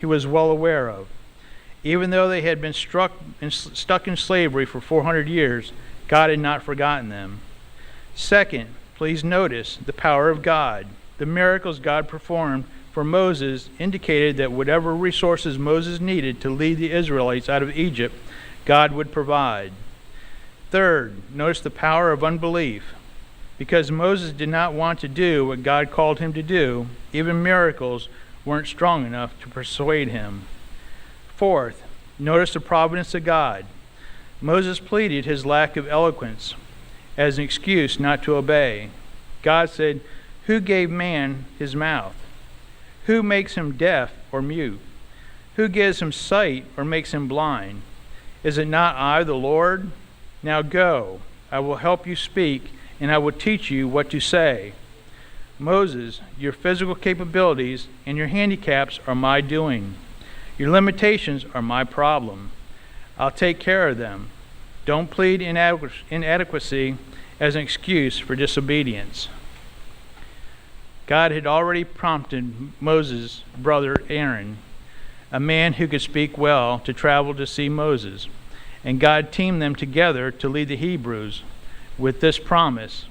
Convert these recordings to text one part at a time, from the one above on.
he was well aware of. Even though they had been stuck in slavery for 400 years, God had not forgotten them. Second, please notice the power of God. The miracles God performed for Moses indicated that whatever resources Moses needed to lead the Israelites out of Egypt, God would provide. Third, notice the power of unbelief. Because Moses did not want to do what God called him to do, even miracles weren't strong enough to persuade him. Fourth, notice the providence of God. Moses pleaded his lack of eloquence as an excuse not to obey. God said, "Who gave man his mouth? Who makes him deaf or mute? Who gives him sight or makes him blind? Is it not I, the Lord? Now go, I will help you speak, and I will teach you what to say." Moses, your physical capabilities and your handicaps are my doing. Your limitations are my problem. I'll take care of them. Don't plead inadequacy as an excuse for disobedience. God had already prompted Moses' brother Aaron, a man who could speak well, to travel to see Moses. And God teamed them together to lead the Hebrews with this promise: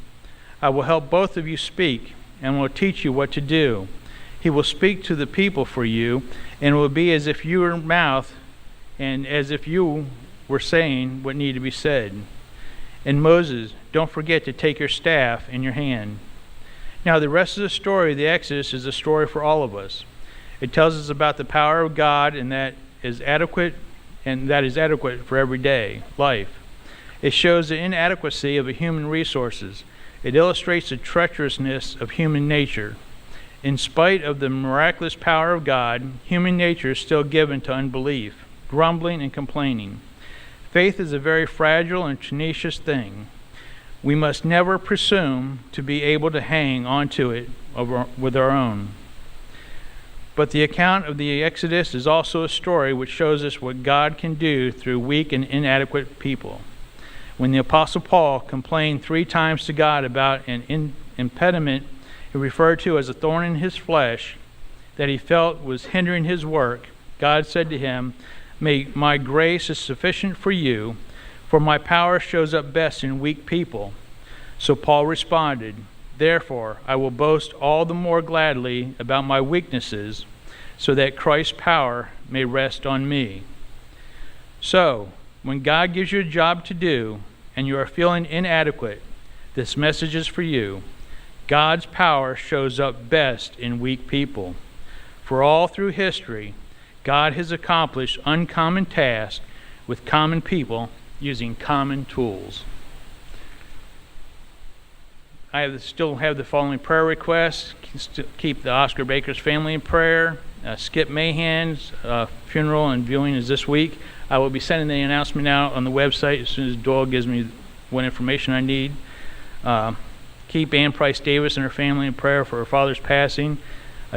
I will help both of you speak and will teach you what to do. He will speak to the people for you, and it will be as if you were mouth and as if you were saying what needed to be said. And Moses, don't forget to take your staff in your hand. Now the rest of the story of the Exodus is a story for all of us. It tells us about the power of God, and that is adequate for everyday life. It shows the inadequacy of human resources. It illustrates the treacherousness of human nature. In spite of the miraculous power of God, human nature is still given to unbelief, grumbling and complaining. Faith is a very fragile and tenacious thing. We must never presume to be able to hang onto it with our own. But the account of the Exodus is also a story which shows us what God can do through weak and inadequate people. When the Apostle Paul complained 3 times to God about an impediment he referred to as a thorn in his flesh that he felt was hindering his work, God said to him, My grace is sufficient for you, for my power shows up best in weak people." So Paul responded, "Therefore I will boast all the more gladly about my weaknesses, so that Christ's power may rest on me." So, when God gives you a job to do and you are feeling inadequate, this message is for you. God's power shows up best in weak people. For all through history, God has accomplished uncommon tasks with common people using common tools. I still have the following prayer requests. Keep the Oscar Baker's family in prayer. Skip Mahan's funeral and viewing is this week. I will be sending the announcement out on the website as soon as Doyle gives me what information I need. Keep Ann Price Davis and her family in prayer for her father's passing.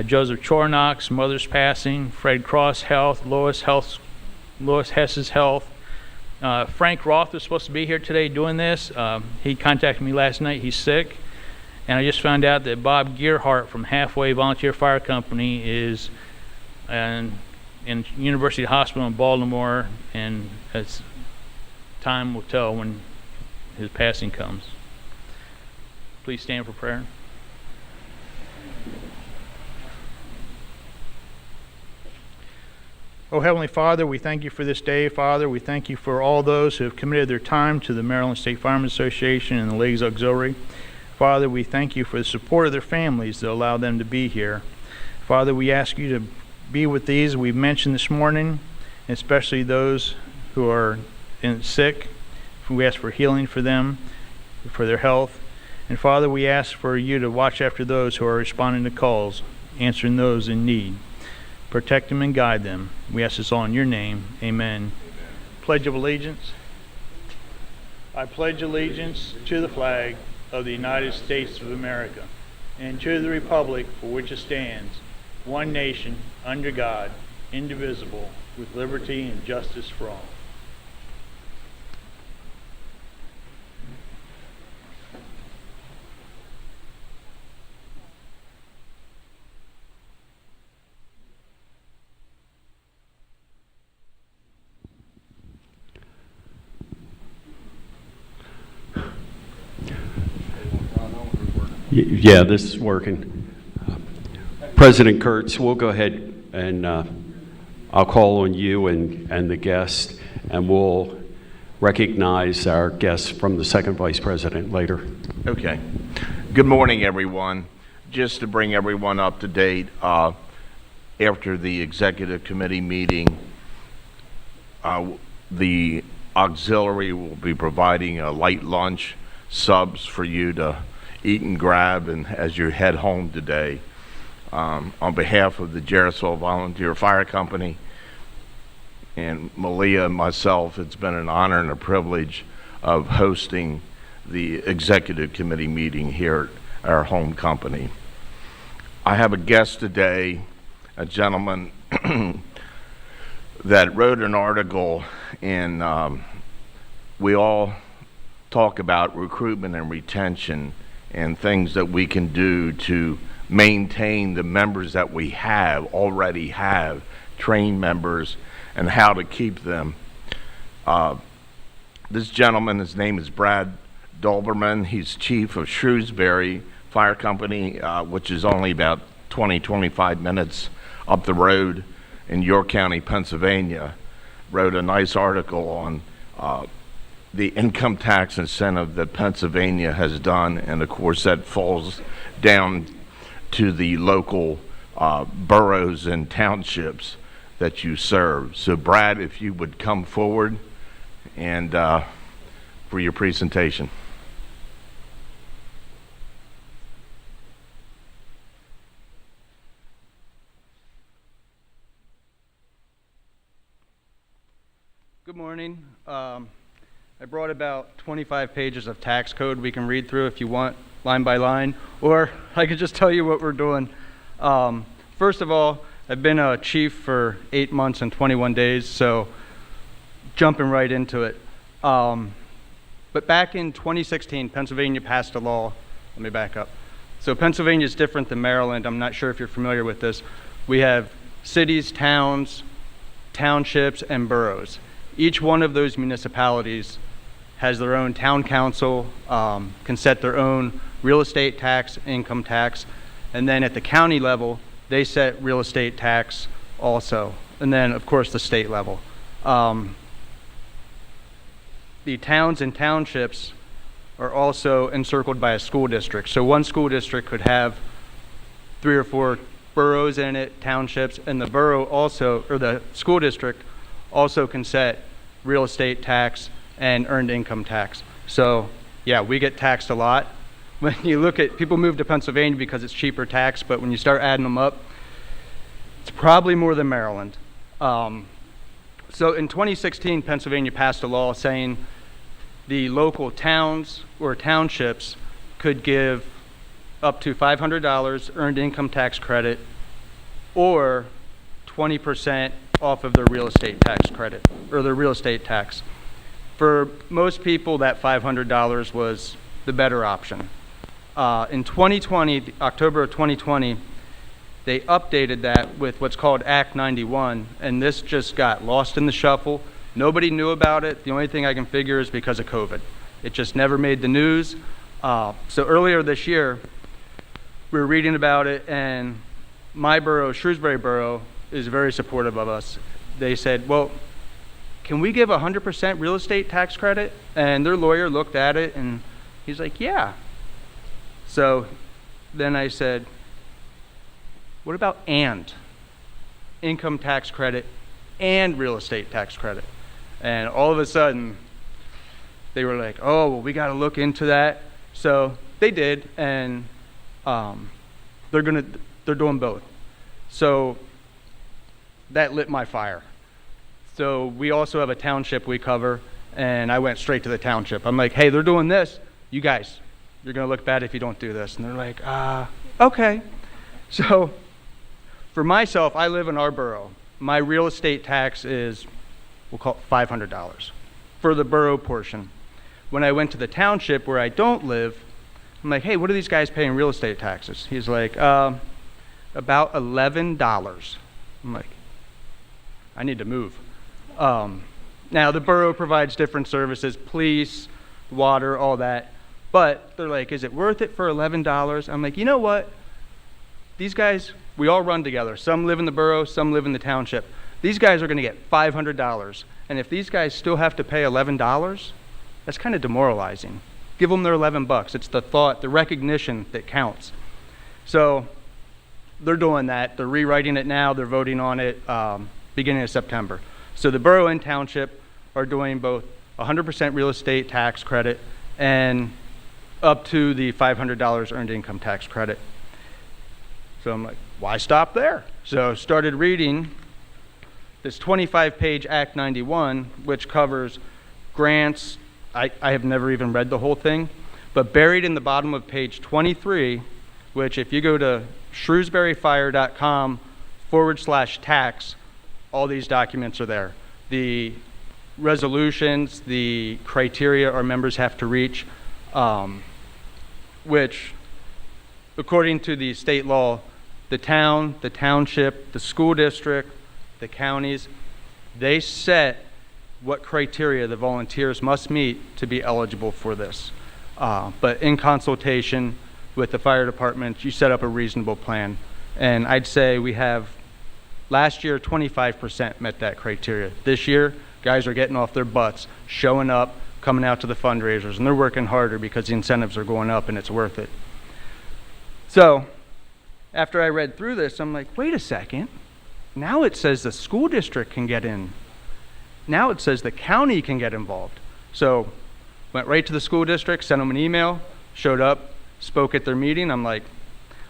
Joseph Chornock's mother's passing. Fred Cross' health. Lois Hess's health. Frank Roth was supposed to be here today doing this. He contacted me last night. He's sick. And I just found out that Bob Gearhart from Halfway Volunteer Fire Company is in University Hospital in Baltimore, and time will tell when his passing comes. Please stand for prayer. Oh, Heavenly Father, we thank you for this day, Father. We thank you for all those who have committed their time to the Maryland State Firemen Association and the Ladies Auxiliary. Father, we thank you for the support of their families that allow them to be here. Father, we ask you to be with these we've mentioned this morning, especially those who are sick. We ask for healing for them, for their health. And Father, we ask for you to watch after those who are responding to calls, answering those in need. Protect them and guide them. We ask this all in your name. Amen. Pledge of Allegiance. I pledge allegiance to the flag of the United States of America and to the republic for which it stands, one nation, under God, indivisible, with liberty and justice for all. Yeah, this is working. President Kurtz, we'll go ahead and I'll call on you and the guest, and we'll recognize our guest from the second vice president later. Okay. Good morning, everyone. Just to bring everyone up to date, after the executive committee meeting, the auxiliary will be providing a light lunch, subs for you to eat and grab and as you head home today. On behalf of the Jarrettsville Volunteer Fire Company and Malia and myself, it's been an honor and a privilege of hosting the executive committee meeting here at our home company. I have a guest today, a gentleman that wrote an article, and we all talk about recruitment and retention and things that we can do to maintain the members that we already have, trained members, and how to keep them. This gentleman, his name is Brad Dolberman. He's chief of Shrewsbury Fire Company, which is only about 25 minutes up the road in York County, Pennsylvania. Wrote a nice article on the income tax incentive that Pennsylvania has done, and of course that falls down to the local boroughs and townships that you serve. So Brad, if you would come forward and for your presentation. Good morning. I brought about 25 pages of tax code we can read through if you want, line by line, or I could just tell you what we're doing. First of all, I've been a chief for 8 months and 21 days, so jumping right into it. But back in 2016, Pennsylvania passed a law. Let me back up. So Pennsylvania is different than Maryland. I'm not sure if you're familiar with this. We have cities, towns, townships, and boroughs. Each one of those municipalities has their own town council, can set their own real estate tax, income tax, and then at the county level, they set real estate tax also, and then of course the state level. The towns and townships are also encircled by a school district. So one school district could have 3 or 4 boroughs in it, townships, and the borough also, or the school district also can set real estate tax and earned income tax. So yeah, we get taxed a lot. When you look at, people move to Pennsylvania because it's cheaper tax, but when you start adding them up, it's probably more than Maryland. So in 2016, Pennsylvania passed a law saying the local towns or townships could give up to $500 earned income tax credit or 20% off of their real estate tax credit, or their real estate tax. For most people, that $500 was the better option. In 2020, October of 2020, they updated that with what's called Act 91, and this just got lost in the shuffle. Nobody knew about it. The only thing I can figure is because of COVID. It just never made the news. So earlier this year, we were reading about it, and my borough, Shrewsbury Borough, is very supportive of us. They said, well, can we give 100% real estate tax credit? And their lawyer looked at it and he's like, yeah. So then I said, what about income tax credit and real estate tax credit? And all of a sudden they were like, oh, well, we got to look into that. So they did, and they're doing both. So that lit my fire. So we also have a township we cover, and I went straight to the township. I'm like, hey, they're doing this. You guys, you're going to look bad if you don't do this. And they're like, okay. So for myself, I live in our borough. My real estate tax is, we'll call it $500 for the borough portion. When I went to the township where I don't live, I'm like, hey, what are these guys paying real estate taxes? He's like, about $11. I'm like, I need to move. Now the borough provides different services, police, water, all that. But they're like, is it worth it for $11? I'm like, you know what? These guys, we all run together. Some live in the borough, some live in the township. These guys are going to get $500. And if these guys still have to pay $11, that's kind of demoralizing. Give them their $11. It's the thought, the recognition that counts. So they're doing that. They're rewriting it now. They're voting on it beginning of September. So the borough and township are doing both 100% real estate tax credit and up to the $500 earned income tax credit. So I'm like, why stop there? So started reading this 25-page Act 91, which covers grants. I have never even read the whole thing, but buried in the bottom of page 23, which if you go to shrewsburyfire.com/tax, all these documents are there. The resolutions, the criteria our members have to reach, which, according to the state law, the town, the township, the school district, the counties, they set what criteria the volunteers must meet to be eligible for this. But in consultation with the fire department, you set up a reasonable plan. And I'd say we have, last year, 25% met that criteria. This year, guys are getting off their butts, showing up, coming out to the fundraisers, and they're working harder because the incentives are going up and it's worth it. So after I read through this, I'm like, wait a second. Now it says the school district can get in. Now it says the county can get involved. So went right to the school district, sent them an email, showed up, spoke at their meeting. I'm like,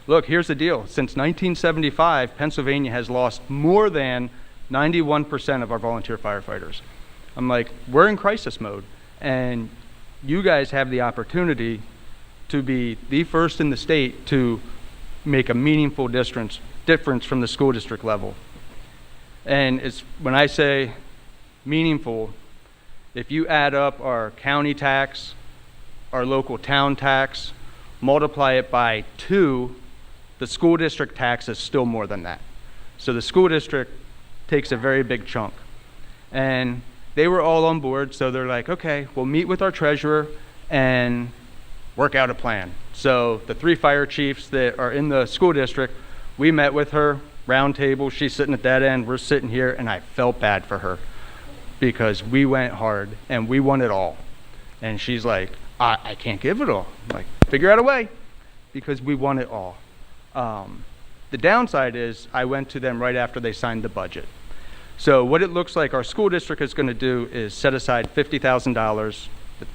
look, here's the deal. Since 1975, Pennsylvania has lost more than 91% of our volunteer firefighters. I'm like, we're in crisis mode, and you guys have the opportunity to be the first in the state to make a meaningful difference from the school district level. And it's, when I say meaningful, if you add up our county tax, our local town tax, multiply it by 2, the school district tax is still more than that. So the school district takes a very big chunk. And they were all on board, so they're like, okay, we'll meet with our treasurer and work out a plan. So the 3 fire chiefs that are in the school district, we met with her, round table, she's sitting at that end, we're sitting here, and I felt bad for her because we went hard and we won it all. And she's like, I can't give it all. I'm like, figure out a way, because we won it all. The downside is I went to them right after they signed the budget. So what it looks like our school district is going to do is set aside $50,000 that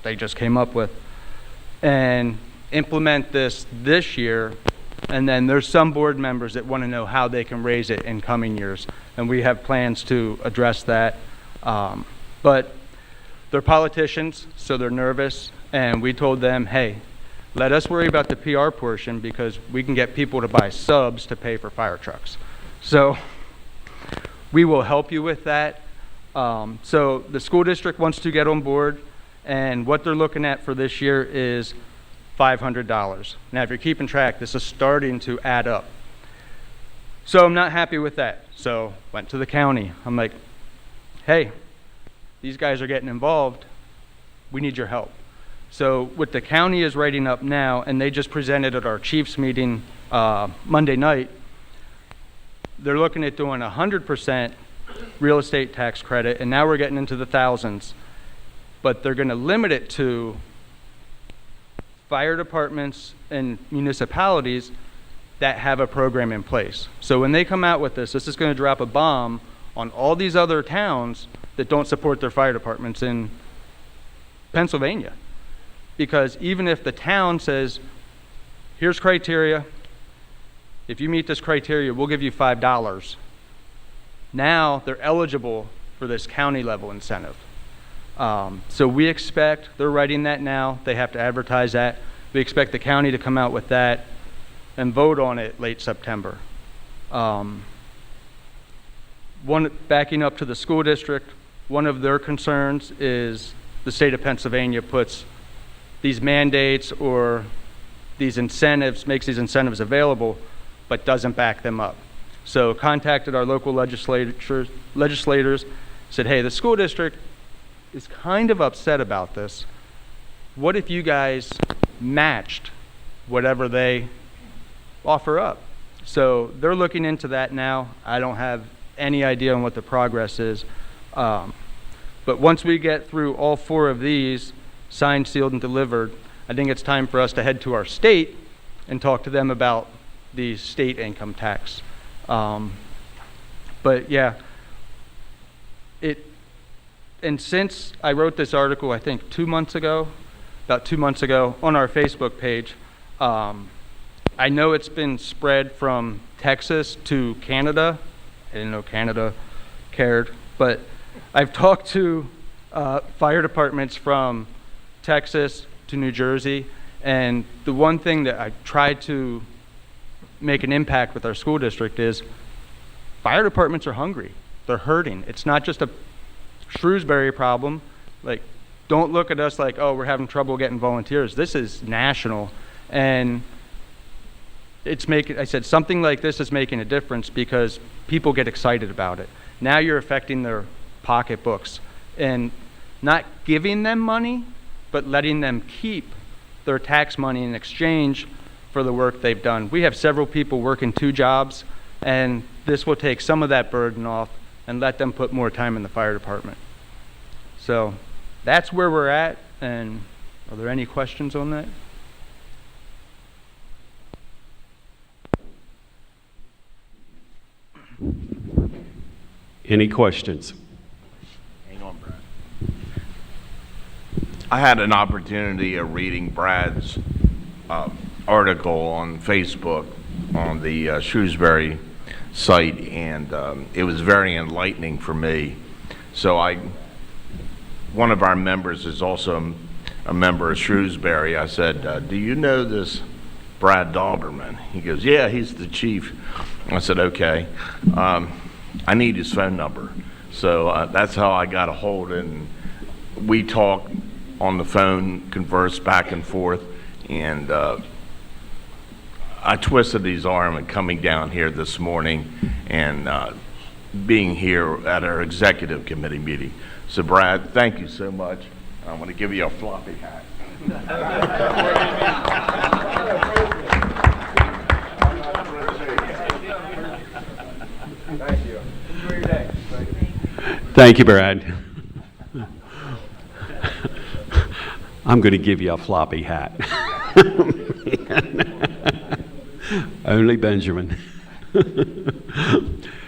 they just came up with and implement this year. And then there's some board members that want to know how they can raise it in coming years. And we have plans to address that. But they're politicians, so they're nervous. And we told them, hey, let us worry about the PR portion because we can get people to buy subs to pay for fire trucks. So we will help you with that. So the school district wants to get on board, and what they're looking at for this year is $500. Now, if you're keeping track, this is starting to add up. So I'm not happy with that. So went to the county. I'm like, hey, these guys are getting involved. We need your help. So what the county is writing up now, and they just presented at our chiefs meeting Monday night, they're looking at doing 100% real estate tax credit, and now we're getting into the thousands. But they're going to limit it to fire departments and municipalities that have a program in place. So when they come out with this is going to drop a bomb on all these other towns that don't support their fire departments in Pennsylvania. Because even if the town says, here's criteria, if you meet this criteria, we'll give you $5. Now they're eligible for this county level incentive. So we expect, they're writing that now, they have to advertise that. We expect the county to come out with that and vote on it late September. Backing up to the school district, one of their concerns is the state of Pennsylvania puts these mandates or these incentives, makes these incentives available, but doesn't back them up. So contacted our local legislators, said, hey, the school district is kind of upset about this, what if you guys matched whatever they offer up? So they're looking into that now. I don't have any idea on what the progress is. But once we get through all 4 of these, signed, sealed, and delivered, I think it's time for us to head to our state and talk to them about the state income tax. But yeah, and since I wrote this article, I think about 2 months ago, on our Facebook page, I know it's been spread from Texas to Canada. I didn't know Canada cared, but I've talked to fire departments from Texas to New Jersey, and the one thing that I tried to make an impact with our school district is fire departments are hungry. They're hurting. It's not just a Shrewsbury problem. Like, don't look at us like, oh, we're having trouble getting volunteers. This is national, and I said something like this is making a difference because people get excited about it. Now you're affecting their pocketbooks and not giving them money, but letting them keep their tax money in exchange for the work they've done. We have several people working 2 jobs, and this will take some of that burden off and let them put more time in the fire department. So that's where we're at, and are there any questions on that? Any questions? Hang on, Brad. I had an opportunity of reading Brad's article on Facebook on the Shrewsbury site, and it was very enlightening for me. So one of our members is also a member of Shrewsbury. I said, do you know this Brad Doberman? He goes, yeah, he's the chief. I said, okay. I need his phone number. So that's how I got a hold, and we talk on the phone, converse back and forth, and I twisted his arm and coming down here this morning and being here at our executive committee meeting. So Brad, thank you so much. I'm going to give you a floppy hat. Thank you. Enjoy your day. Thank you, Brad. I'm going to give you a floppy hat. Only Benjamin.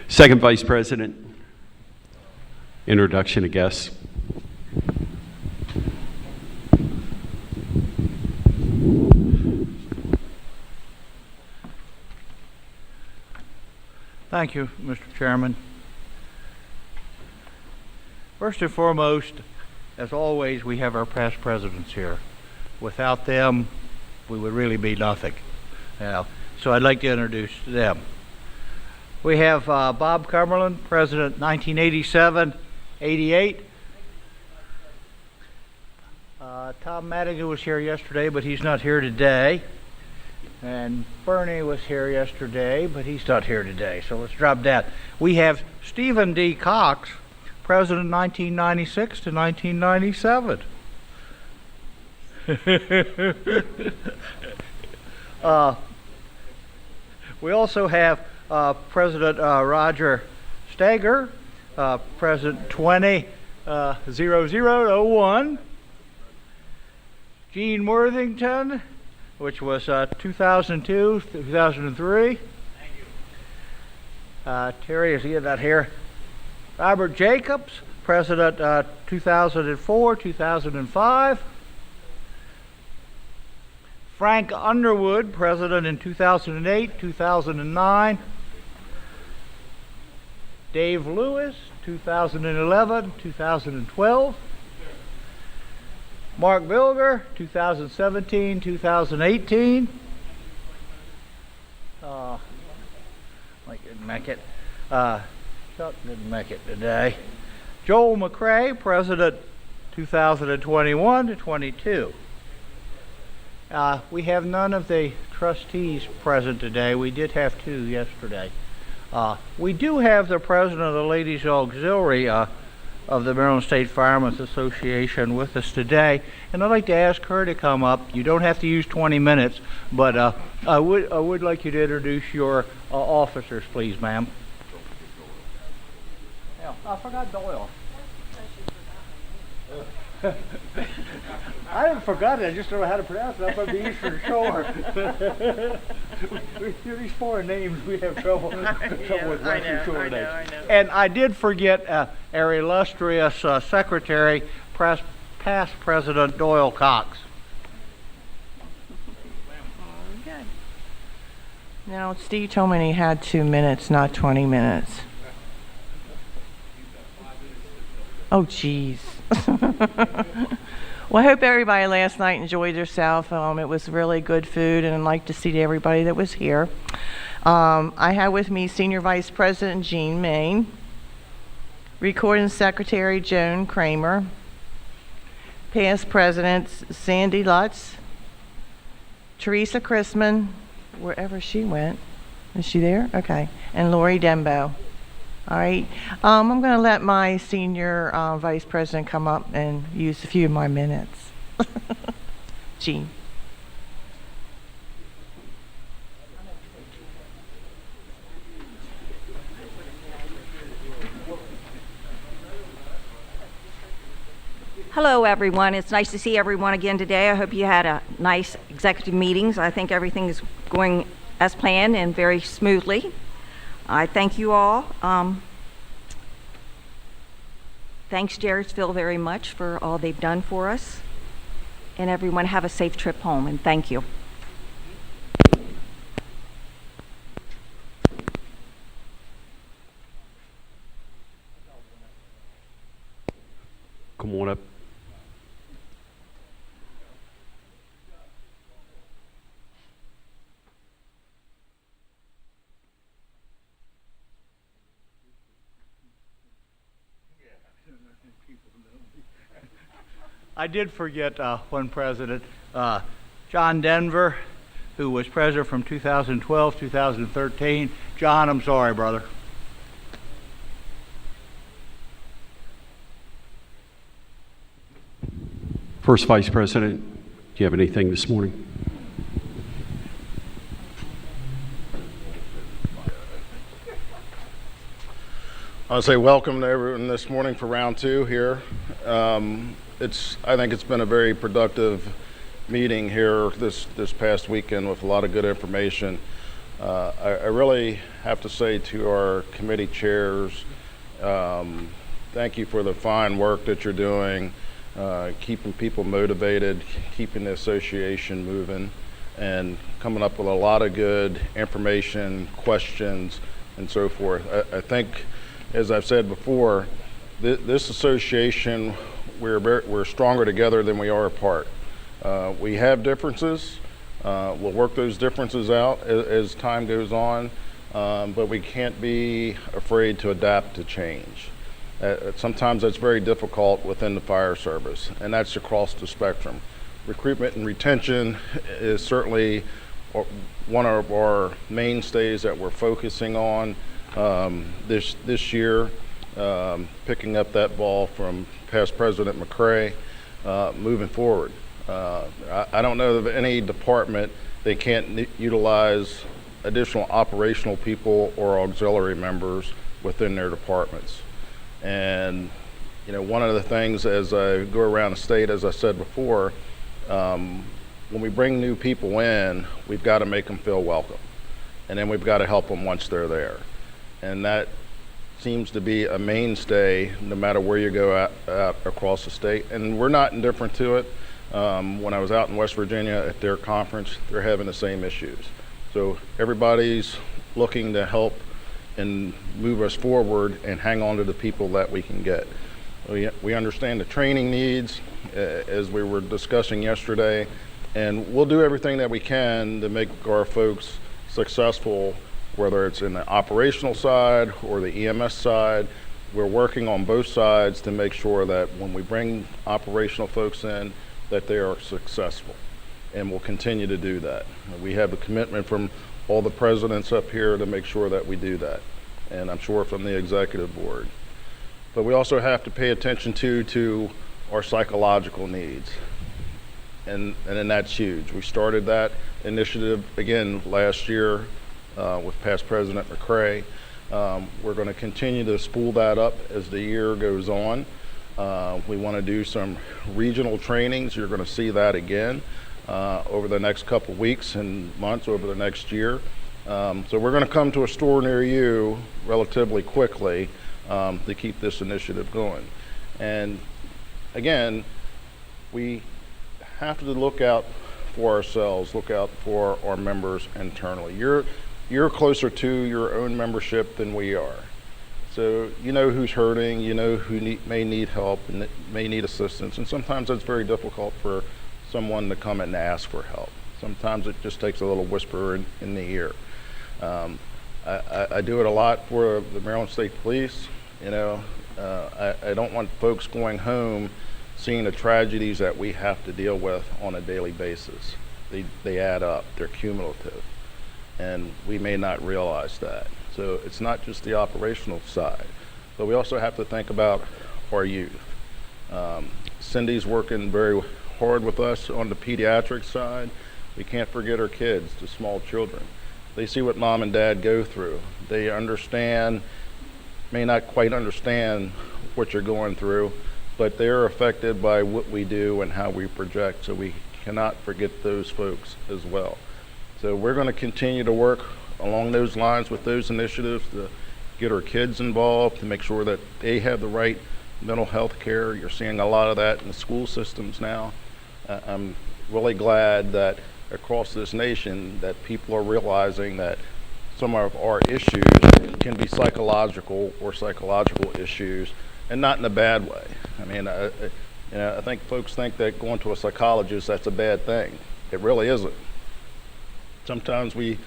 Second Vice President, introduction of guests. Thank you, Mr. Chairman. First and foremost, as always, we have our past presidents here. Without them, we would really be nothing. So I'd like to introduce them. We have Bob Cumberland, President 1987-88. Tom Madigan was here yesterday, but he's not here today. And Bernie was here yesterday, but he's not here today. So let's drop that. We have Stephen D. Cox, President 1996 to 1997. We also have President Roger Stager, President 20-0001. Gene Worthington, which was 2002, 2003. Thank you. Terry, is he not here? Robert Jacobs, President 2004, 2005. Frank Underwood, President in 2008, 2009. Dave Lewis, 2011, 2012. Mark Bilger, 2017, 2018. Mike didn't make it. Chuck didn't make it today. Joel McRae, President 2021 to 22. We have none of the trustees present today. We did have 2 yesterday. We do have the president of the Ladies Auxiliary, of the Maryland State Firemen's Association with us today, and I'd like to ask her to come up. You don't have to use 20 minutes, but I would like you to introduce your officers, please, ma'am. Yeah, I forgot Doyle. I haven't forgotten it. I just don't know how to pronounce it. I'm from the Eastern Shore. These foreign names, we have trouble with Western Shore names. I know. And I did forget our illustrious secretary, past President Doyle Cox. Okay. Now, Steve told me he had 2 minutes, not 20 minutes. Oh, geez. Well, I hope everybody last night enjoyed themselves. It was really good food, and I'd like to see everybody that was here. I have with me Senior Vice President Jean Main, Recording Secretary Joan Kramer, past Presidents Sandy Lutz, Teresa Chrisman, wherever she went. Is she there? Okay. And Lori Dembo. All right. I'm going to let my Senior Vice President come up and use a few of my minutes. Jean. Hello, everyone. It's nice to see everyone again today. I hope you had a nice executive meetings. I think everything is going as planned and very smoothly. I thank you all. Thanks, Jarrettsville, very much for all they've done for us. And everyone have a safe trip home, and thank you. Come on up. I did forget one president, John Denver, who was president from 2012 2013. John, I'm sorry, brother. First Vice President, do you have anything this morning? I'll say welcome to everyone this morning for round two here. I think it's been a very productive meeting here this past weekend with a lot of good information. I really have to say to our committee chairs, thank you for the fine work that you're doing, keeping people motivated, keeping the association moving, and coming up with a lot of good information, questions, and so forth. I think, as I've said before, this association, we're stronger together than we are apart. We have differences. We'll work those differences out as time goes on, but we can't be afraid to adapt to change. Sometimes that's very difficult within the fire service, and that's across the spectrum. Recruitment and retention is certainly one of our mainstays that we're focusing on this year, picking up that ball from past President McCrae, moving forward. I don't know of any department they can't utilize additional operational people or auxiliary members within their departments. And one of the things as I go around the state, as I said before, when we bring new people in, we've got to make them feel welcome, and then we've got to help them once they're there. And that seems to be a mainstay no matter where you go out across the state. And we're not indifferent to it. When I was out in West Virginia at their conference, they're having the same issues. So everybody's looking to help and move us forward and hang on to the people that we can get. We understand the training needs, as we were discussing yesterday, and we'll do everything that we can to make our folks successful, whether it's in the operational side or the EMS side. We're working on both sides to make sure that when we bring operational folks in, that they are successful, and we'll continue to do that. We have a commitment from all the presidents up here to make sure that we do that, and I'm sure from the executive board. but we also have to pay attention to our psychological needs. And then that's huge. We started that initiative again last year with past President McCrae. We're going to continue to spool that up as the year goes on. We want to do some regional trainings. You're going to see that again over the next couple weeks and months over the next year. So we're going to come to a store near you relatively quickly to keep this initiative going. And again, we have to look out for ourselves, look out for our members internally. You're closer to your own membership than we are. So you know who's hurting, you know who may need help and may need assistance. And sometimes it's very difficult for someone to come and ask for help. Sometimes it just takes a little whisper in the ear. I do it a lot for the Maryland State Police. You know, I don't want folks going home seeing the tragedies that we have to deal with on a daily basis. They add up, they're cumulative, and we may not realize that. So it's not just the operational side, but we also have to think about our youth. Cindy's working very hard with us on the pediatric side. We can't forget our kids, the small children. They see what mom and dad go through. They understand, may not quite understand what you're going through, but they're affected by what we do and how we project, so we cannot forget those folks as well. So we're going to continue to work along those lines with those initiatives to get our kids involved, to make sure that they have the right mental health care. You're seeing a lot of that in the school systems now. I'm really glad that across this nation that people are realizing that some of our issues can be psychological or psychological issues, and not in a bad way. I mean, I think folks think that going to a psychologist, that's a bad thing. It really isn't. Sometimes we,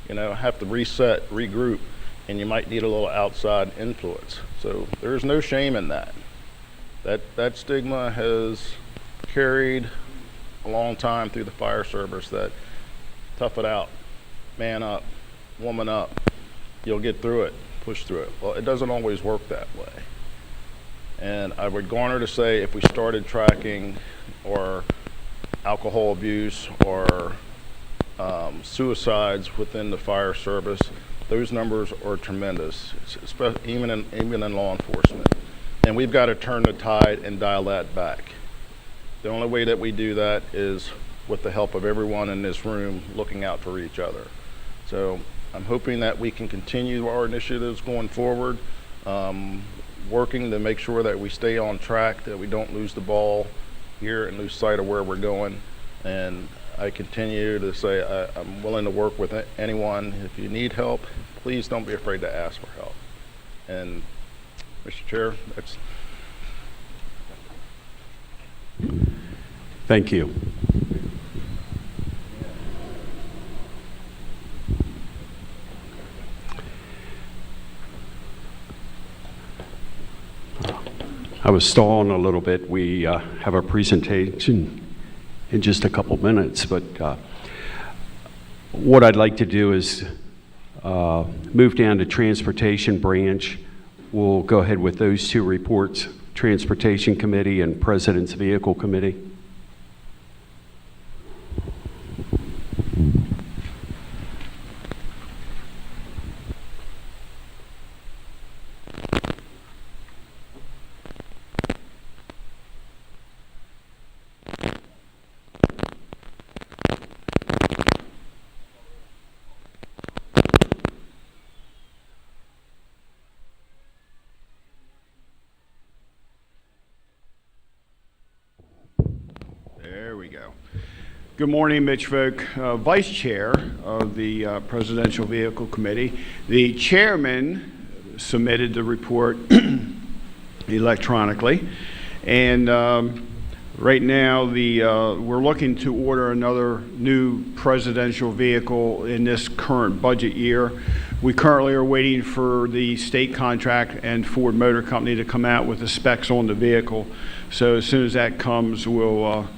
have to reset, regroup, and you might need a little outside influence. So there's no shame in that. That stigma has carried a long time through the fire service, that tough it out, man up, woman up, you'll get through it, push through it. Well, it doesn't always work that way. And I would garner to say if we started tracking or alcohol abuse or suicides within the fire service, those numbers are tremendous, even in law enforcement. And we've got to turn the tide and dial that back. The only way that we do that is with the help of everyone in this room looking out for each other. So I'm hoping that we can continue our initiatives going forward, working to make sure that we stay on track, that we don't lose the ball here and lose sight of where we're going. And I continue to say I'm willing to work with anyone. If you need help, please don't be afraid to ask for help. And Mr. Chair, that's... Thank you. I was stalling a little bit. We have a presentation in just a couple minutes, but what I'd like to do is move down to Transportation Branch. We'll go ahead with those two reports, Transportation Committee and President's Vehicle Committee. There we go. Good morning, Mitch Folk, Vice Chair of the Presidential Vehicle Committee. The Chairman submitted the report electronically, and right now we're looking to order another new presidential vehicle in this current budget year. We currently are waiting for the state contract and Ford Motor Company to come out with the specs on the vehicle. So as soon as that comes, we'll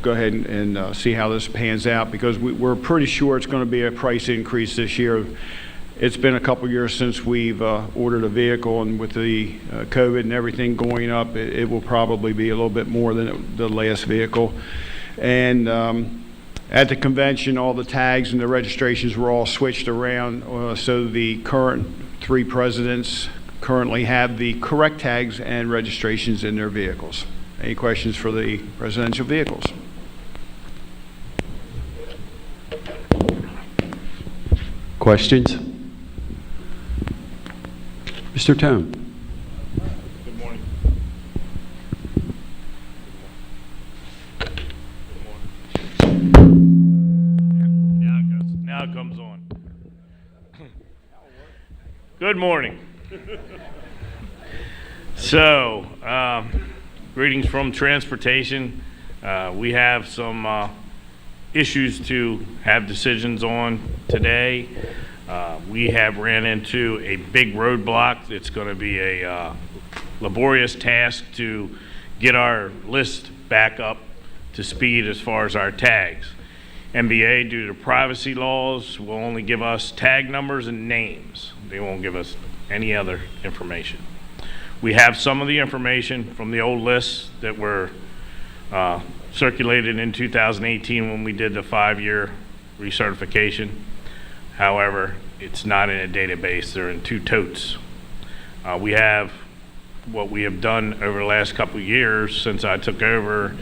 go ahead and see how this pans out, because we're pretty sure it's going to be a price increase this year. It's been a couple years since we've ordered a vehicle, and with the COVID and everything going up, it will probably be a little bit more than the last vehicle. And at the convention, all the tags and the registrations were all switched around, so the current 3 presidents currently have the correct tags and registrations in their vehicles. Any questions for the presidential vehicles? Questions? Mr. Tome. Good morning. Now it comes on. Good morning. So, greetings from transportation. We have some issues to have decisions on today. We have ran into a big roadblock. It's going to be a laborious task to get our list back up to speed as far as our tags. NBA, due to privacy laws, will only give us tag numbers and names. They won't give us any other information. We have some of the information from the old lists that were circulated in 2018 when we did the 5-year recertification. However, it's not in a database. They're in 2 totes. We have what we have done over the last couple of years since I took over.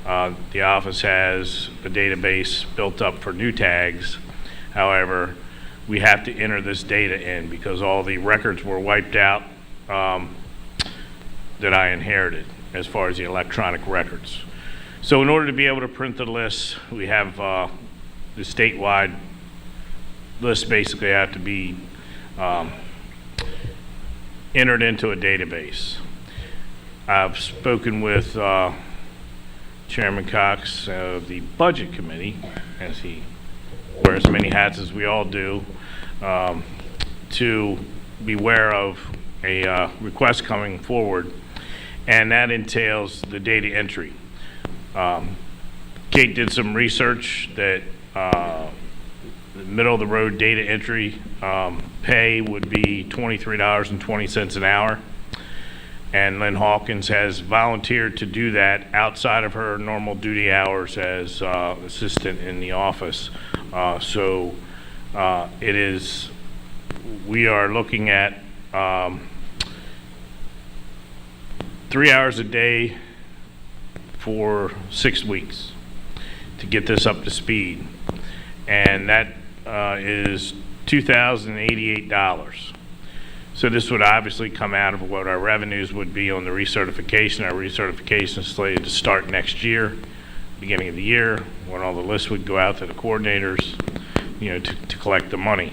The office has a database built up for new tags. However, we have to enter this data in because all the records were wiped out that I inherited as far as the electronic records. So in order to be able to print the lists, we have the statewide lists basically have to be entered into a database. I've spoken with Chairman Cox of the Budget Committee, as he wears many hats as we all do, to beware of a request coming forward, and that entails the data entry. Kate did some research that the middle of the road data entry pay would be $23.20 an hour. And Lynn Hawkins has volunteered to do that outside of her normal duty hours as assistant in the office. We are looking at 3 hours a day for 6 weeks to get this up to speed. And that is $2,088. So this would obviously come out of what our revenues would be on the recertification. Our recertification is slated to start next year, beginning of the year, when all the lists would go out to the coordinators, to collect the money.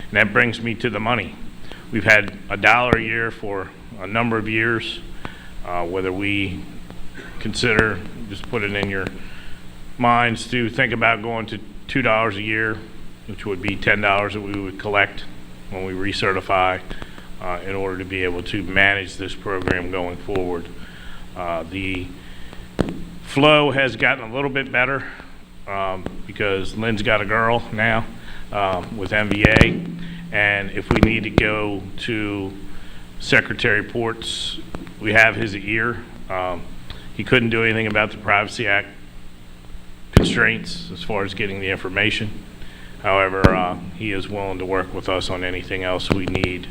And that brings me to the money. We've had $1 a year for a number of years. Whether we consider, just put it in your minds to think about going to $2 a year, which would be $10 that we would collect when we recertify in order to be able to manage this program going forward. The flow has gotten a little bit better because Lynn's got a girl now with MVA, and if we need to go to Secretary Ports, we have his ear. He couldn't do anything about the Privacy Act constraints as far as getting the information. However, he is willing to work with us on anything else we need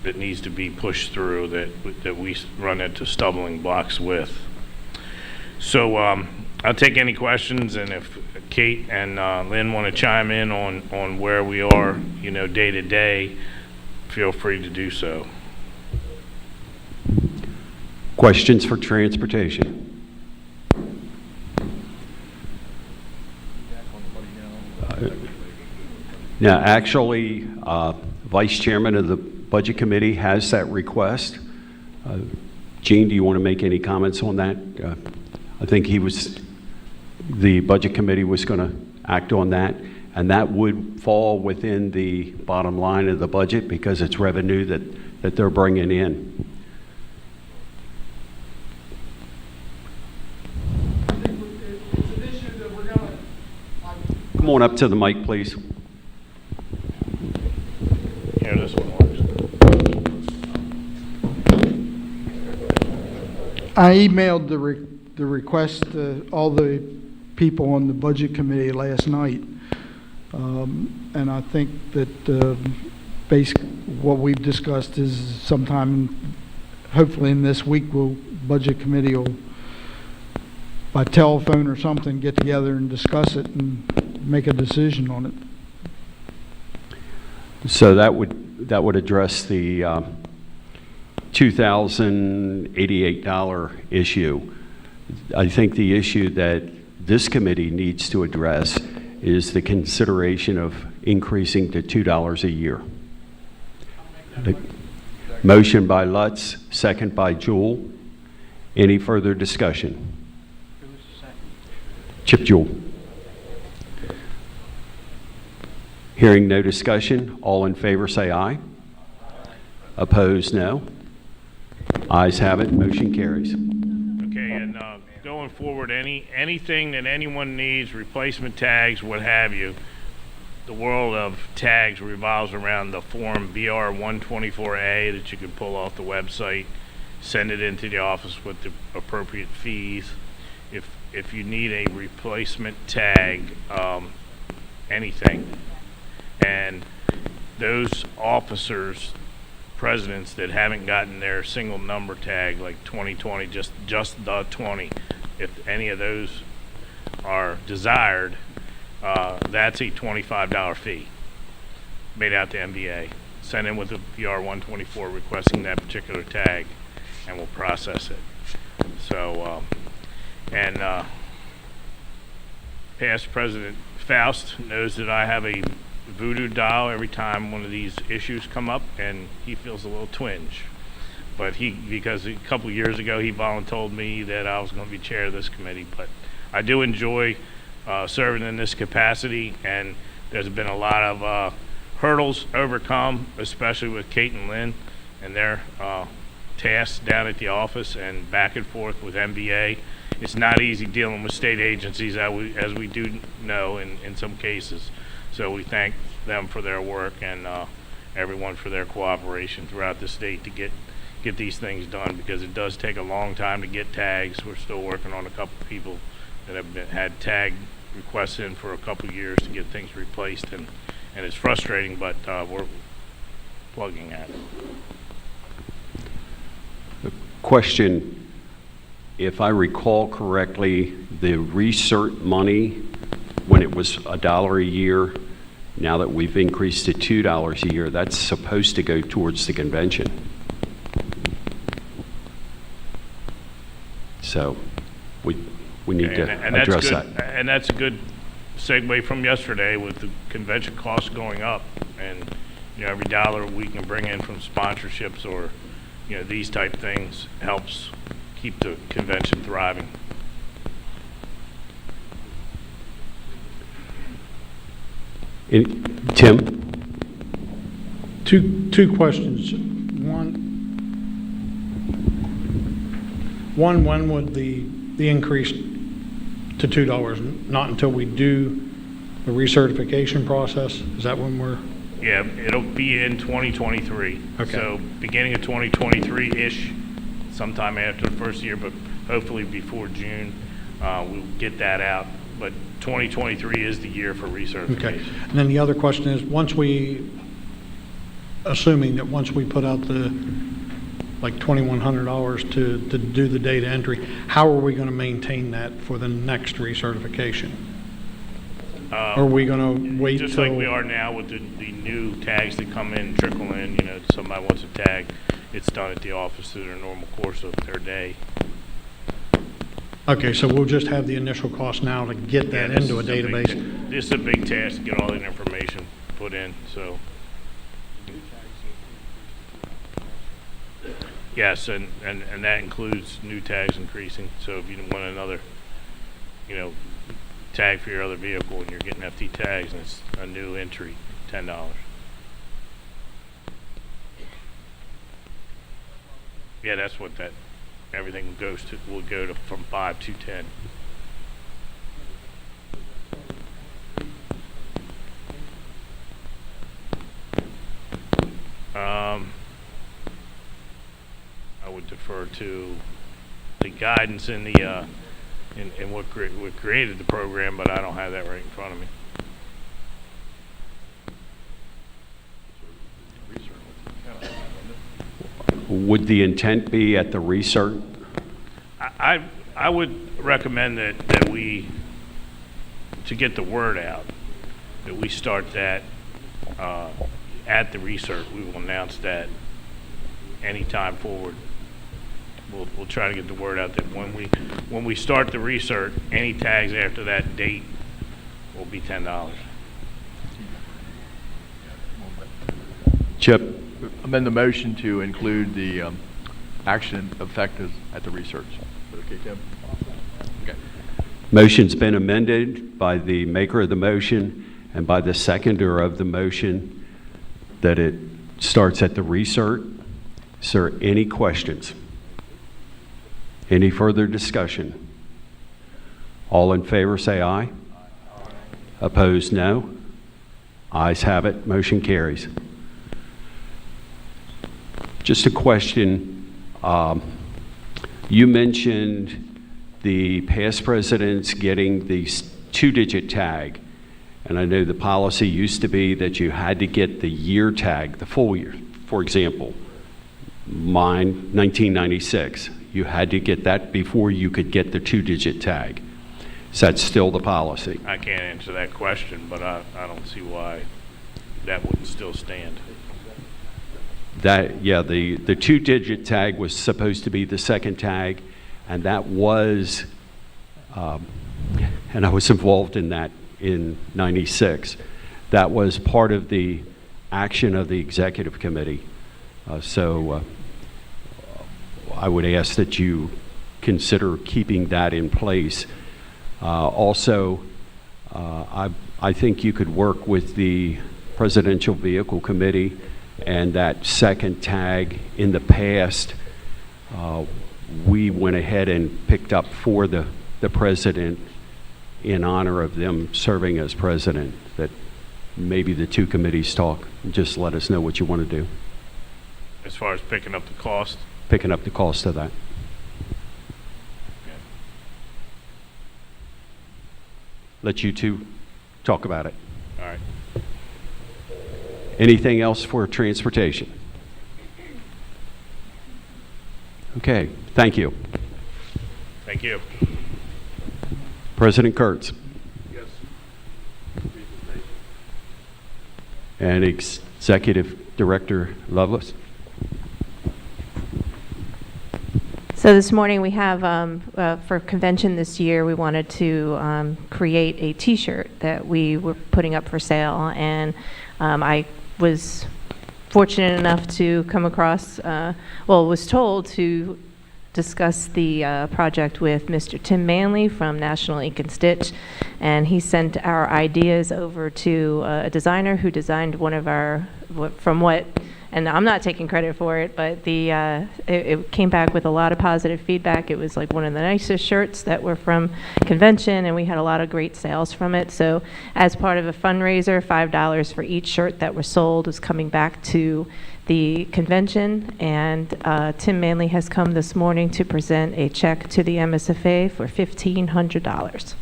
that needs to be pushed through that we run into stumbling blocks with. So I'll take any questions, and if Kate and Lynn want to chime in on where we are, day to day, feel free to do so. Questions for transportation? Now, actually, Vice Chairman of the Budget Committee has that request. Gene, do you want to make any comments on that? I think the Budget Committee was going to act on that, and that would fall within the bottom line of the budget because it's revenue that they're bringing in. Come on up to the mic, please. I emailed the request to all the people on the budget committee last night. And I think that basically what we've discussed is sometime, hopefully in this week, budget committee will, by telephone or something, get together and discuss it and make a decision on it. So that would address the $2,088 issue. I think the issue that this committee needs to address is the consideration of increasing to $2 a year. Motion by Lutz, second by Jewell. Any further discussion? Chip Jewell. Hearing no discussion, all in favor say aye. Opposed, no. Ayes have it, motion carries. Okay, and going forward, anything that anyone needs, replacement tags, what have you, the world of tags revolves around the form BR 124A that you can pull off the website, send it into the office with the appropriate fees. If you need a replacement tag, anything, and those officers, presidents that haven't gotten their single number tag, like 2020, just the 20, if any of those are desired, that's a $25 fee made out to MBA. Send in with a PR 124 requesting that particular tag, and we'll process it. So, past President Faust knows that I have a voodoo doll every time one of these issues come up, and he feels a little twinge. But because a couple of years ago he volunteered me that I was going to be chair of this committee. But I do enjoy serving in this capacity, and there's been a lot of hurdles overcome, especially with Kate and Lynn and their tasks down at the office and back and forth with MBA. It's not easy dealing with state agencies, as we do know in some cases. So we thank them for their work, and everyone for their cooperation throughout the state to get these things done, because it does take a long time to get tags. We're still working on a couple of people that have had tag requests in for a couple of years to get things replaced, and it's frustrating, but we're plugging at it. Question, if I recall correctly, the recert money, when it was $1 a year, now that we've increased to $2 a year, that's supposed to go towards the convention. So we need to address that. And that's a good segue from yesterday with the convention costs going up, and every dollar we can bring in from sponsorships or these type things helps keep the convention thriving. Tim? Two questions. One, when would the increase to $2? Not until we do the recertification process? Is that when we're? Yeah, it'll be in 2023. Okay. So beginning of 2023-ish, sometime after the first year, but hopefully before June, we'll get that out. But 2023 is the year for recertification. Okay. And then the other question is, assuming that once we put out the like $2,100 to do the data entry, how are we going to maintain that for the next recertification? Are we going to wait just till like we are now with the new tags that come in, trickle in? Somebody wants a tag, it's done at the office through their normal course of their day. Okay, so we'll just have the initial cost now to get that into a database. This is a big task to get all that information put in, so. Yes, and that includes new tags increasing. So if you want another, tag for your other vehicle and you're getting FT tags and it's a new entry, $10. Yeah, that's what everything will go to from 5 to 10. I would defer to guidance in the in what created the program, but I don't have that right in front of me. Would the intent be at the recert? I would recommend that we, to get the word out, that we start that at the recert. We will announce that anytime forward. We'll try to get the word out that when we start the recert, any tags after that date will be $10. Chip? Amend the motion to include the action effective at the research. Okay, Tim? Okay. Motion's been amended by the maker of the motion and by the seconder of the motion that it starts at the recert. Is there any questions? Any further discussion? All in favor say aye. Opposed, no. Ayes have it. Motion carries. Just a question. You mentioned the past presidents getting the two-digit tag, and I know the policy used to be that you had to get the year tag, the full year. For example, mine, 1996. You had to get that before you could get the two-digit tag. Is that still the policy? I can't answer that question, but I don't see why that wouldn't still stand. That, yeah, the two-digit tag was supposed to be the second tag, and that was, and I was involved in that in '96. That was part of the action of the executive committee. So I would ask that you consider keeping that in place. Also, I think you could work with the Presidential Vehicle Committee and that second tag. In the past, we went ahead and picked up for the president in honor of them serving as president. That maybe the two committees talk. Just let us know what you want to do. As far as picking up the cost? Picking up the cost of that. Okay. Let you two talk about it. All right. Anything else for transportation? Okay, thank you. Thank you. President Kurtz. Yes. And Executive Director Lovelace. So this morning we have, for convention this year, we wanted to create a T-shirt that we were putting up for sale, and I was fortunate enough to come across, was told to discuss the project with Mr. Tim Manley from National Ink and Stitch, and he sent our ideas over to a designer who designed one of our, and I'm not taking credit for it, but it came back with a lot of positive feedback. It was like one of the nicest shirts that were from convention, and we had a lot of great sales from it. So as part of a fundraiser, $5 for each shirt that was sold is coming back to the convention, and Tim Manley has come this morning to present a check to the MSFA for $1,500.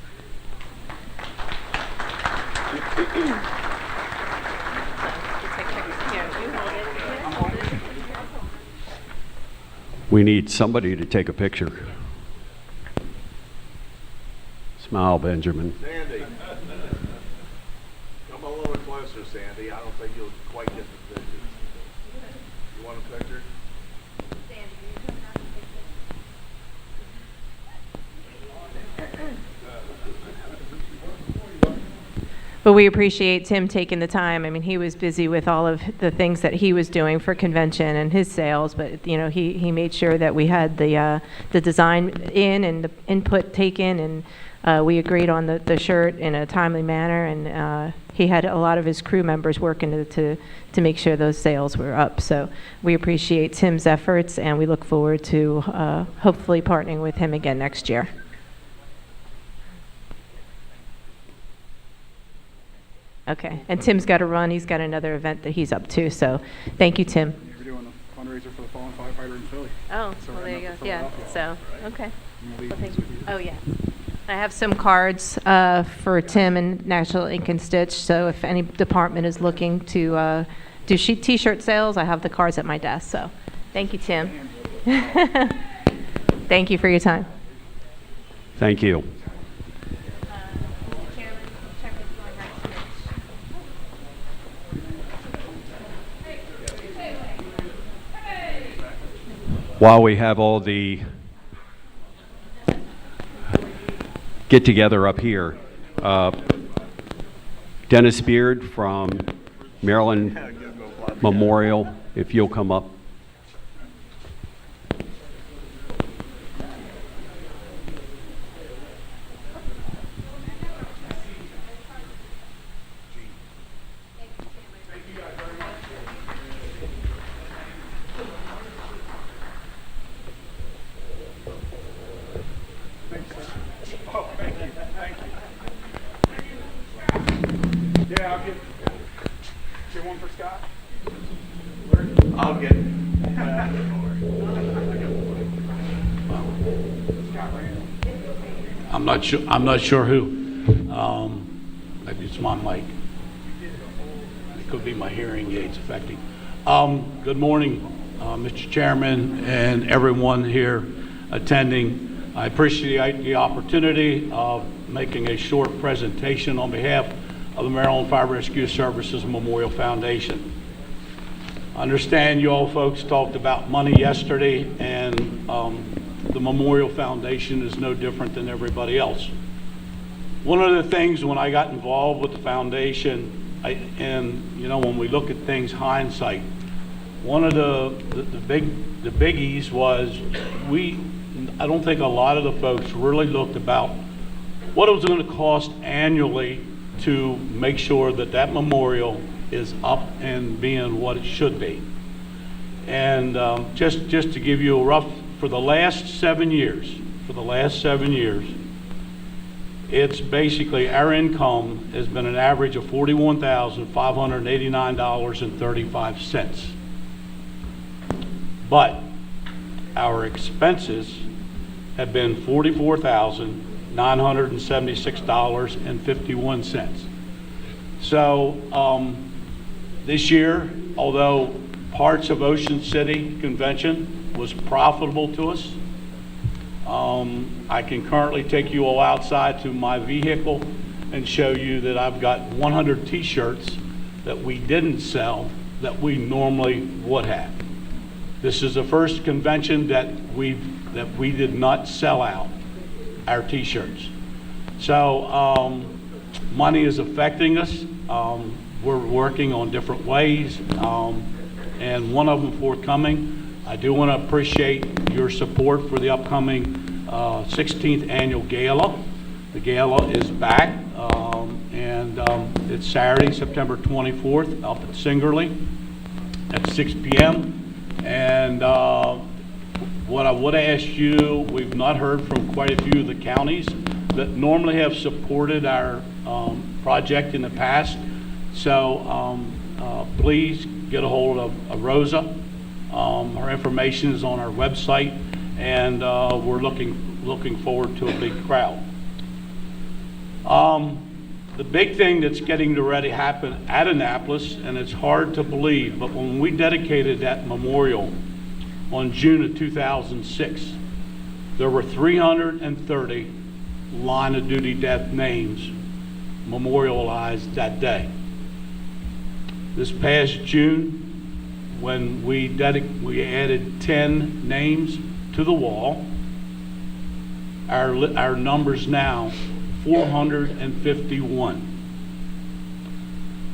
We need somebody to take a picture. Smile, Benjamin. Sandy. Come a little closer, Sandy. I don't think you'll quite get the picture. You want a picture? But we appreciate Tim taking the time. I mean, he was busy with all of the things that he was doing for convention and his sales, but he made sure that we had the design in and the input taken, and we agreed on the shirt in a timely manner, and he had a lot of his crew members working to make sure those sales were up. So we appreciate Tim's efforts, and we look forward to hopefully partnering with him again next year. Okay, and Tim's got to run. He's got another event that he's up to, so thank you, Tim. fundraiser for the fallen firefighter in Philly. Oh, So well, right there you now go. for Yeah, Philadelphia. so, okay. I'm gonna leave Well, these thank- with you. Oh, yeah. I have some cards for Tim and National Ink and Stitch, so if any department is looking to do T-shirt sales, I have the cards at my desk, so thank you, Tim. Thank you for your time. Thank you. While we have all the get together up here, Dennis Beard from Maryland Memorial, if you'll come up. Yeah, I'll get one for Scott. I'll get I'm not sure who. Maybe it's my mic. It could be my hearing aids affecting. Good morning, Mr. Chairman and everyone here attending. I appreciate the opportunity of making a short presentation on behalf of the Maryland Fire Rescue Services Memorial Foundation. I understand you all folks talked about money yesterday, and the Memorial Foundation is no different than everybody else. One of the things when I got involved with the foundation, when we look at things hindsight, one of the biggies was I don't think a lot of the folks really looked about what it was going to cost annually to make sure that that memorial is up and being what it should be. And just to give you a rough, for the last 7 years, it's basically our income has been an average of $41,589.35. But our expenses have been $44,976.51. So this year, although parts of Ocean City Convention was profitable to us, I can currently take you all outside to my vehicle and show you that I've got 100 t-shirts that we didn't sell that we normally would have. This is the first convention that we did not sell out our t-shirts. So money is affecting us. We're working on different ways, and one of them forthcoming. I do want to appreciate your support for the upcoming 16th annual gala. The gala is back, and it's Saturday, September 24th, up at Singerly at 6 p.m. And what I would ask you, we've not heard from quite a few of the counties that normally have supported our project in the past. So please get a hold of Rosa. Her information is on our website, and we're looking forward to a big crowd. The big thing that's getting ready to happen at Annapolis, and it's hard to believe, but when we dedicated that memorial on June of 2006, there were 330 line of duty death names memorialized that day. This past June, when we added 10 names to the wall, our number's now 451.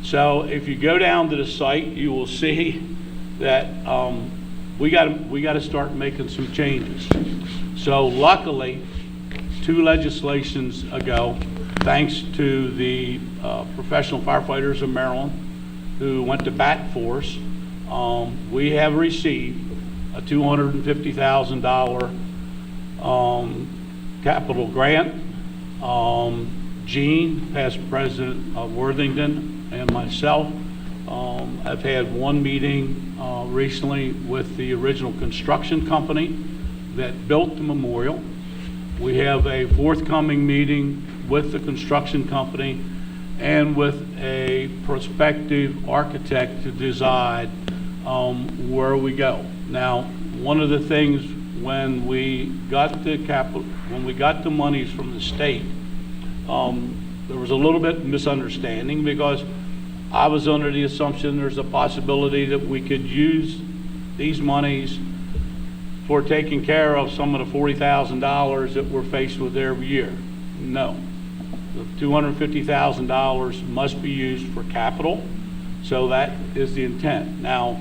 So if you go down to the site, you will see that we got to start making some changes. So luckily, 2 legislations ago, thanks to the professional firefighters of Maryland who went to bat for us, we have received a $250,000 capital grant. Gene, past president of Worthington, and myself I've had one meeting recently with the original construction company that built the memorial. We have a forthcoming meeting with the construction company and with a prospective architect to decide where we go. Now, one of the things when we got the monies from the state, there was a little bit of misunderstanding because I was under the assumption there's a possibility that we could use these monies for taking care of some of the $40,000 that we're faced with every year. No. The $250,000 must be used for capital, so that is the intent. Now,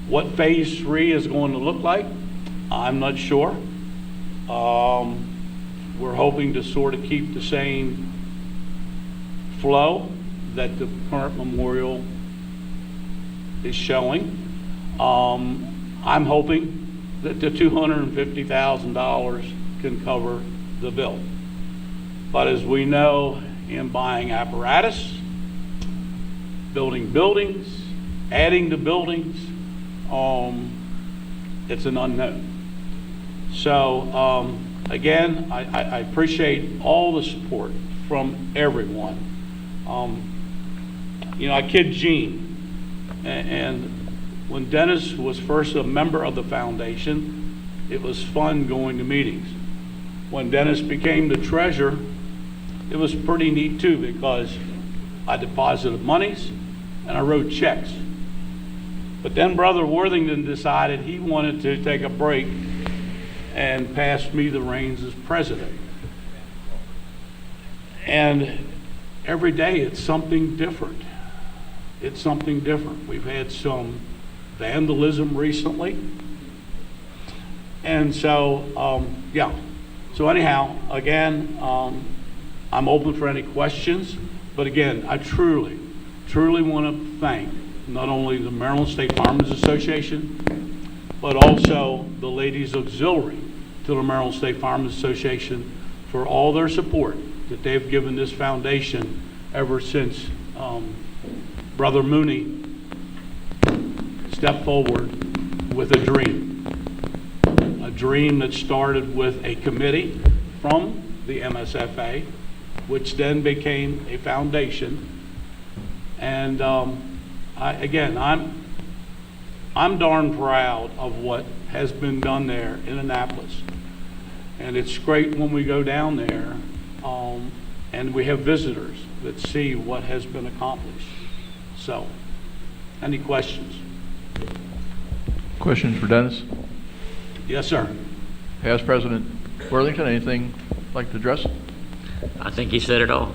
what phase 3 is going to look like, I'm not sure. We're hoping to sort of keep the same flow that the current memorial is showing. I'm hoping that the $250,000 can cover the bill. But as we know, in buying apparatus, building buildings, adding to buildings, it's an unknown. So again, I appreciate all the support from everyone. You know, I kid Gene, and when Dennis was first a member of the foundation, it was fun going to meetings. When Dennis became the treasurer, it was pretty neat too, because I deposited monies and I wrote checks. But then Brother Worthington decided he wanted to take a break and passed me the reins as president. And every day it's something different. It's something different. We've had some vandalism recently. And so, yeah. So anyhow, again, I'm open for any questions. But again, I truly want to thank not only the Maryland State Firemen's Association, but also the Ladies Auxiliary to the Maryland State Firemen's Association for all their support that they've given this foundation ever since Brother Mooney stepped forward with a dream that started with a committee from the MSFA, which then became a foundation. And I'm darn proud of what has been done there in Annapolis. And it's great when we go down there and we have visitors that see what has been accomplished. So, any questions? Questions for Dennis? Yes, sir. Past President Worthington, anything you'd like to address? I think he said it all.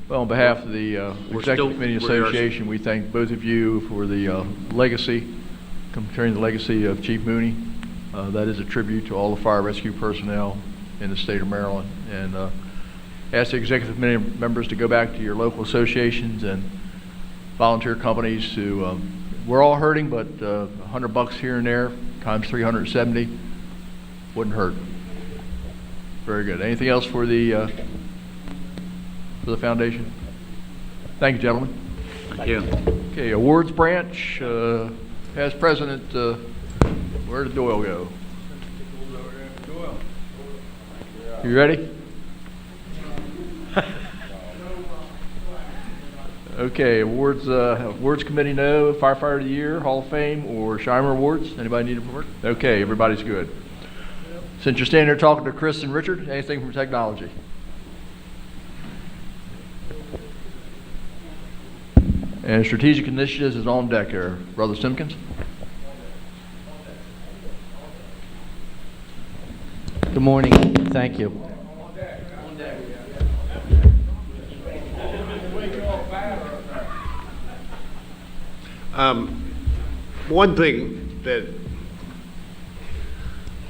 Well, on behalf of the Executive Committee Association, we thank both of you for the legacy, comparing the legacy of Chief Mooney. That is a tribute to all the fire rescue personnel in the state of Maryland. And ask the Executive Committee members to go back to your local associations and volunteer companies to, we're all hurting, but $100 here and there times 370 wouldn't hurt. Very good. Anything else for the foundation? Thank you, gentlemen. Thank you. Okay, awards branch. Past President, where did Doyle go? You ready? Okay, awards committee, no. Firefighter of the Year, Hall of Fame, or Shimer Awards. Anybody need a report? Okay, everybody's good. Since you're standing there talking to Chris and Richard, anything from technology? And strategic initiatives is on deck here. Brother Simpkins? Good morning. Thank you. One thing that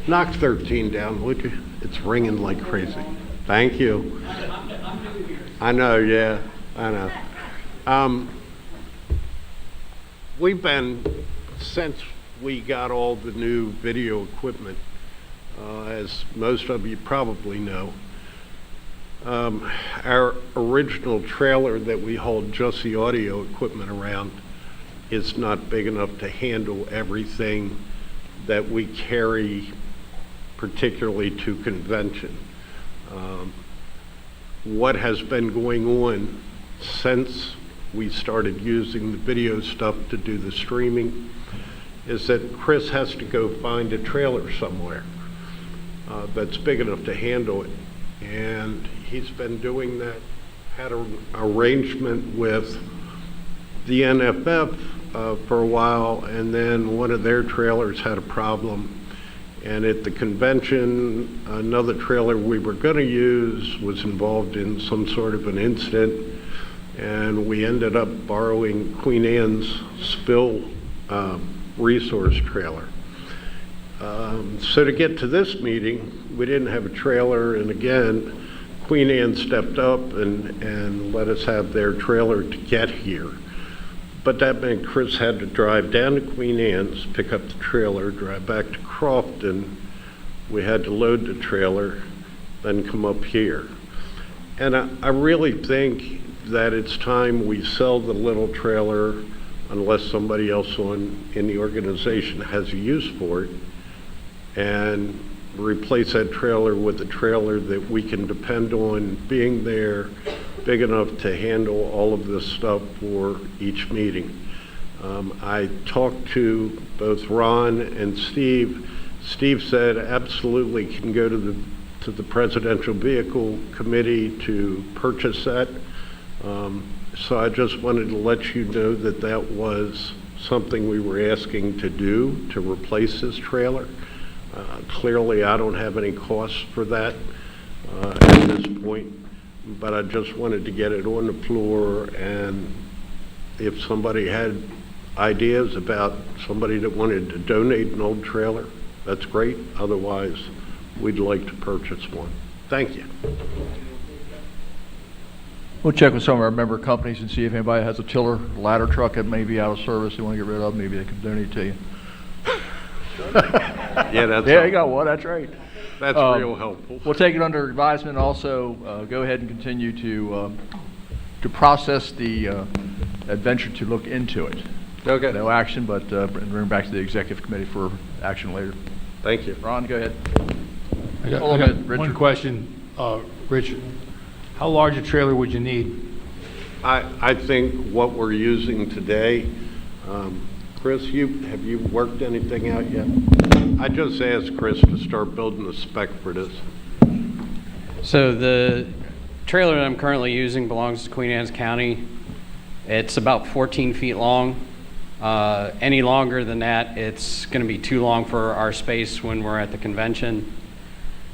knock 13 down, would you? It's ringing like crazy. Thank you. I know, yeah, I know. We've been, since we got all the new video equipment, as most of you probably know, Our original trailer that we hold just the audio equipment around is not big enough to handle everything that we carry, particularly to convention. What has been going on since we started using the video stuff to do the streaming is that Chris has to go find a trailer somewhere that's big enough to handle it. And he's been doing that, had an arrangement with the NFF for a while, and then one of their trailers had a problem. And at the convention, another trailer we were going to use was involved in some sort of an incident, and we ended up borrowing Queen Anne's spill resource trailer. So to get to this meeting, we didn't have a trailer, and again, Queen Anne stepped up and let us have their trailer to get here. But that meant Chris had to drive down to Queen Anne's, pick up the trailer, drive back to Crofton. We had to load the trailer, then come up here. And I really think that it's time we sell the little trailer unless somebody else in the organization has a use for it, and replace that trailer with a trailer that we can depend on being there, big enough to handle all of this stuff for each meeting. I talked to both Ron and Steve. Steve said absolutely can go to the Presidential Vehicle Committee to purchase that. So I just wanted to let you know that that was something we were asking to do to replace this trailer. Clearly, I don't have any costs for that at this point, but I just wanted to get it on the floor, and if somebody had ideas about somebody that wanted to donate an old trailer, that's great. Otherwise, we'd like to purchase one. Thank you. We'll check with some of our member companies and see if anybody has a tiller ladder truck that may be out of service they want to get rid of. Maybe they can donate to you. Yeah, you got one. That's right. That's real helpful. We'll take it under advisement. Also, go ahead and continue to process the adventure to look into it. Okay. No action, but bring back to the executive committee for action later. Thank you. Ron, go ahead. I got one question, Richard. How large a trailer would you need? I think what we're using today, Chris, have you worked anything out yet? I just asked Chris to start building the spec for this. So the trailer that I'm currently using belongs to Queen Anne's County. It's about 14 feet long. Any longer than that, it's going to be too long for our space when we're at the convention.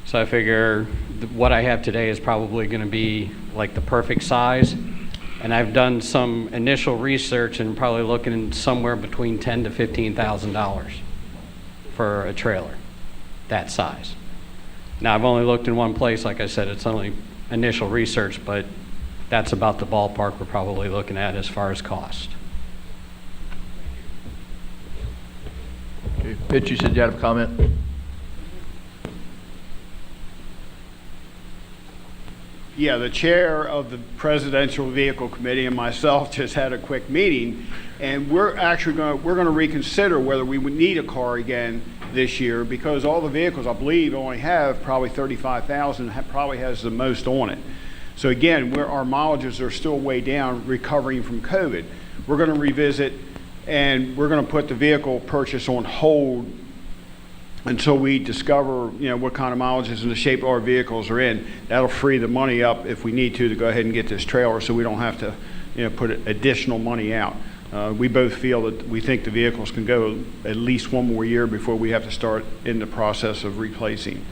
So I figure what I have today is probably going to be like the perfect size. And I've done some initial research and probably looking somewhere between $10,000 to $15,000 for a trailer that size. Now I've only looked in one place. Like I said, it's only initial research, but that's about the ballpark we're probably looking at as far as cost. Okay. Mitch, you said you had a comment? Yeah, the chair of the Presidential Vehicle Committee and myself just had a quick meeting, and we're going to reconsider whether we would need a car again this year, because all the vehicles, I believe, only have probably 35,000, probably has the most on it. So again, our mileages are still way down, recovering from COVID. We're going to revisit, and we're going to put the vehicle purchase on hold until we discover, what kind of mileages and the shape our vehicles are in. That'll free the money up if we need to go ahead and get this trailer, so we don't have to, put additional money out. We both feel that we think the vehicles can go at least one more year before we have to start in the process of replacing.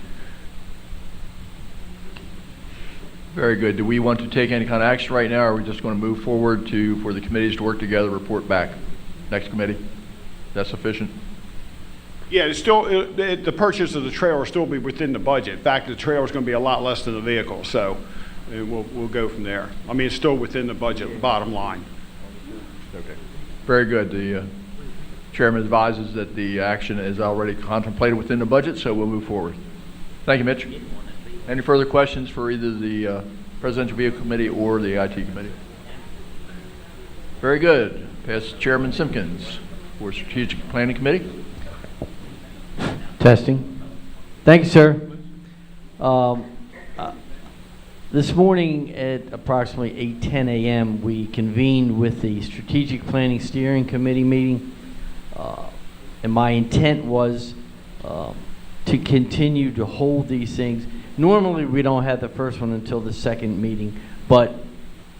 Very good. Do we want to take any kind of action right now, or are we just going to move forward for the committees to work together, report back? Next committee? That's sufficient? Yeah, it's still, the purchase of the trailer will still be within the budget. In fact, the trailer is going to be a lot less than the vehicle, so we'll go from there. I mean, it's still within the budget, bottom line. Okay. Very good. The chairman advises that the action is already contemplated within the budget, so we'll move forward. Thank you, Mitch. Any further questions for either the Presidential Vehicle Committee or the IT Committee? Very good. Pass Chairman Simpkins for Strategic Planning Committee. Testing. Thank you, sir. This morning at approximately 8:10 a.m., we convened with the Strategic Planning Steering Committee meeting, and my intent was to continue to hold these things. Normally, we don't have the first one until the second meeting, but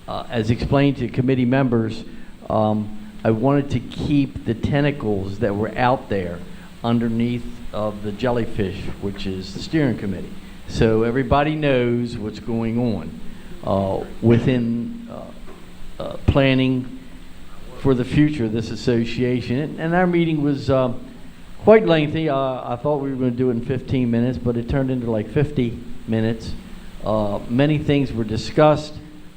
as explained to committee members, I wanted to keep the tentacles that were out there underneath of the jellyfish, which is the steering committee. So everybody knows what's going on within planning for the future of this association. And our meeting was quite lengthy. I thought we were going to do it in 15 minutes, but it turned into like 50 minutes. Many things were discussed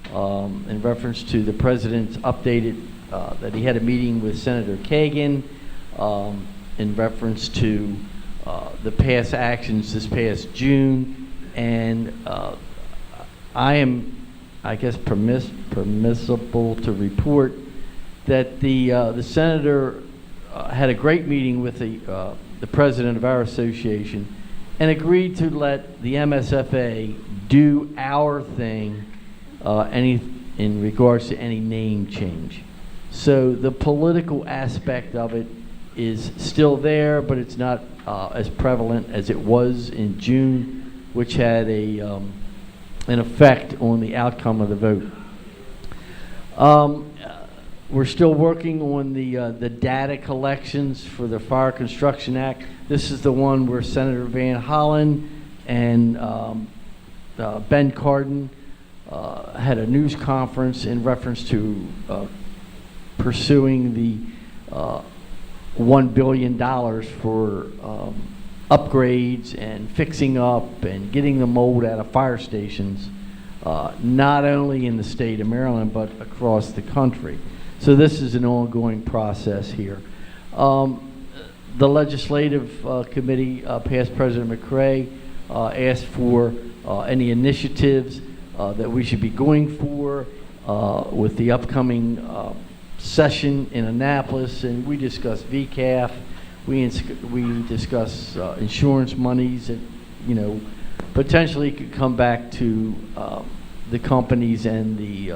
in reference to the president's updated, that he had a meeting with Senator Kagan in reference to the past actions this past June. And I am, I guess, permissible to report that the senator had a great meeting with the president of our association and agreed to let the MSFA do our thing in regards to any name change. So the political aspect of it is still there, but it's not as prevalent as it was in June, which had an effect on the outcome of the vote. We're still working on the data collections for the Fire Construction Act. This is the one where Senator Van Hollen and Ben Cardin had a news conference in reference to pursuing the $1 billion for upgrades and fixing up and getting the mold out of fire stations, not only in the state of Maryland, but across the country. So this is an ongoing process here. The legislative committee, past President McCray, asked for any initiatives that we should be going for with the upcoming session in Annapolis, and we discussed VCAF. We discuss insurance monies that, potentially could come back to the companies and the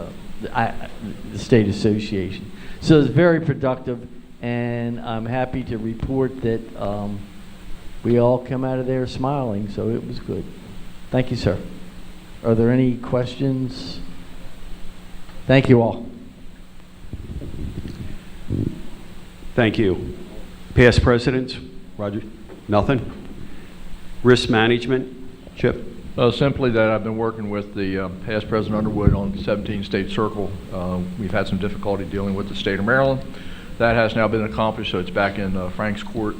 state association. So it's very productive, and I'm happy to report that we all come out of there smiling, so it was good. Thank you, sir. Are there any questions? Thank you all. Thank you. Past presidents? Roger? Nothing? Risk management? Chip? Simply that I've been working with the past President Underwood on 17 State Circle. We've had some difficulty dealing with the state of Maryland. That has now been accomplished, so it's back in Frank's court.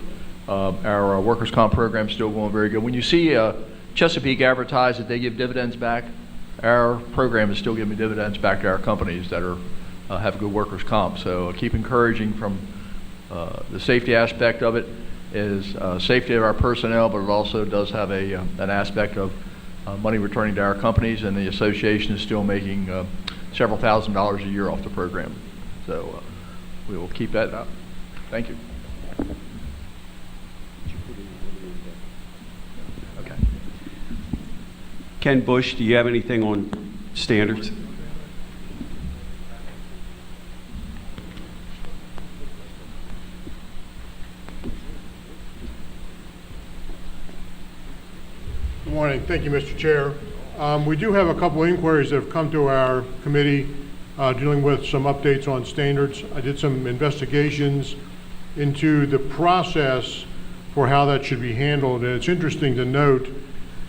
Our workers' comp program is still going very good. When you see Chesapeake advertise that they give dividends back, our program is still giving dividends back to our companies that are have good workers' comp. So keep encouraging from the safety aspect of it is safety of our personnel, but it also does have an aspect of money returning to our companies, and the association is still making several $1,000s a year off the program. So we will keep that up. Thank you. Okay. Ken Bush, do you have anything on standards? Good morning. Thank you, Mr. Chair. We do have a couple of inquiries that have come to our committee dealing with some updates on standards. I did some investigations into the process for how that should be handled, and it's interesting to note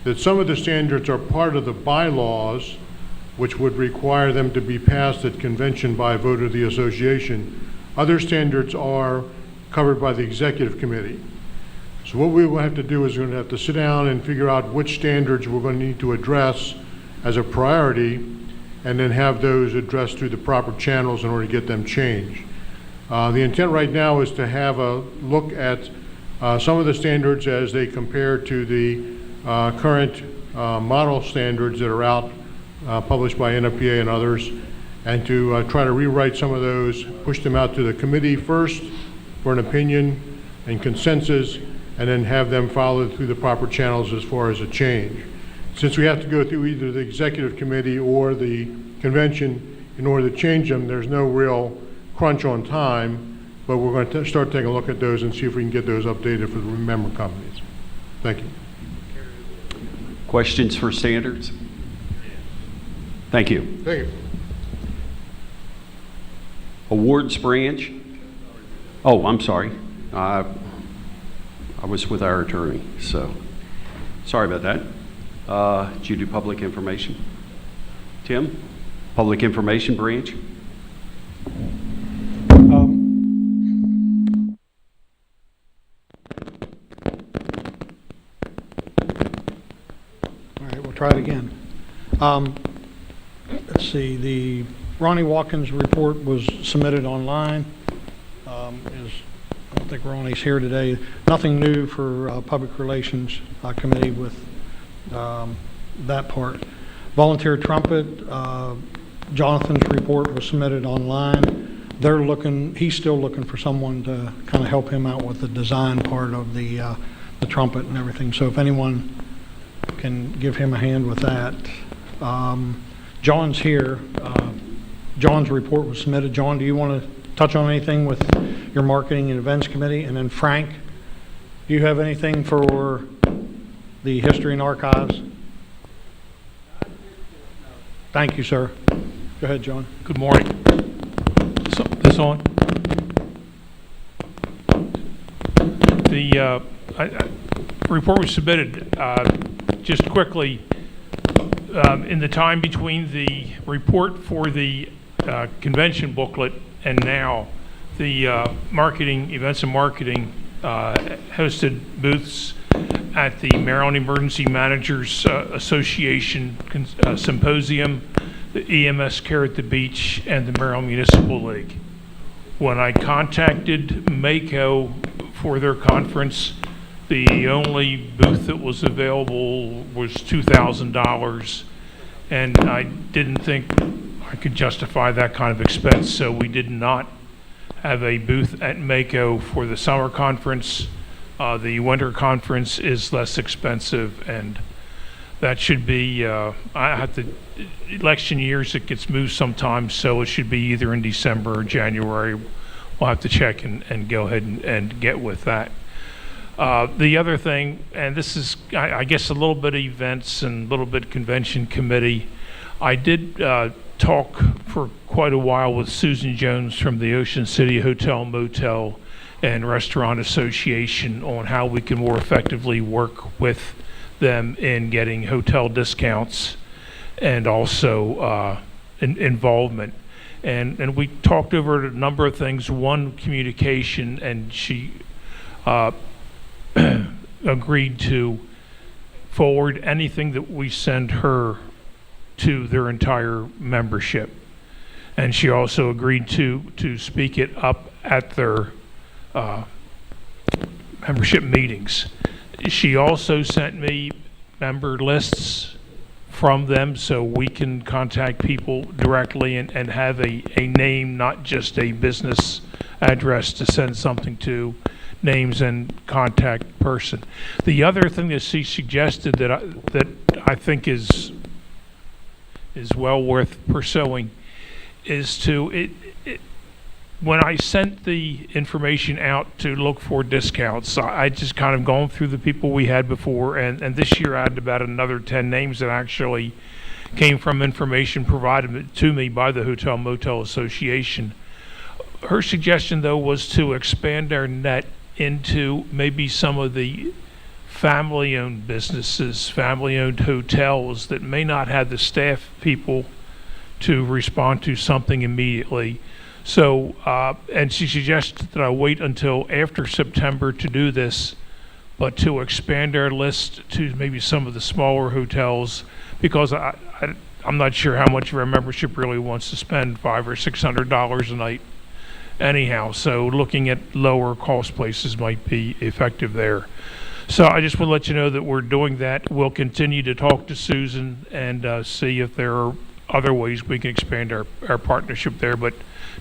that some of the standards are part of the bylaws, which would require them to be passed at convention by a vote of the association. Other standards are covered by the executive committee. So what we will have to do is we're going to have to sit down and figure out which standards we're going to need to address as a priority, and then have those addressed through the proper channels in order to get them changed. The intent right now is to have a look at some of the standards as they compare to the current model standards that are out published by NFPA and others, and to try to rewrite some of those, push them out to the committee first for an opinion and consensus, and then have them follow through the proper channels as far as a change. Since we have to go through either the executive committee or the convention in order to change them, there's no real crunch on time, but we're going to start taking a look at those and see if we can get those updated for the member companies. Thank you. Questions for standards? Thank you. Thank you. Awards branch. Oh, I'm sorry. I was with our attorney, so sorry about that. Did you do public information? Tim? Public information branch? All right, we'll try it again. Let's see, the Ronnie Watkins report was submitted online. I don't think Ronnie's here today. Nothing new for Public Relations Committee with that part. Volunteer trumpet, Jonathan's report was submitted online. He's still looking for someone to kind of help him out with the design part of the trumpet and everything. So if anyone can give him a hand with that. John's here. John's report was submitted. John, do you want to touch on anything with your marketing and events committee? And then Frank, do you have anything for the history and archives? Thank you, sir. Go ahead, John. Good morning. This on? The report was submitted just quickly in the time between the report for the convention booklet and now. The marketing, events and marketing hosted booths at the Maryland Emergency Managers Association Symposium, the EMS Care at the Beach, and the Maryland Municipal League. When I contacted MACO for their conference, the only booth that was available was $2,000, and I didn't think I could justify that kind of expense, so we did not have a booth at MACO for the summer conference. The winter conference is less expensive, and that should be, election years, it gets moved sometimes, so it should be either in December or January. We'll have to check and go ahead and get with that. The other thing, and this is, I guess, a little bit of events and a little bit convention committee. I did talk for quite a while with Susan Jones from the Ocean City Hotel, Motel, and Restaurant Association on how we can more effectively work with them in getting hotel discounts and also involvement. And we talked over a number of things. One, communication, and she agreed to forward anything that we send her to their entire membership. And she also agreed to speak it up at their membership meetings. She also sent me member lists from them so we can contact people directly and have a name, not just a business address to send something to, names and contact person. The other thing that she suggested that I think is well worth pursuing is to when I sent the information out to look for discounts, I just kind of gone through the people we had before, and this year I had about another 10 names that actually came from information provided to me by the Hotel Motel Association. Her suggestion, though, was to expand our net into maybe some of the family-owned businesses, family-owned hotels that may not have the staff people to respond to something immediately. So, and she suggested that I wait until after September to do this, but to expand our list to maybe some of the smaller hotels, because I'm not sure how much of our membership really wants to spend $500 or $600 a night anyhow. So looking at lower cost places might be effective there. So I just want to let you know that we're doing that. We'll continue to talk to Susan and see if there are other ways we can expand our partnership there, but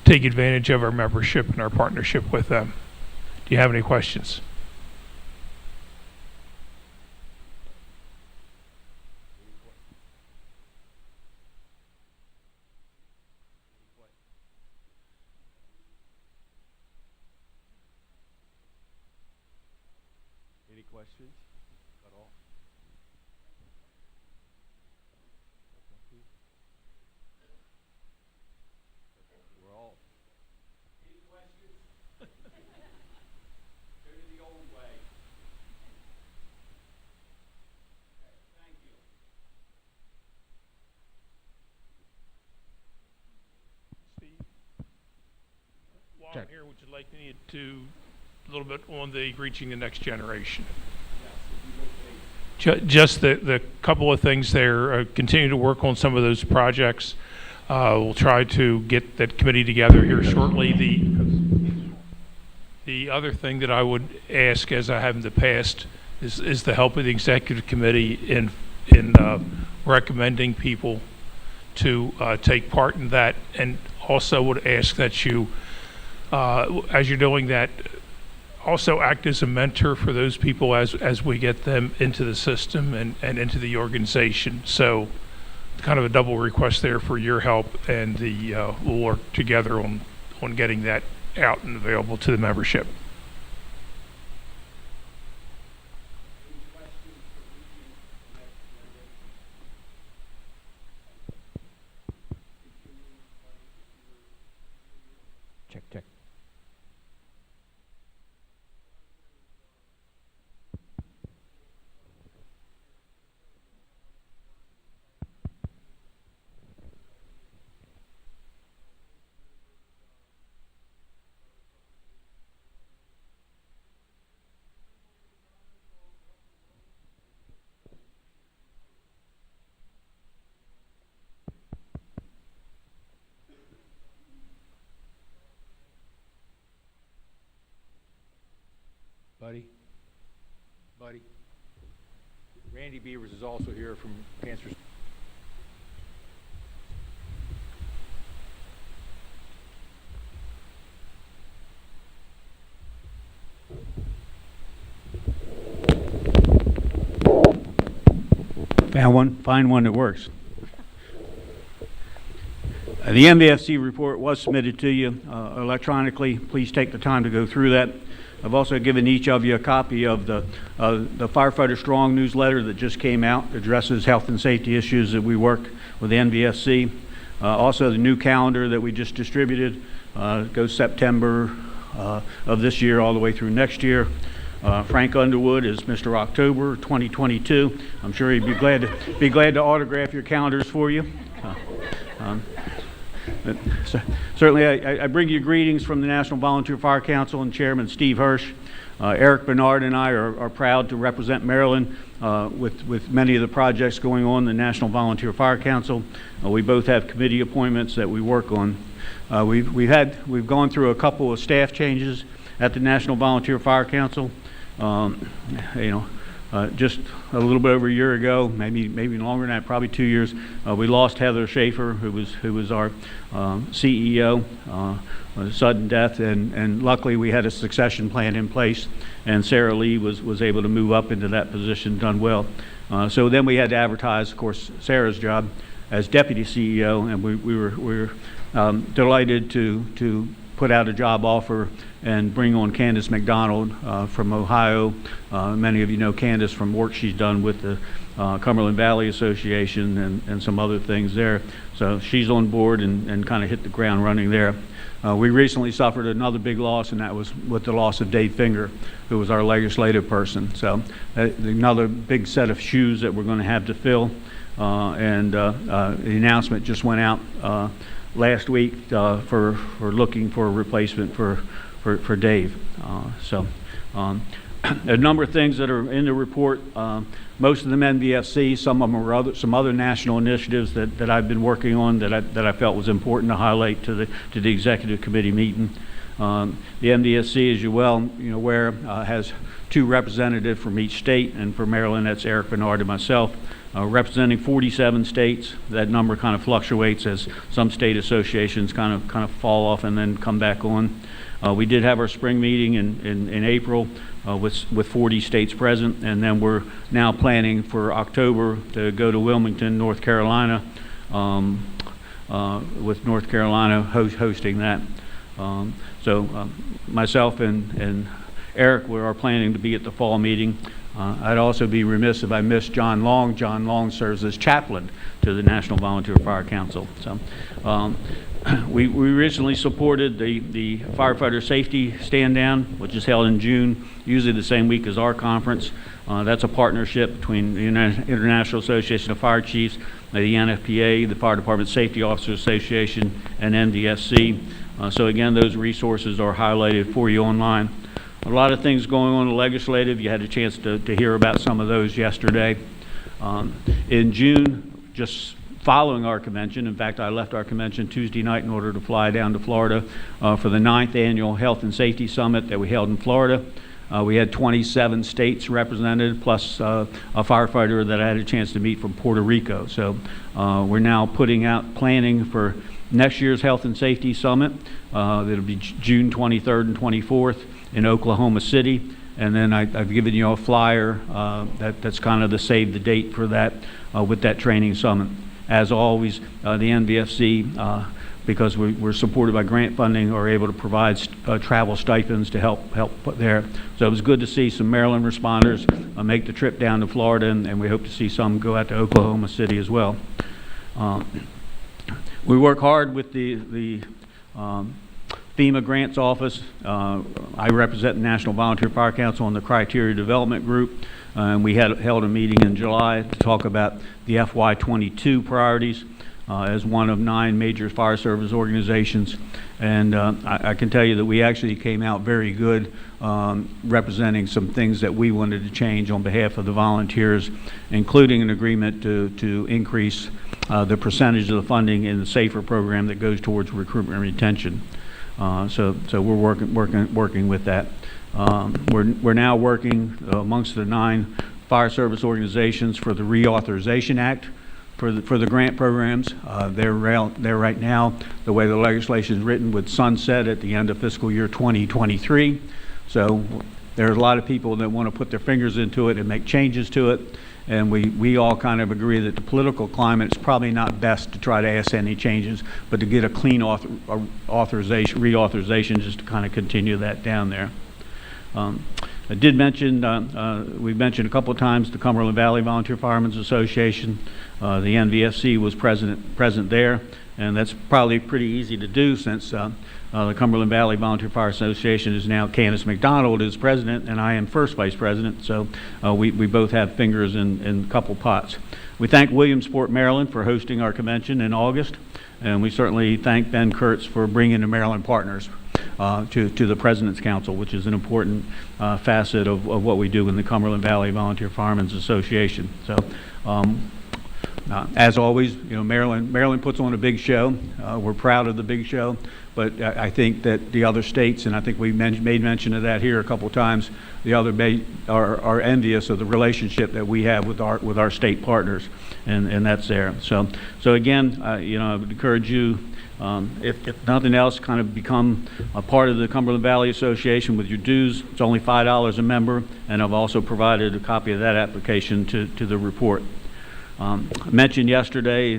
take advantage of our membership and our partnership with them. Do you have any questions? Any questions at all? We're all. Any questions? Go to the old way. Okay, thank you. Steve, while I'm here, would you like me to a little bit on the reaching the next generation? Just the couple of things there. Continue to work on some of those projects. We'll try to get that committee together here shortly. The other thing that I would ask, as I have in the past, is the help of the executive committee in recommending people to take part in that, and also would ask that you, as you're doing that, also act as a mentor for those people as we get them into the system and into the organization. So kind of a double request there for your help, and we'll work together on getting that out and available to the membership. Check, check. Buddy. Randy Beavers is also here from Cancer. Find one that works. The MVFC report was submitted to you electronically. Please take the time to go through that. I've also given each of you a copy of the Firefighter Strong newsletter that just came out. It addresses health and safety issues that we work with the NVFC. Also the new calendar that we just distributed goes September of this year all the way through next year. Frank Underwood is Mr. October 2022. I'm sure he'd be glad to autograph your calendars for you. Certainly, I bring you greetings from the National Volunteer Fire Council and Chairman Steve Hirsch. Eric Bernard and I are proud to represent Maryland with many of the projects going on in the National Volunteer Fire Council. We both have committee appointments that we work on. We've gone through a couple of staff changes at the National Volunteer Fire Council. Just a little bit over a year ago, maybe longer than that, probably 2 years, we lost Heather Schaefer, who was our CEO, sudden death, and luckily we had a succession plan in place, and Sarah Lee was able to move up into that position, done well. So then we had to advertise, of course, Sarah's job as deputy CEO, and we were delighted to put out a job offer and bring on Candace McDonald from Ohio. Many of you know Candace from work she's done with the Cumberland Valley Association and some other things there. So she's on board and kind of hit the ground running there. We recently suffered another big loss, and that was with the loss of Dave Finger, who was our legislative person. So another big set of shoes that we're going to have to fill. The announcement just went out last week for looking for a replacement for Dave. A number of things that are in the report. Most of them NVFC, some of them are some other national initiatives that I've been working on that I felt was important to highlight to the executive committee meeting. The NVFC, as you well aware, has 2 representatives from each state, and for Maryland, that's Eric Bernard and myself. Representing 47 states. That number kind of fluctuates as some state associations kind of fall off and then come back on. We did have our spring meeting in April with 40 states present, and then we're now planning for October to go to Wilmington, North Carolina, with North Carolina hosting that. Myself and Eric are planning to be at the fall meeting. I'd also be remiss if I missed John Long. John Long serves as chaplain to the National Volunteer Fire Council. So, we recently supported the firefighter safety stand down, which is held in June, usually the same week as our conference. That's a partnership between the International Association of Fire Chiefs, the NFPA, the Fire Department Safety Officers Association, and NDSC. So again, those resources are highlighted for you online. A lot of things going on in the legislative. You had a chance to hear about some of those yesterday. In June, just following our convention, in fact, I left our convention Tuesday night in order to fly down to Florida for the 9th Annual Health and Safety Summit that we held in Florida. We had 27 states represented, plus a firefighter that I had a chance to meet from Puerto Rico. So we're now putting out planning for next year's Health and Safety Summit. It'll be June 23rd and 24th in Oklahoma City. And then I've given you a flyer that's kind of the save the date for that with that training summit. As always, the NVFC, because we're supported by grant funding, are able to provide travel stipends to help there. So it was good to see some Maryland responders make the trip down to Florida, and we hope to see some go out to Oklahoma City as well. We work hard with the FEMA Grants Office. I represent the National Volunteer Fire Council on the Criteria Development Group. And we held a meeting in July to talk about the FY22 priorities as one of 9 major fire service organizations. And I can tell you that we actually came out very good representing some things that we wanted to change on behalf of the volunteers, including an agreement to increase the percentage of the funding in the SAFER program that goes towards recruitment and retention. So we're working with that. We're now working amongst the 9 fire service organizations for the Reauthorization Act for the grant programs. They're right now, the way the legislation is written, would sunset at the end of fiscal year 2023. So there's a lot of people that want to put their fingers into it and make changes to it. And we all kind of agree that the political climate is probably not best to try to ask any changes, but to get a clean reauthorization just to kind of continue that down there. I did mention, we've mentioned a couple of times the Cumberland Valley Volunteer Firemen's Association. The NVFC was present there, and that's probably pretty easy to do since the Cumberland Valley Volunteer Fire Association is now Candace McDonald is president, and I am first vice president, so we both have fingers in a couple pots. We thank Williamsport, Maryland for hosting our convention in August, and we certainly thank Ben Kurtz for bringing the Maryland partners to the President's Council, which is an important facet of what we do in the Cumberland Valley Volunteer Firemen's Association. So, as always, Maryland puts on a big show. We're proud of the big show, but I think that the other states, and I think we made mention of that here a couple times, the other are envious of the relationship that we have with our state partners, and that's there. So again, I would encourage you. If nothing else, kind of become a part of the Cumberland Valley Association with your dues. It's only $5 a member, and I've also provided a copy of that application to the report. I mentioned yesterday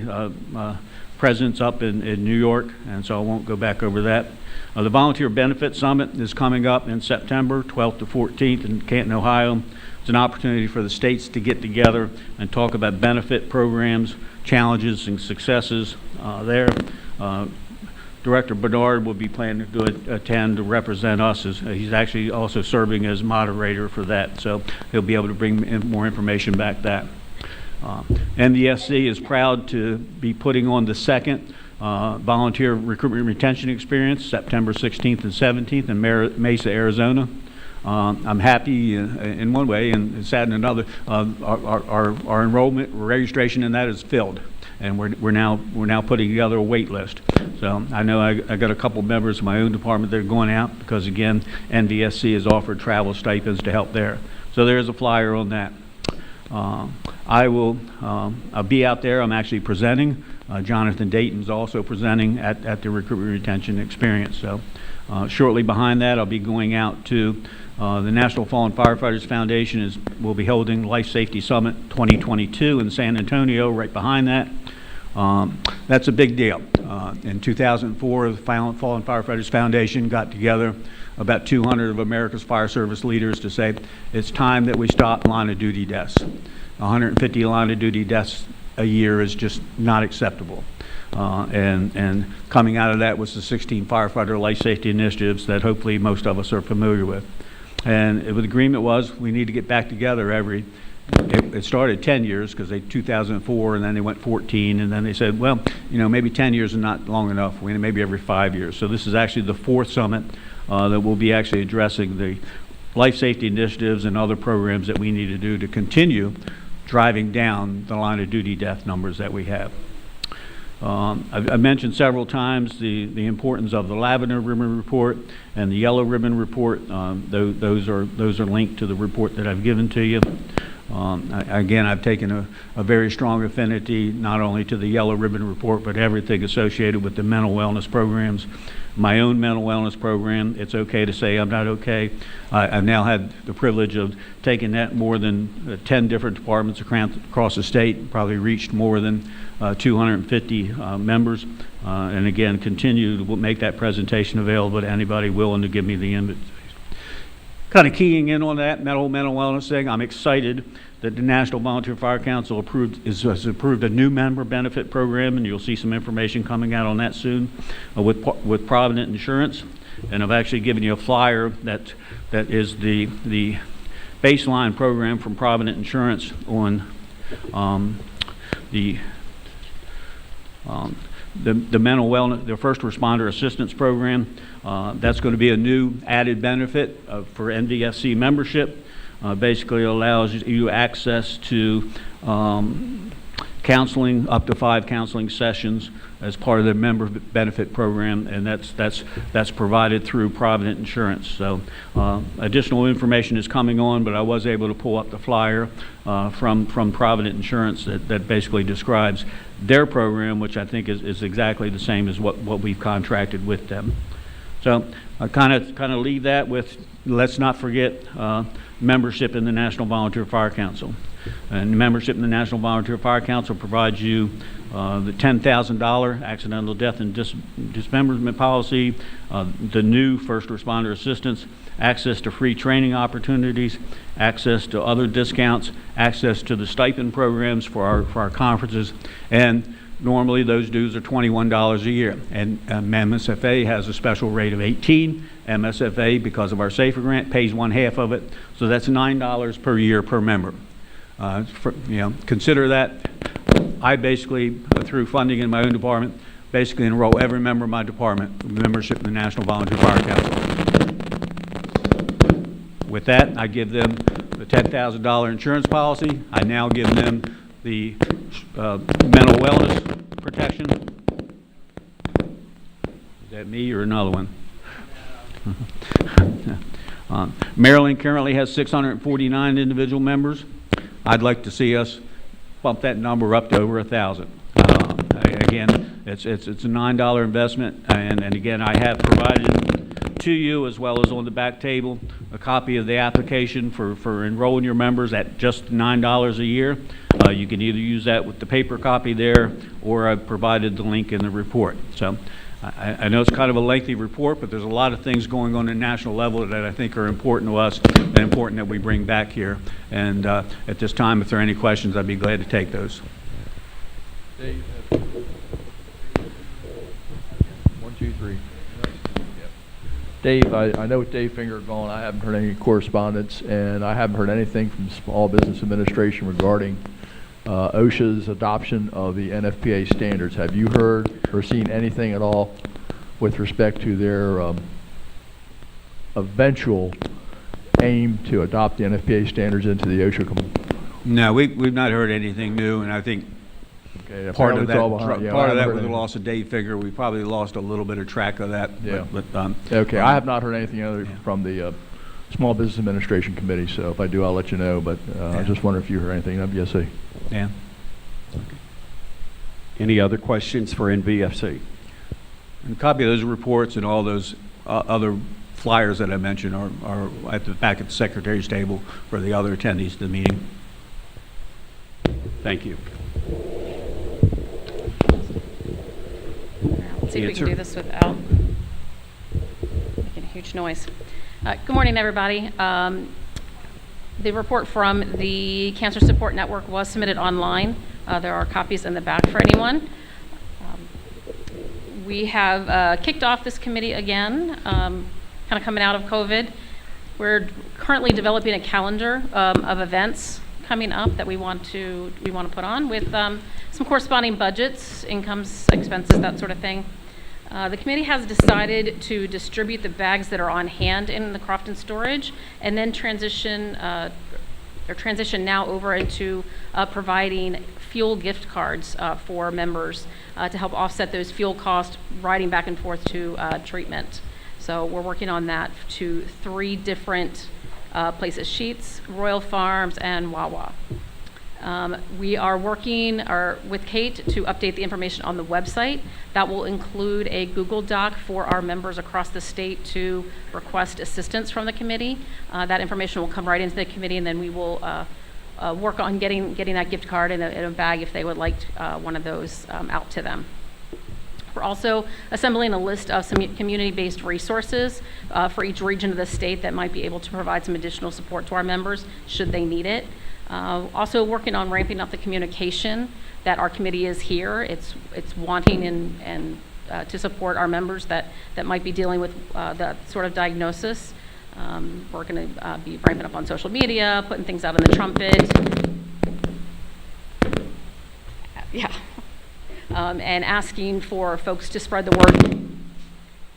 presence up in New York, and so I won't go back over that. The Volunteer Benefit Summit is coming up in September 12th to 14th in Canton, Ohio. It's an opportunity for the states to get together and talk about benefit programs, challenges, and successes there. Director Bernard will be planning to attend to represent us. He's actually also serving as moderator for that, so he'll be able to bring more information back that. NVSC is proud to be putting on the second volunteer recruitment and retention experience, September 16th and 17th in Mesa, Arizona. I'm happy in one way and sad in another. Our enrollment registration in that is filled, and we're now putting together a wait list. So I know I got a couple members of my own department that are going out because, again, NVSC has offered travel stipends to help there. So there's a flyer on that. I'll be out there. I'm actually presenting. Jonathan Dayton's also presenting at the Recruitment Retention Experience. So shortly behind that, I'll be going out to the National Fallen Firefighters Foundation will be holding Life Safety Summit 2022 in San Antonio right behind that. That's a big deal. In 2004, the Fallen Firefighters Foundation got together about 200 of America's fire service leaders to say it's time that we stop line of duty deaths. 150 line of duty deaths a year is just not acceptable. And coming out of that was the 16 firefighter life safety initiatives that hopefully most of us are familiar with. And the agreement was we need to get back together it started 10 years because 2004 and then they went 14 and then they said, well, maybe 10 years is not long enough. Maybe every 5 years. So this is actually the fourth summit that will be actually addressing the life safety initiatives and other programs that we need to do to continue driving down the line of duty death numbers that we have. I've mentioned several times the importance of the lavender ribbon report and the yellow ribbon report. Those are linked to the report that I've given to you. Again, I've taken a very strong affinity not only to the yellow ribbon report, but everything associated with the mental wellness programs. My own mental wellness program, it's okay to say I'm not okay. I've now had the privilege of taking that more than 10 different departments across the state, probably reached more than 250 members, and again, continue to make that presentation available to anybody willing to give me the invitation. Kind of keying in on that mental wellness thing, I'm excited that the National Volunteer Fire Council has approved a new member benefit program, and you'll see some information coming out on that soon with Provident Insurance. And I've actually given you a flyer that is the baseline program from Provident Insurance on the mental wellness, the first responder assistance program. That's going to be a new added benefit for NVSC membership. Basically allows you access to counseling, up to 5 counseling sessions as part of the member benefit program, and that's provided through Provident Insurance. So additional information is coming on, but I was able to pull up the flyer from Provident Insurance that basically describes their program, which I think is exactly the same as what we've contracted with them. So I kind of leave that with, let's not forget membership in the National Volunteer Fire Council. And membership in the National Volunteer Fire Council provides you the $10,000 accidental death and dismemberment policy, the new first responder assistance, access to free training opportunities, access to other discounts, access to the stipend programs for our conferences, and normally those dues are $21 a year. And MSFA has a special rate of $18. MSFA, because of our SAFER grant, pays 1/2 of it, so that's $9 per year per member. Consider that. I basically, through funding in my own department, basically enroll every member of my department in membership in the National Volunteer Fire Council. With that, I give them the $10,000 insurance policy. I now give them the mental wellness protection. Is that me or another one? Maryland currently has 649 individual members. I'd like to see us bump that number up to over 1,000. Again, it's a $9 investment, and again, I have provided to you, as well as on the back table, a copy of the application for enrolling your members at just $9 a year. You can either use that with the paper copy there, or I've provided the link in the report. So I know it's kind of a lengthy report, but there's a lot of things going on at national level that I think are important to us and important that we bring back here. And at this time, if there are any questions, I'd be glad to take those. Dave, 1, 2, 3. Dave, I know with Dave Finger gone, I haven't heard any correspondence, and I haven't heard anything from Small Business Administration regarding OSHA's adoption of the NFPA standards. Have you heard or seen anything at all with respect to their eventual aim to adopt the NFPA standards into the OSHA? No, we've not heard anything new, and I think Okay, part apparently of it's all behind. Yeah, I part of haven't that heard with the anything. loss of Dave Figure. We probably lost a little bit of track of that. Yeah. But, Okay, I have not heard anything other from the Small Business Administration Committee, so if I do, I'll let you know, but I just wonder if you heard anything. WSC. Yeah. Any other questions for NBFC? And a copy of those reports and all those other flyers that I mentioned are at the back at the secretary's table for the other attendees to the meeting. Thank you. Let's see if we can do this without making a huge noise. Good morning, everybody. The report from the Cancer Support Network was submitted online. There are copies in the back for anyone. We have kicked off this committee again, kind of coming out of COVID. We're currently developing a calendar of events coming up that we want to put on with some corresponding budgets, incomes, expenses, that sort of thing. The committee has decided to distribute the bags that are on hand in the Crofton storage, and then transition now over into providing fuel gift cards for members to help offset those fuel costs riding back and forth to treatment. So we're working on that to 3 different places: Sheetz, Royal Farms, and Wawa. We are working with Kate to update the information on the website. That will include a Google Doc for our members across the state to request assistance from the committee. That information will come right into the committee, and then we will work on getting that gift card in a bag if they would like one of those out to them. We're also assembling a list of some community-based resources for each region of the state that might be able to provide some additional support to our members should they need it. Also working on ramping up the communication that our committee is here. It's wanting and to support our members that might be dealing with that sort of diagnosis. We're going to be ramping up on social media, putting things out in the trumpet. Yeah. And asking for folks to spread the word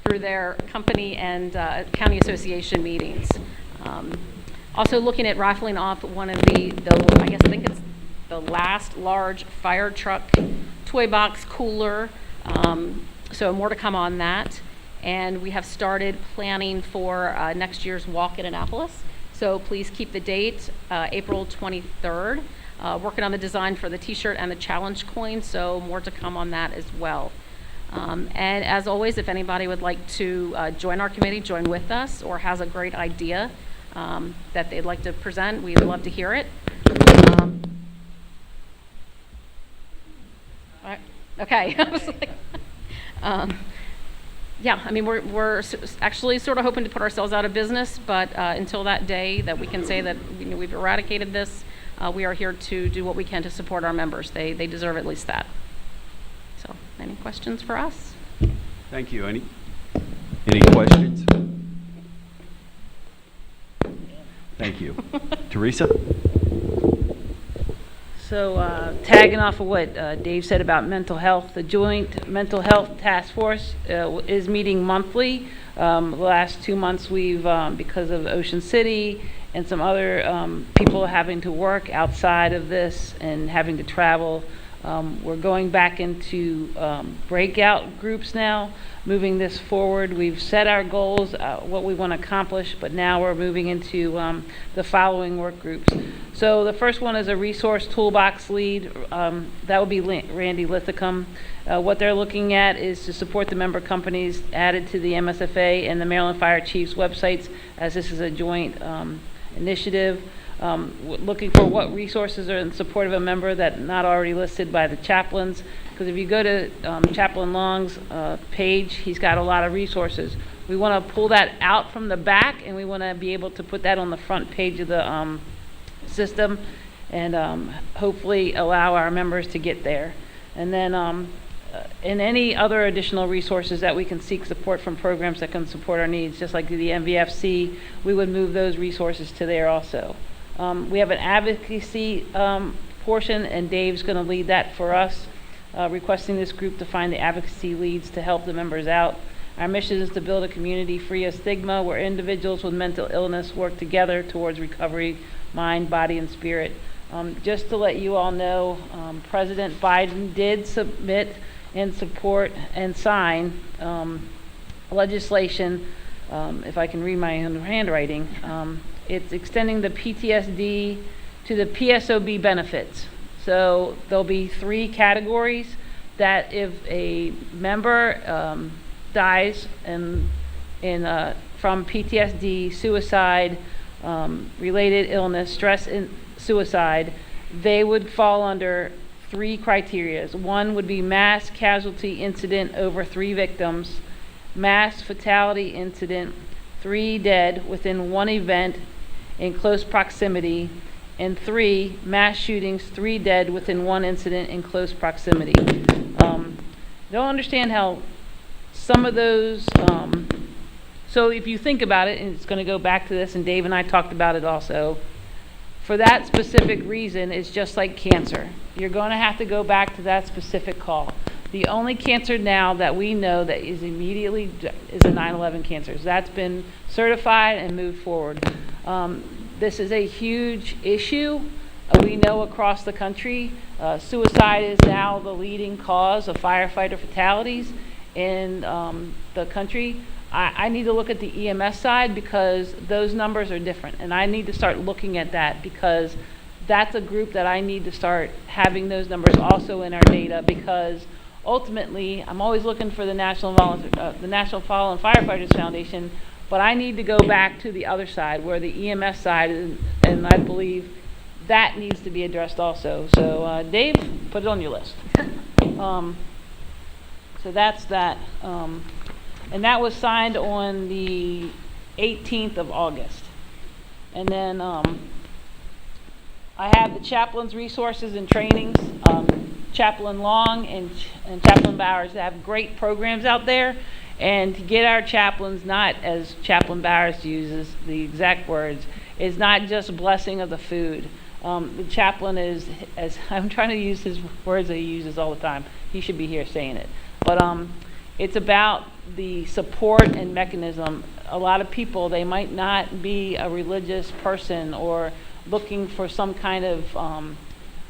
through their company and county association meetings. Also looking at raffling off one of I think it's the last large fire truck toy box cooler. So more to come on that. And we have started planning for next year's walk in Annapolis. So please keep the date, April 23rd. Working on the design for the t-shirt and the challenge coin, so more to come on that as well. And as always, if anybody would like to join our committee, join with us, or has a great idea that they'd like to present, we'd love to hear it. All right. Okay. I was like, yeah, I mean, we're actually sort of hoping to put ourselves out of business, but until that day that we can say that we've eradicated this, we are here to do what we can to support our members. They deserve at least that. So, any questions for us? Thank you. Any questions? Thank you. Teresa? So, tagging off of what Dave said about mental health, the Joint Mental Health Task Force is meeting monthly. The last 2 months we've, because of Ocean City and some other people having to work outside of this and having to travel, we're going back into breakout groups now, moving this forward. We've set our goals, what we want to accomplish, but now we're moving into the following work groups. So the first one is a resource toolbox lead. That would be Randy Lithicum. What they're looking at is to support the member companies added to the MSFA and the Maryland Fire Chiefs websites, as this is a joint initiative. Looking for what resources are in support of a member that not already listed by the chaplains. Because if you go to Chaplain Long's page, he's got a lot of resources. We want to pull that out from the back, and we want to be able to put that on the front page of the system, and hopefully allow our members to get there. And then and any other additional resources that we can seek support from programs that can support our needs, just like the MVFC, we would move those resources to there also. We have an advocacy portion, and Dave's going to lead that for us, requesting this group to find the advocacy leads to help the members out. Our mission is to build a community free of stigma where individuals with mental illness work together towards recovery, mind, body, and spirit. Just to let you all know, President Biden did submit and support and sign legislation, if I can read my own handwriting, it's extending the PTSD to the PSOB benefits. So there'll be 3 categories that if a member dies from PTSD, suicide, related illness, stress and suicide, they would fall under 3 criteria. 1 would be mass casualty incident over 3 victims, mass fatality incident, 3 dead within 1 event in close proximity, and 3 mass shootings, 3 dead within 1 incident in close proximity. Don't understand how some of those, so if you think about it, and it's going to go back to this, and Dave and I talked about it also, for that specific reason, it's just like cancer. You're going to have to go back to that specific call. The only cancer now that we know that is immediately is a 9/11 cancer. So that's been certified and moved forward. This is a huge issue. We know across the country, suicide is now the leading cause of firefighter fatalities in the country. I need to look at the EMS side because those numbers are different, and I need to start looking at that because that's a group that I need to start having those numbers also in our data, because ultimately I'm always looking for the National Fallen Firefighters Foundation, but I need to go back to the other side where the EMS side is, and I believe that needs to be addressed also. So Dave, put it on your list. So that's that. And that was signed on the 18th of August. And then I have the chaplain's resources and trainings. Chaplain Long and Chaplain Bowers have great programs out there. And to get our chaplains, not as Chaplain Bowers uses the exact words, is not just blessing of the food. The chaplain is, as I'm trying to use his words that he uses all the time. He should be here saying it. But it's about the support and mechanism. A lot of people, they might not be a religious person or looking for some kind of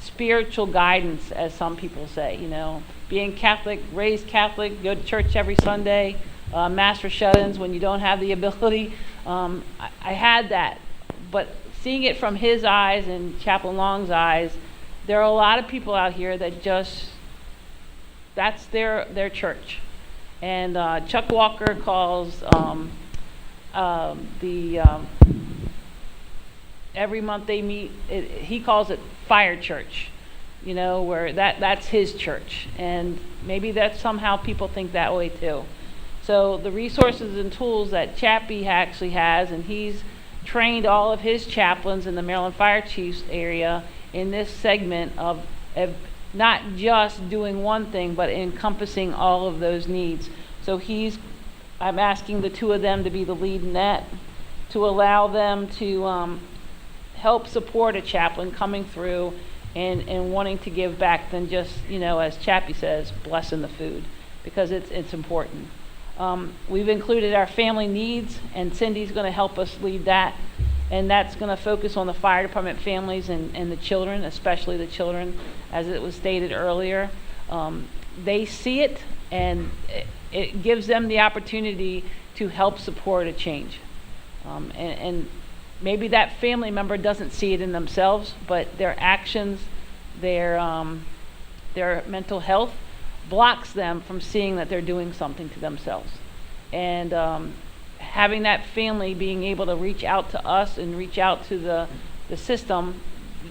spiritual guidance, as some people say, you know. Being Catholic, raised Catholic, go to church every Sunday, mass for shut-ins when you don't have the ability. I had that, but seeing it from his eyes and Chaplain Long's eyes, there are a lot of people out here that just, that's their church. And Chuck Walker calls every month they meet, he calls it Fire Church, you know, where that's his church. And maybe that somehow people think that way too. So the resources and tools that Chappie actually has, and he's trained all of his chaplains in the Maryland Fire Chiefs area in this segment of not just doing one thing, but encompassing all of those needs. So I'm asking the 2 of them to be the lead in that, to allow them to help support a chaplain coming through and wanting to give back than just, you know, as Chappie says, blessing the food, because it's important. We've included our family needs, and Cindy's going to help us lead that, and that's going to focus on the fire department families and the children, especially the children, as it was stated earlier. They see it, and it gives them the opportunity to help support a change. And maybe that family member doesn't see it in themselves, but their actions, their mental health blocks them from seeing that they're doing something to themselves. And having that family being able to reach out to us and reach out to the system,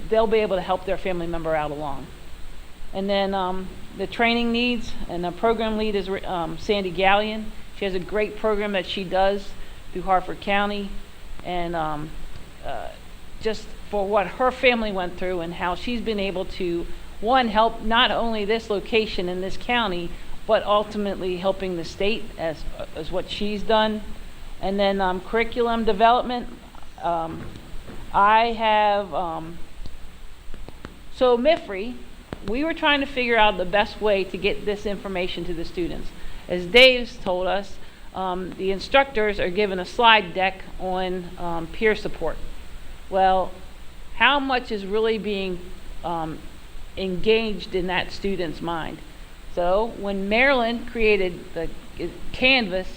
they'll be able to help their family member out along. And then the training needs, and the program lead is Sandy Gallion. She has a great program that she does through Harford County, and just for what her family went through and how she's been able to, one, help not only this location in this county, but ultimately helping the state as what she's done. And then curriculum development. I have, so MIFRE, we were trying to figure out the best way to get this information to the students. As Dave's told us, the instructors are given a slide deck on peer support. Well, how much is really being engaged in that student's mind. So when Maryland created the Canvas,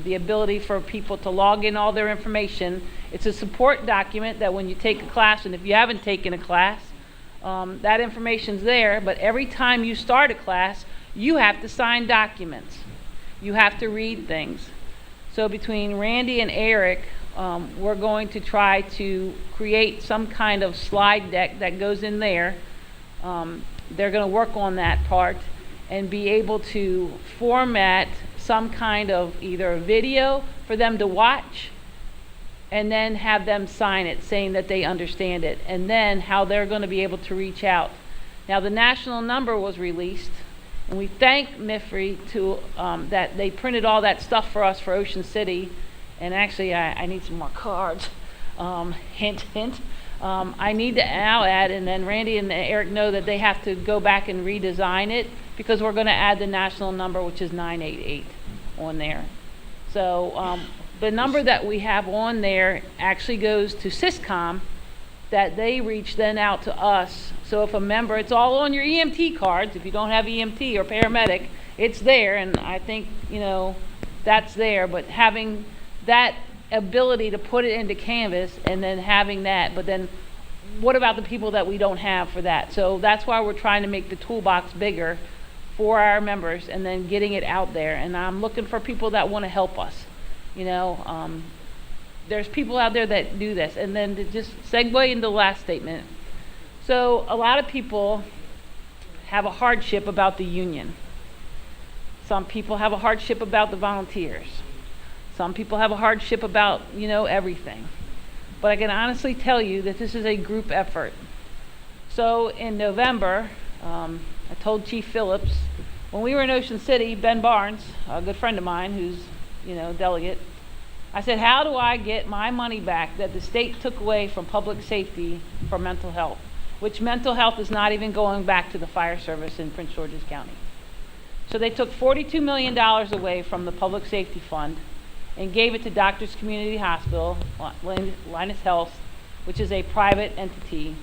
the ability for people to log in all their information, it's a support document that when you take a class, and if you haven't taken a class, that information's there, but every time you start a class, you have to sign documents. You have to read things. So between Randy and Eric, we're going to try to create some kind of slide deck that goes in there. They're going to work on that part and be able to format some kind of either a video for them to watch and then have them sign it saying that they understand it, and then how they're going to be able to reach out. Now the national number was released, and we thank MIFRE to that they printed all that stuff for us for Ocean City. And actually I need some more cards. Hint, hint. I need to now add, and then Randy and Eric know that they have to go back and redesign it, because we're going to add the national number, which is 988 on there. So the number that we have on there actually goes to Syscom, that they reach then out to us. So if a member, it's all on your EMT cards. If you don't have EMT or paramedic, it's there, and I think, you know, that's there. But having that ability to put it into Canvas and then having that, but then what about the people that we don't have for that? So that's why we're trying to make the toolbox bigger for our members and then getting it out there. And I'm looking for people that want to help us. You know, there's people out there that do this. And then to just segue into the last statement. So a lot of people have a hardship about the union. Some people have a hardship about the volunteers. Some people have a hardship about, you know, everything. But I can honestly tell you that this is a group effort. So in November, I told Chief Phillips, when we were in Ocean City, Ben Barnes, a good friend of mine who's, you know, delegate, I said, how do I get my money back that the state took away from public safety for mental health, which mental health is not even going back to the fire service in Prince George's County. So they took $42 million away from the public safety fund and gave it to Doctors Community Hospital, Linus Health, which is a private entity.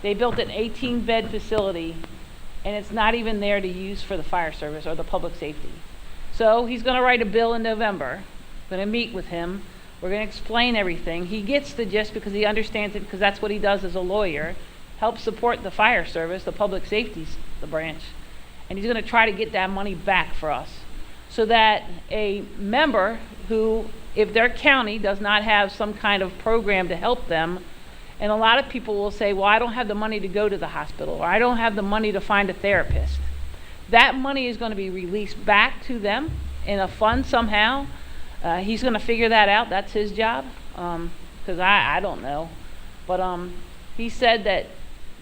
They built an 18-bed facility, and it's not even there to use for the fire service or the public safety. So he's going to write a bill in November. I'm going to meet with him. We're going to explain everything. He gets the gist because he understands it, because that's what he does as a lawyer, helps support the fire service, the public safety, the branch. And he's going to try to get that money back for us, so that a member who, if their county does not have some kind of program to help them, and a lot of people will say, well, I don't have the money to go to the hospital, or I don't have the money to find a therapist. That money is going to be released back to them in a fund somehow. He's going to figure that out. That's his job, because I don't know. But he said that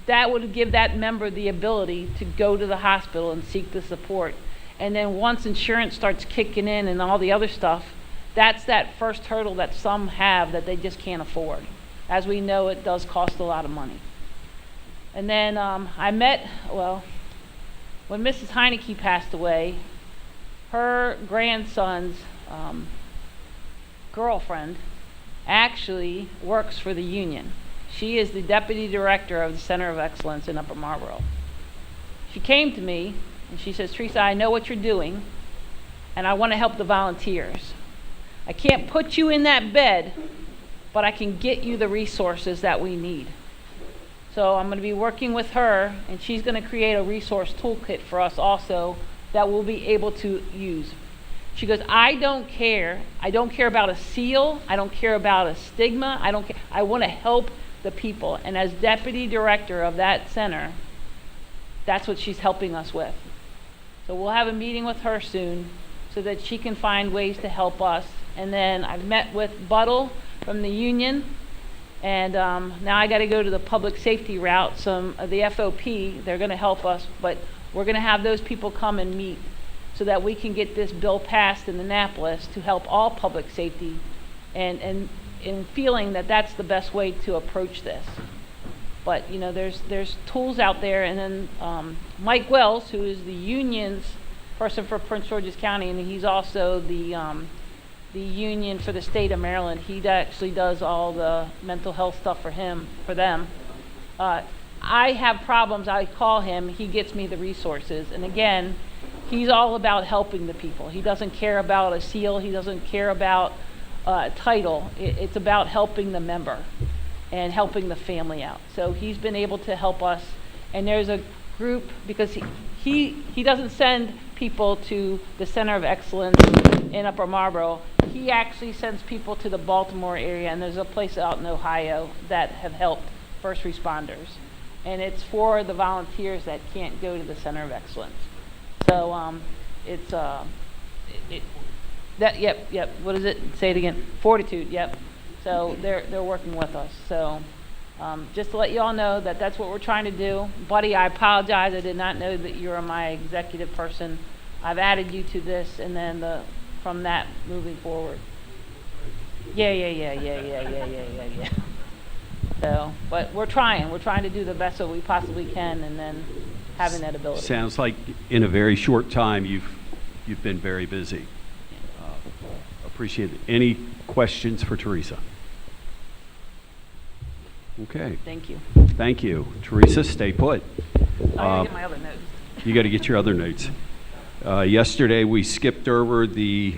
that would give that member the ability to go to the hospital and seek the support. And then once insurance starts kicking in and all the other stuff, that's that first hurdle that some have that they just can't afford. As we know, it does cost a lot of money. And then I met, well, when Mrs. Heineke passed away, her grandson's girlfriend actually works for the union. She is the deputy director of the Center of Excellence in Upper Marlboro. She came to me and she says, Teresa, I know what you're doing, and I want to help the volunteers. I can't put you in that bed, but I can get you the resources that we need. So I'm going to be working with her, and she's going to create a resource toolkit for us also that we'll be able to use. She goes, I don't care. I don't care about a seal. I don't care about a stigma. I don't care. I want to help the people. And as deputy director of that center, that's what she's helping us with. So we'll have a meeting with her soon so that she can find ways to help us. And then I've met with Buttle from the union, and now I got to go to the public safety route. Some of the FOP, they're going to help us, but we're going to have those people come and meet so that we can get this bill passed in Annapolis to help all public safety, and feeling that that's the best way to approach this. But you know, there's tools out there. And then Mike Wells, who is the union's person for Prince George's County, and he's also the union for the state of Maryland. He actually does all the mental health stuff for them. I have problems, I call him, he gets me the resources. And again, he's all about helping the people. He doesn't care about a seal, he doesn't care about a title. It's about helping the member and helping the family out. So he's been able to help us. And there's a group, because he doesn't send people to the Center of Excellence in Upper Marlboro. He actually sends people to the Baltimore area, and there's a place out in Ohio that have helped first responders. And it's for the volunteers that can't go to the Center of Excellence. So yep, what is it? Say it again. Fortitude, yep. So they're working with us. So just to let you all know that that's what we're trying to do. Buddy, I apologize. I did not know that you were my executive person. I've added you to this, and then from that moving forward. Yeah. So, but we're trying to do the best that we possibly can, and then having that ability. Sounds like in a very short time you've been very busy. Appreciate it. Any questions for Teresa? Okay. Thank you. Thank you. Teresa, stay put. I gotta get my other notes. You got to get your other notes. Yesterday we skipped over the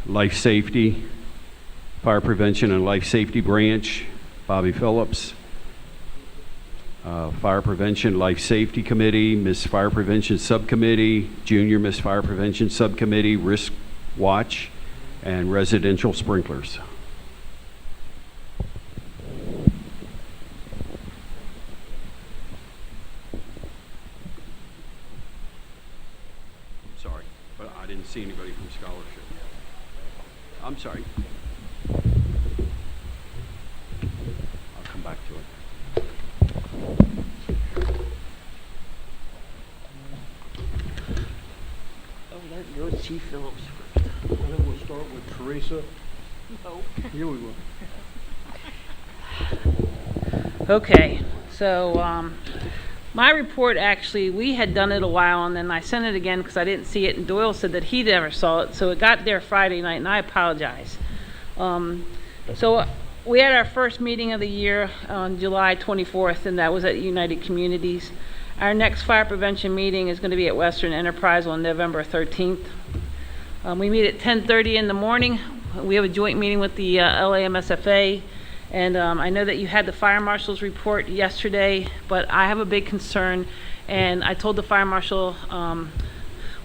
life safety, fire prevention and life safety branch, Bobby Phillips. Fire Prevention Life Safety Committee, Miss Fire Prevention Subcommittee, Junior Miss Fire Prevention Subcommittee, Risk Watch, and Residential Sprinklers. Sorry, but I didn't see anybody from scholarship. I'm sorry. I'll come back to it. Go Chief Phillips first. And then we'll start with Teresa. No. Here we will. Okay, so my report, actually, we had done it a while, and then I sent it again because I didn't see it, and Doyle said that he never saw it, so it got there Friday night, and I apologize. So we had our first meeting of the year on July 24th, and that was at United Communities. Our next fire prevention meeting is going to be at Western Enterprise on November 13th. We meet at 10:30 in the morning. We have a joint meeting with the LAMSFA, and I know that you had the fire marshal's report yesterday, but I have a big concern, and I told the fire marshal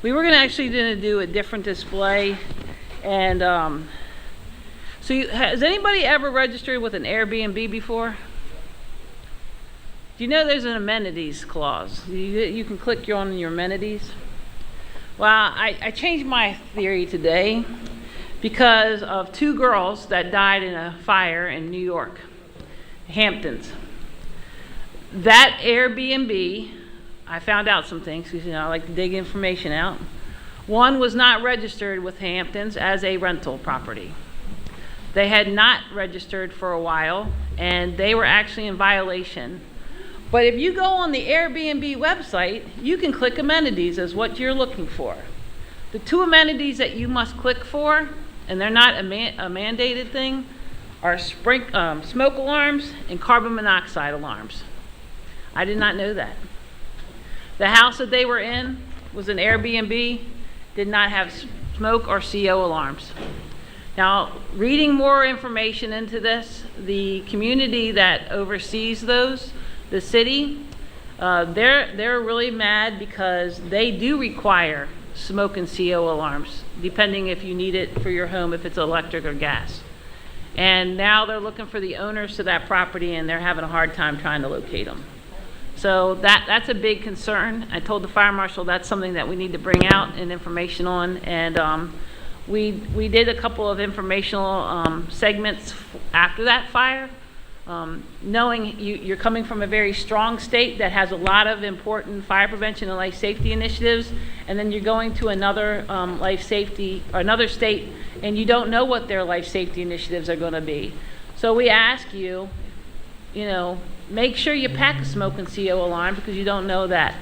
we were actually going to do a different display. And so has anybody ever registered with an Airbnb before? Do you know there's an amenities clause? You can click on your amenities. Well, I changed my theory today because of two girls that died in a fire in New York, Hamptons. That Airbnb, I found out some things because I like to dig information out. One was not registered with Hamptons as a rental property. They had not registered for a while, and they were actually in violation. But if you go on the Airbnb website, you can click amenities as what you're looking for. The two amenities that you must click for, and they're not a mandated thing, are smoke alarms and carbon monoxide alarms. I did not know that. The house that they were in was an Airbnb, did not have smoke or CO alarms. Now, reading more information into this, the community that oversees those, the city, they're really mad because they do require smoke and CO alarms, depending if you need it for your home, if it's electric or gas. And now they're looking for the owners to that property, and they're having a hard time trying to locate them. So that's a big concern. I told the fire marshal that's something that we need to bring out and information on. And we did a couple of informational segments after that fire. Knowing you're coming from a very strong state that has a lot of important fire prevention and life safety initiatives, and then you're going to another life safety or another state, and you don't know what their life safety initiatives are going to be. So we ask you, make sure you pack a smoke and CO alarm because you don't know that.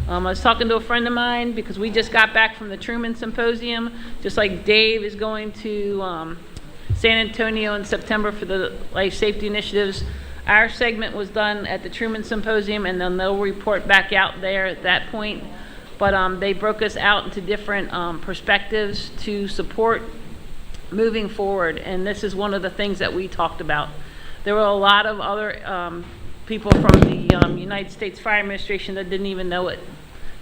I was talking to a friend of mine because we just got back from the Truman Symposium, just like Dave is going to San Antonio in September for the life safety initiatives. Our segment was done at the Truman Symposium, and then they'll report back out there at that point. But they broke us out into different perspectives to support moving forward, and this is one of the things that we talked about. There were a lot of other people from the United States Fire Administration that didn't even know it.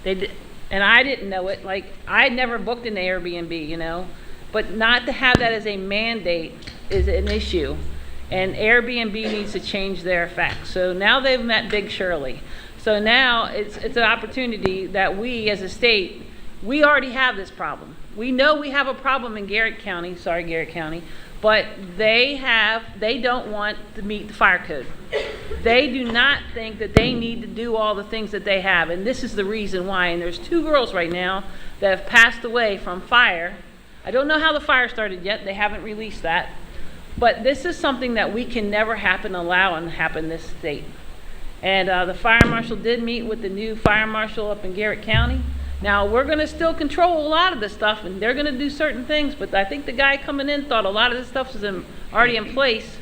And I didn't know it. Like, I had never booked an Airbnb, you know, but not to have that as a mandate is an issue. And Airbnb needs to change their facts. So now they've met Big Shirley. So now it's an opportunity that we as a state, we already have this problem. We know we have a problem in Garrett County, but they don't want to meet the fire code. They do not think that they need to do all the things that they have, and this is the reason why. And there's 2 girls right now that have passed away from fire. I don't know how the fire started yet. They haven't released that. But this is something that we can never allow and happen in this state. And the fire marshal did meet with the new fire marshal up in Garrett County. Now, we're going to still control a lot of this stuff, and they're going to do certain things, but I think the guy coming in thought a lot of this stuff was already in place,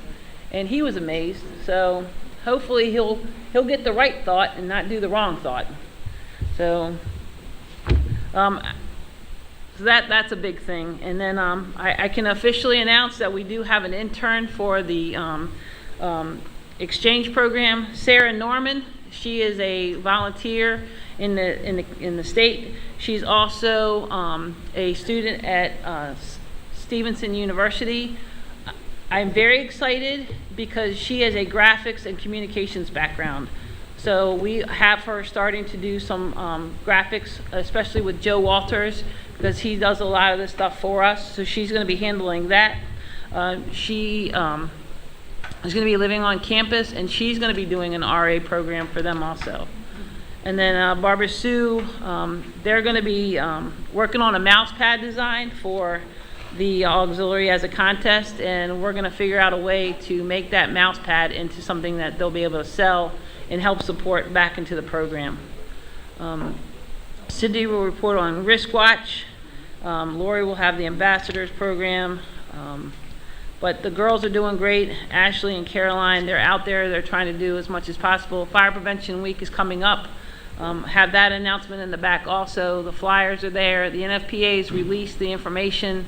and he was amazed. So hopefully he'll get the right thought and not do the wrong thought. So, that's a big thing. And then I can officially announce that we do have an intern for the exchange program, Sarah Norman. She is a volunteer in the state. She's also a student at Stevenson University. I'm very excited because she has a graphics and communications background. So we have her starting to do some graphics, especially with Joe Walters, because he does a lot of this stuff for us. So she's going to be handling that. She is going to be living on campus, and she's going to be doing an RA program for them also. And then Barbara Sue, they're going to be working on a mouse pad design for the auxiliary as a contest, and we're going to figure out a way to make that mouse pad into something that they'll be able to sell and help support back into the program. Cindy will report on Risk Watch. Lori will have the ambassadors program. But the girls are doing great. Ashley and Caroline, they're out there. They're trying to do as much as possible. Fire Prevention Week is coming up. Have that announcement in the back also. The flyers are there. The NFPA's released the information.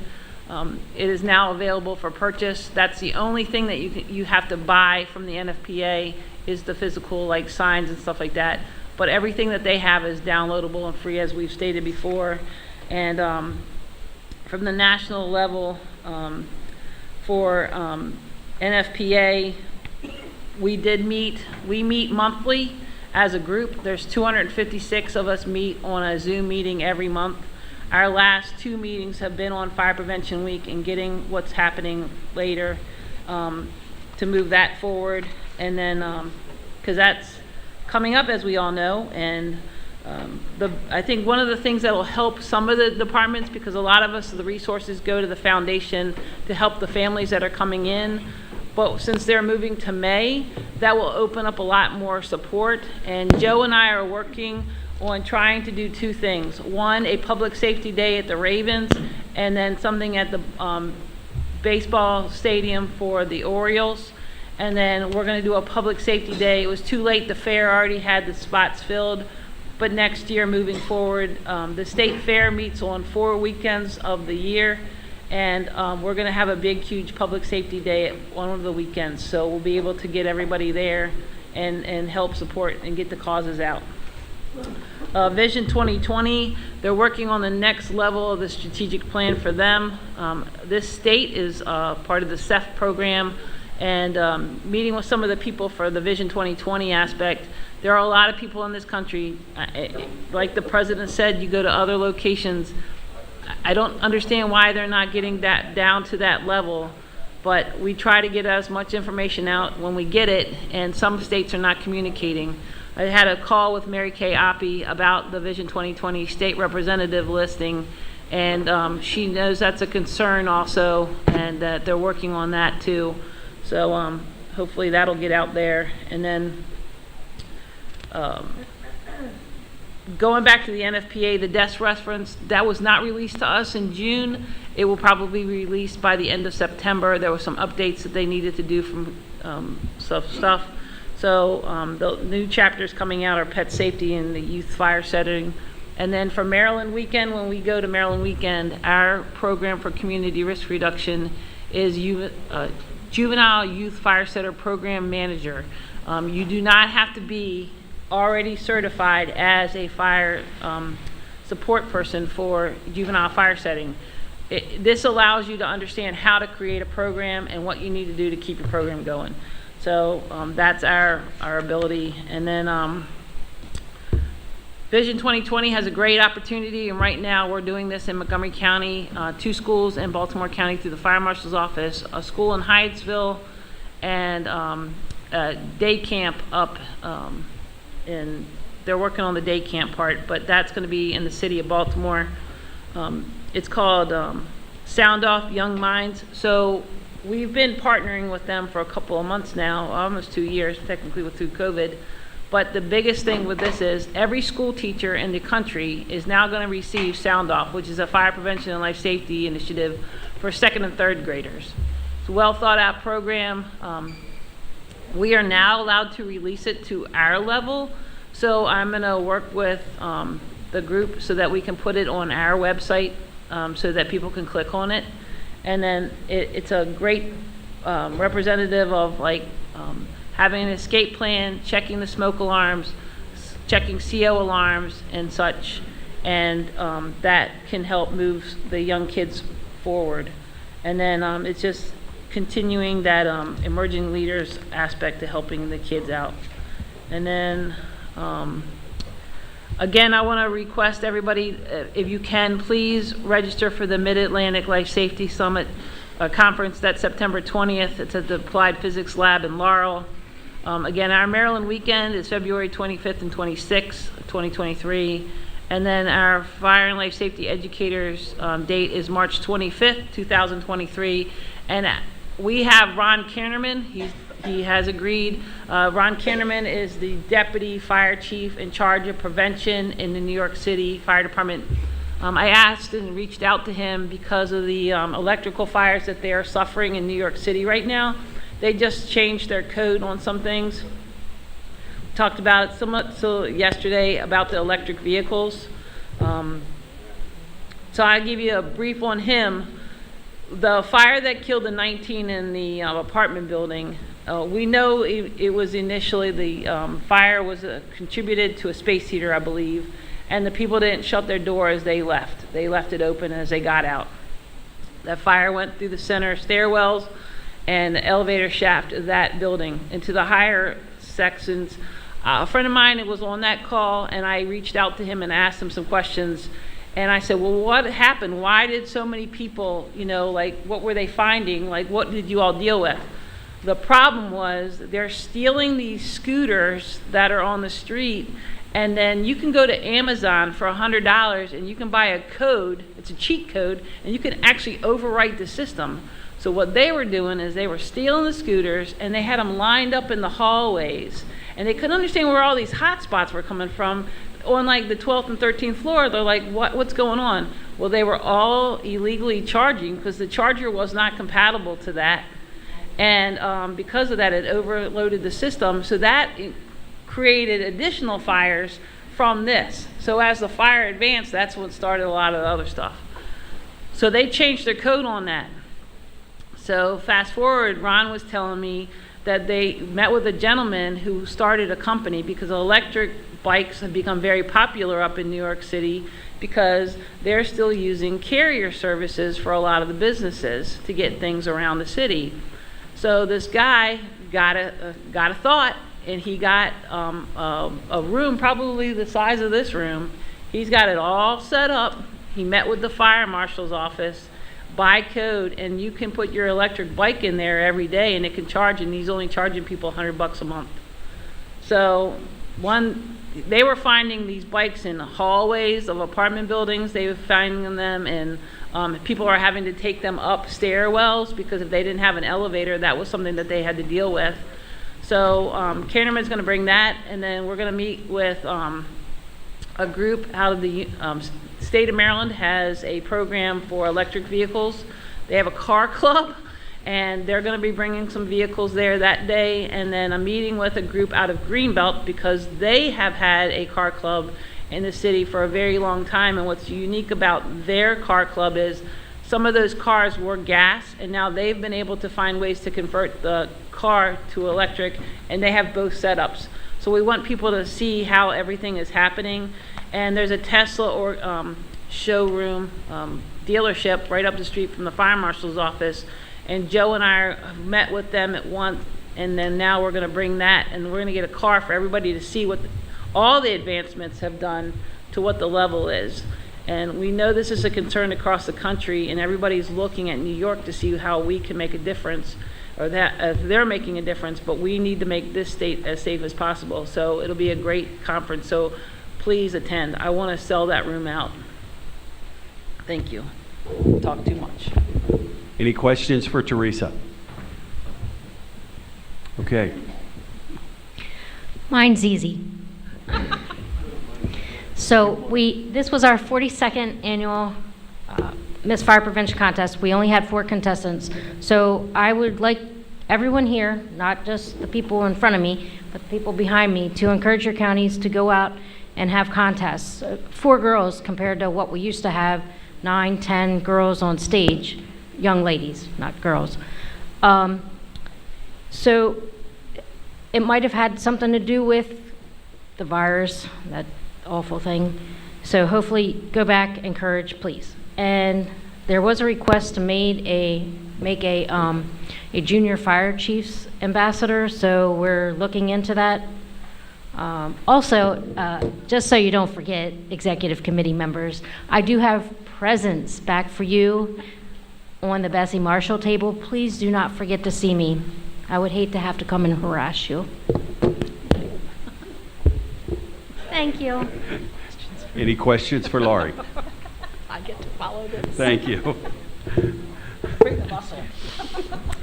It is now available for purchase. That's the only thing that you have to buy from the NFPA is the physical, like signs and stuff like that. But everything that they have is downloadable and free, as we've stated before. And from the national level, for NFPA, we meet monthly as a group. There's 256 of us meet on a Zoom meeting every month. Our last 2 meetings have been on Fire Prevention Week and getting what's happening later to move that forward. And then, because that's coming up, as we all know, and I think one of the things that will help some of the departments, because a lot of us, the resources go to the foundation to help the families that are coming in, but since they're moving to May, that will open up a lot more support. And Joe and I are working on trying to do 2 things. One, a public safety day at the Ravens, and then something at the baseball stadium for the Orioles. And then we're going to do a public safety day. It was too late. The fair already had the spots filled. But next year, moving forward, the state fair meets on 4 weekends of the year, and we're going to have a big, huge public safety day at one of the weekends. So we'll be able to get everybody there and help support and get the causes out. Vision 2020, they're working on the next level of the strategic plan for them. This state is part of the CEF program, and meeting with some of the people for the Vision 2020 aspect. There are a lot of people in this country, like the president said, you go to other locations. I don't understand why they're not getting that down to that level, but we try to get as much information out when we get it, and some states are not communicating. I had a call with Mary Kay Oppie about the Vision 2020 state representative listing, and she knows that's a concern also, and that they're working on that too. So hopefully that'll get out there. And then going back to the NFPA, the desk reference, that was not released to us in June. It will probably be released by the end of September. There were some updates that they needed to do from stuff. So the new chapters coming out are pet safety and the youth fire setting. And then for Maryland Weekend, when we go to Maryland Weekend, our program for community risk reduction is Juvenile Youth Fire Setter Program Manager. You do not have to be already certified as a fire support person for juvenile fire setting. This allows you to understand how to create a program and what you need to do to keep your program going. So that's our ability. And then Vision 2020 has a great opportunity, and right now we're doing this in Montgomery County, 2 schools in Baltimore County through the Fire Marshal's Office, a school in Jarrettsville, and a day camp up in, they're working on the day camp part, but that's going to be in the city of Baltimore. It's called Sound Off Young Minds. So we've been partnering with them for a couple of months now, almost 2 years, technically through COVID. But the biggest thing with this is every school teacher in the country is now going to receive Sound Off, which is a fire prevention and life safety initiative for 2nd and 3rd graders. It's a well thought out program. We are now allowed to release it to our level. So I'm going to work with the group so that we can put it on our website so that people can click on it. And then it's a great representative of like having an escape plan, checking the smoke alarms, checking CO alarms and such, and that can help move the young kids forward. And then it's just continuing that emerging leaders aspect to helping the kids out. And then again, I want to request everybody, if you can, please register for the Mid-Atlantic Life Safety Summit conference. That's September 20th. It's at the Applied Physics Lab in Laurel. Again, our Maryland weekend is February 25th and 26th, 2023. And then our Fire and Life Safety Educators date is March 25th, 2023. And we have Ron Kannerman. He has agreed. Ron Kannerman is the Deputy Fire Chief in charge of prevention in the New York City Fire Department. I asked and reached out to him because of the electrical fires that they are suffering in New York City right now. They just changed their code on some things. We talked about it somewhat yesterday about the electric vehicles. So I'll give you a brief on him. The fire that killed the 19 in the apartment building, we know it was initially the fire was contributed to a space heater, I believe, and the people didn't shut their door as they left. They left it open as they got out. That fire went through the center stairwells and the elevator shaft of that building into the higher sections. A friend of mine was on that call, and I reached out to him and asked him some questions. And I said, well, what happened? Why did so many people, like, what were they finding? Like, what did you all deal with? The problem was they're stealing these scooters that are on the street, and then you can go to Amazon for $100 and you can buy a code, it's a cheat code, and you can actually overwrite the system. So what they were doing is they were stealing the scooters, and they had them lined up in the hallways, and they couldn't understand where all these hot spots were coming from. On like the 12th and 13th floor, they're like, what's going on? Well, they were all illegally charging because the charger was not compatible to that. And because of that, it overloaded the system. So that created additional fires from this. So as the fire advanced, that's what started a lot of the other stuff. So they changed their code on that. So fast forward, Ron was telling me that they met with a gentleman who started a company because electric bikes have become very popular up in New York City because they're still using carrier services for a lot of the businesses to get things around the city. So this guy got a thought, and he got a room probably the size of this room. He's got it all set up. He met with the fire marshal's office by code, and you can put your electric bike in there every day and it can charge, and he's only charging people $100 a month. So they were finding these bikes in hallways of apartment buildings. They were finding them in, people are having to take them up stairwells because if they didn't have an elevator, that was something that they had to deal with. So Kannerman's going to bring that, and then we're going to meet with a group out of the state of Maryland has a program for electric vehicles. They have a car club, and they're going to be bringing some vehicles there that day. And then I'm meeting with a group out of Greenbelt because they have had a car club in the city for a very long time. And what's unique about their car club is some of those cars were gas, and now they've been able to find ways to convert the car to electric, and they have both setups. So we want people to see how everything is happening. And there's a Tesla or showroom dealership right up the street from the fire marshal's office. And Joe and I have met with them at once, and then now we're going to bring that, and we're going to get a car for everybody to see what all the advancements have done to what the level is. And we know this is a concern across the country, and everybody's looking at New York to see how we can make a difference, or that they're making a difference, but we need to make this state as safe as possible. So it'll be a great conference, so please attend. I want to sell that room out. Thank you. Talk too much. Any questions for Teresa? Okay. Mine's easy. So this was our 42nd annual Miss Fire Prevention Contest. We only had 4 contestants. So I would like everyone here, not just the people in front of me, but the people behind me, to encourage your counties to go out and have contests. 4 girls compared to what we used to have, 9, 10 girls on stage, young ladies, not girls. So it might have had something to do with the virus, that awful thing. So hopefully go back, encourage, please. And there was a request to make a junior fire chiefs ambassador, so we're looking into that. Also, just so you don't forget, executive committee members, I do have presents back for you on the Bessie Marshall table. Please do not forget to see me. I would hate to have to come and harass you. Thank you. Any questions for Laurie? I get to follow this. Thank you. Bring the muscle.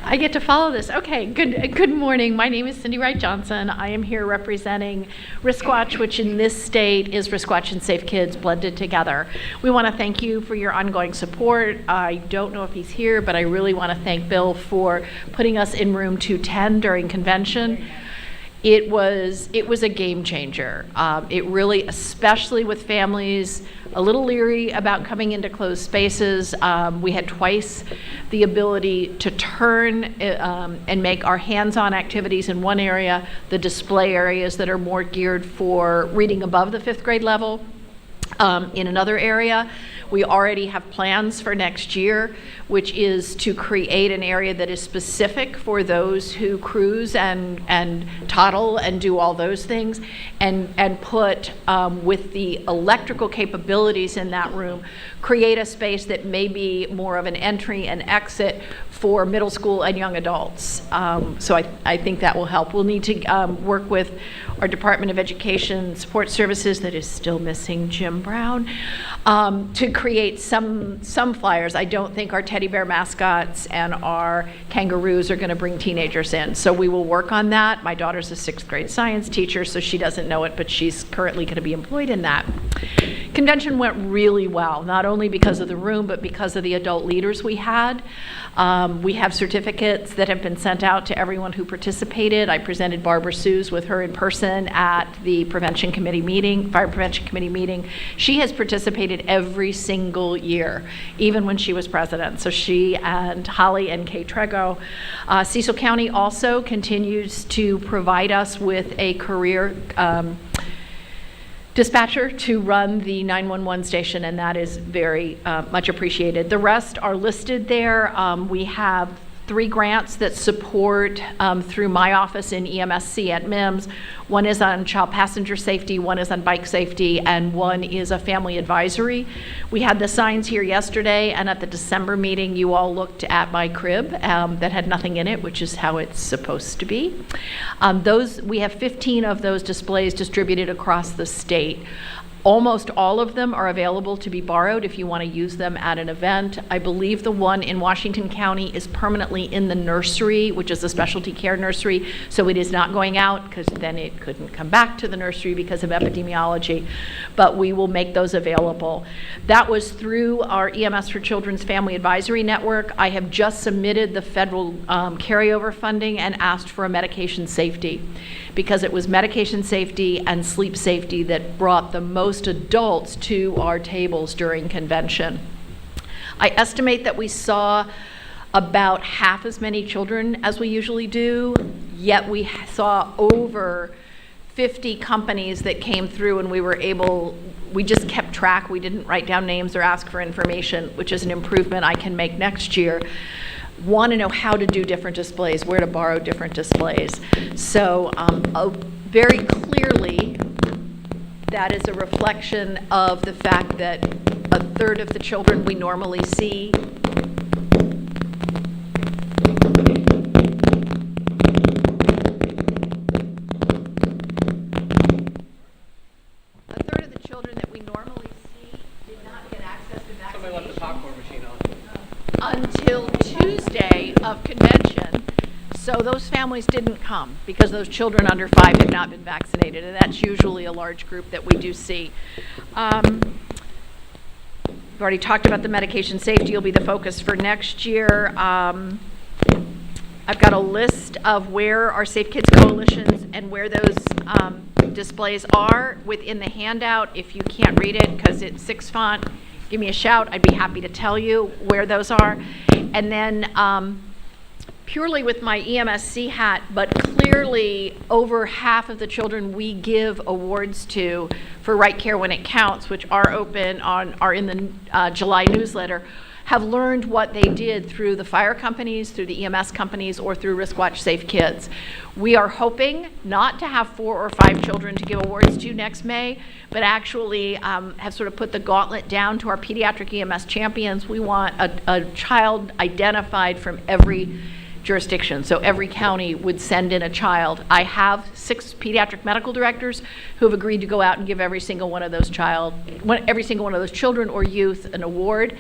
I get to follow this. Okay, good morning. My name is Cindy Wright Johnson. I am here representing Riskwatch, which in this state is Riskwatch and Safe Kids blended together. We want to thank you for your ongoing support. I don't know if he's here, but I really want to thank Bill for putting us in room 210 during convention. It was a game changer. It really, especially with families a little leery about coming into closed spaces, we had twice the ability to turn and make our hands-on activities in one area, the display areas that are more geared for reading above the 5th grade level. In another area, we already have plans for next year, which is to create an area that is specific for those who cruise and toddle and do all those things, and put, with the electrical capabilities in that room, create a space that may be more of an entry and exit for middle school and young adults. So I think that will help. We'll need to work with our Department of Education Support Services, that is still missing Jim Brown, to create some flyers. I don't think our teddy bear mascots and our kangaroos are going to bring teenagers in. So we will work on that. My daughter's a 6th grade science teacher, so she doesn't know it, but she's currently going to be employed in that. Convention went really well, not only because of the room, but because of the adult leaders we had. We have certificates that have been sent out to everyone who participated. I presented Barbara Sues with her in person at the Prevention Committee meeting, Fire Prevention Committee meeting. She has participated every single year, even when she was president. So she and Holly and Kay Trego. Cecil County also continues to provide us with a career dispatcher to run the 911 station, and that is very much appreciated. The rest are listed there. We have 3 grants that support through my office in EMSC at MIMS. One is on child passenger safety, one is on bike safety, and one is a family advisory. We had the signs here yesterday, and at the December meeting, you all looked at my crib that had nothing in it, which is how it's supposed to be. We have 15 of those displays distributed across the state. Almost all of them are available to be borrowed if you want to use them at an event. I believe the one in Washington County is permanently in the nursery, which is a specialty care nursery, so it is not going out because then it couldn't come back to the nursery because of epidemiology, but we will make those available. That was through our EMS for Children's Family Advisory Network. I have just submitted the federal carryover funding and asked for a medication safety, because it was medication safety and sleep safety that brought the most adults to our tables during convention. I estimate that we saw about half as many children as we usually do, yet we saw over 50 companies that came through, and we just kept track. We didn't write down names or ask for information, which is an improvement I can make next year. Want to know how to do different displays, where to borrow different displays. So very clearly, that is a reflection of the fact that a third of the children we normally see did not get access to vaccination. Somebody left the popcorn machine on. Until Tuesday of convention. So those families didn't come because those children under 5 had not been vaccinated, and that's usually a large group that we do see. We've already talked about the medication safety will be the focus for next year. I've got a list of where our Safe Kids coalitions and where those displays are within the handout. If you can't read it because it's 6 font, give me a shout. I'd be happy to tell you where those are. And then purely with my EMSC hat, but clearly over half of the children we give awards to for Right Care When It Counts, which are in the July newsletter, have learned what they did through the fire companies, through the EMS companies, or through Riskwatch Safe Kids. We are hoping not to have 4 or 5 children to give awards to next May, but actually have sort of put the gauntlet down to our pediatric EMS champions. We want a child identified from every jurisdiction. So every county would send in a child. I have 6 pediatric medical directors who have agreed to go out and give every single one of those children or youth an award.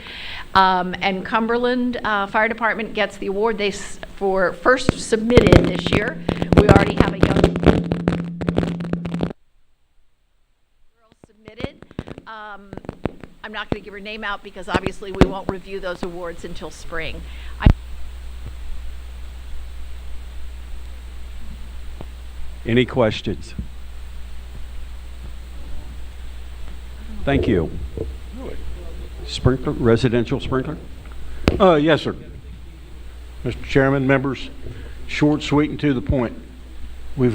And Cumberland Fire Department gets the award they for first submitted this year. We already have a young girl submitted. I'm not going to give her name out because obviously we won't review those awards until spring. Any questions? Thank you. Sprinkler, residential sprinkler? Yes, sir. Mr. Chairman, members, short, sweet, and to the point. We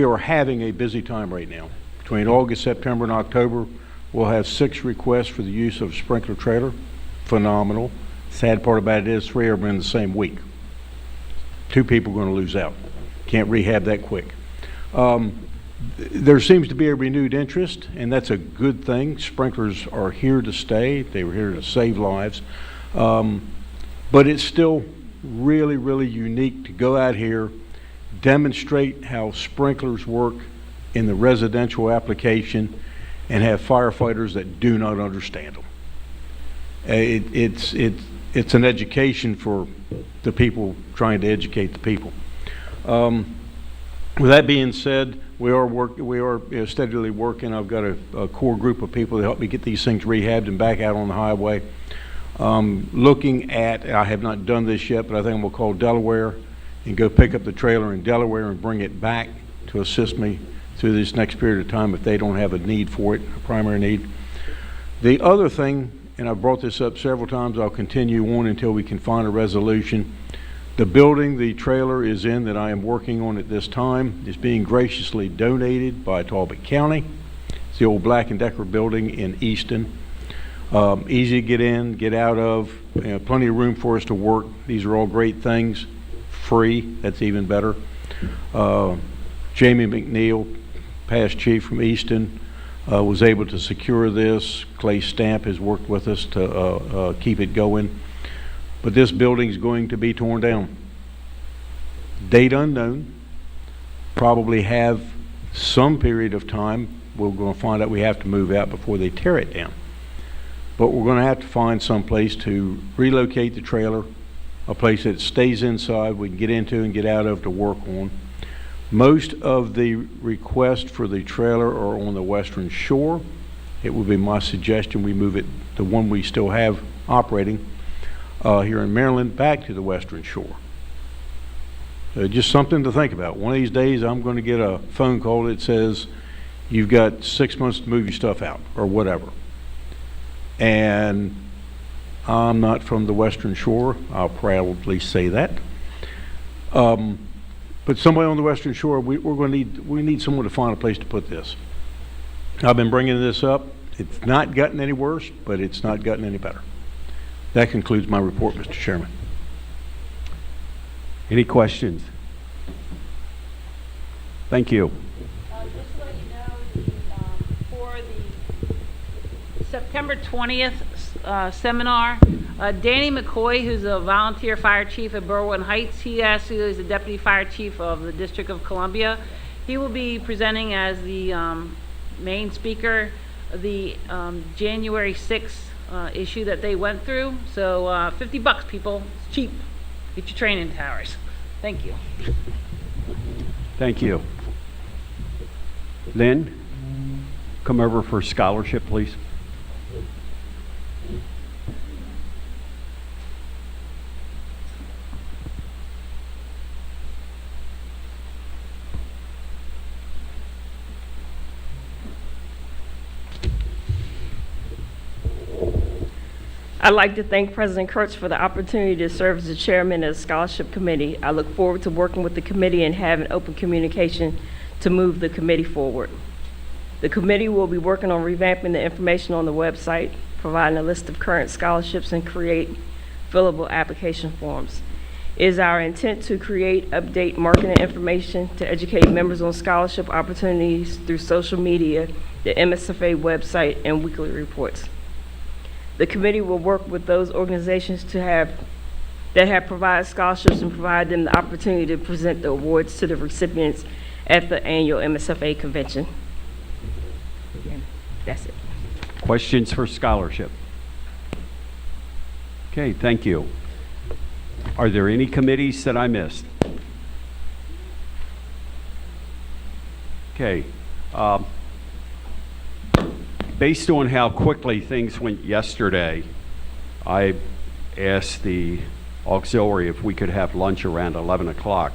are having a busy time right now. Between August, September, and October, we'll have 6 requests for the use of sprinkler trailer. Phenomenal. Sad part about it is 3 of them in the same week. 2 people are going to lose out. Can't rehab that quick. There seems to be a renewed interest, and that's a good thing. Sprinklers are here to stay. They were here to save lives. But it's still really, really unique to go out here, demonstrate how sprinklers work in the residential application, and have firefighters that do not understand them. It's an education for the people trying to educate the people. With that being said, we are steadily working. I've got a core group of people to help me get these things rehabbed and back out on the highway. Looking at, I have not done this yet, but I think we'll call Delaware and go pick up the trailer in Delaware and bring it back to assist me through this next period of time if they don't have a need for it, a primary need. The other thing, and I've brought this up several times, I'll continue on until we can find a resolution. The building the trailer is in that I am working on at this time is being graciously donated by Talbot County. It's the old Black & Decker building in Easton. Easy to get in, get out of, plenty of room for us to work. These are all great things. Free, that's even better. Jamie McNeil, past chief from Easton, was able to secure this. Clay Stamp has worked with us to keep it going. But this building is going to be torn down. Date unknown. Probably have some period of time we're going to find out we have to move out before they tear it down. But we're going to have to find some place to relocate the trailer, a place that stays inside, we can get into and get out of to work on. Most of the requests for the trailer are on the western shore. It would be my suggestion we move it, the one we still have operating here in Maryland, back to the western shore. Just something to think about. One of these days I'm going to get a phone call that says you've got 6 months to move your stuff out or whatever. And I'm not from the western shore, I'll proudly say that. But somebody on the western shore, we need someone to find a place to put this. I've been bringing this up. It's not gotten any worse, but it's not gotten any better. That concludes my report, Mr. Chairman. Any questions? Thank you. Just to let you know, for the September 20th seminar, Danny McCoy, who's a volunteer fire chief at Berwyn Heights, he actually is the deputy fire chief of the District of Columbia. He will be presenting as the main speaker, the January 6th issue that they went through. So $50, people. It's cheap. Get your training towers. Thank you. Thank you. Lynn, come over for scholarship, please. I'd like to thank President Kurtz for the opportunity to serve as the chairman of the scholarship committee. I look forward to working with the committee and having open communication to move the committee forward. The committee will be working on revamping the information on the website, providing a list of current scholarships, and create fillable application forms. It is our intent to create, update, marketing information to educate members on scholarship opportunities through social media, the MSFA website, and weekly reports. The committee will work with those organizations that have provided scholarships and provide them the opportunity to present the awards to the recipients at the annual MSFA convention. And that's it. Questions for scholarship? Okay, thank you. Are there any committees that I missed? Okay. Based on how quickly things went yesterday, I asked the auxiliary if we could have lunch around 11 o'clock.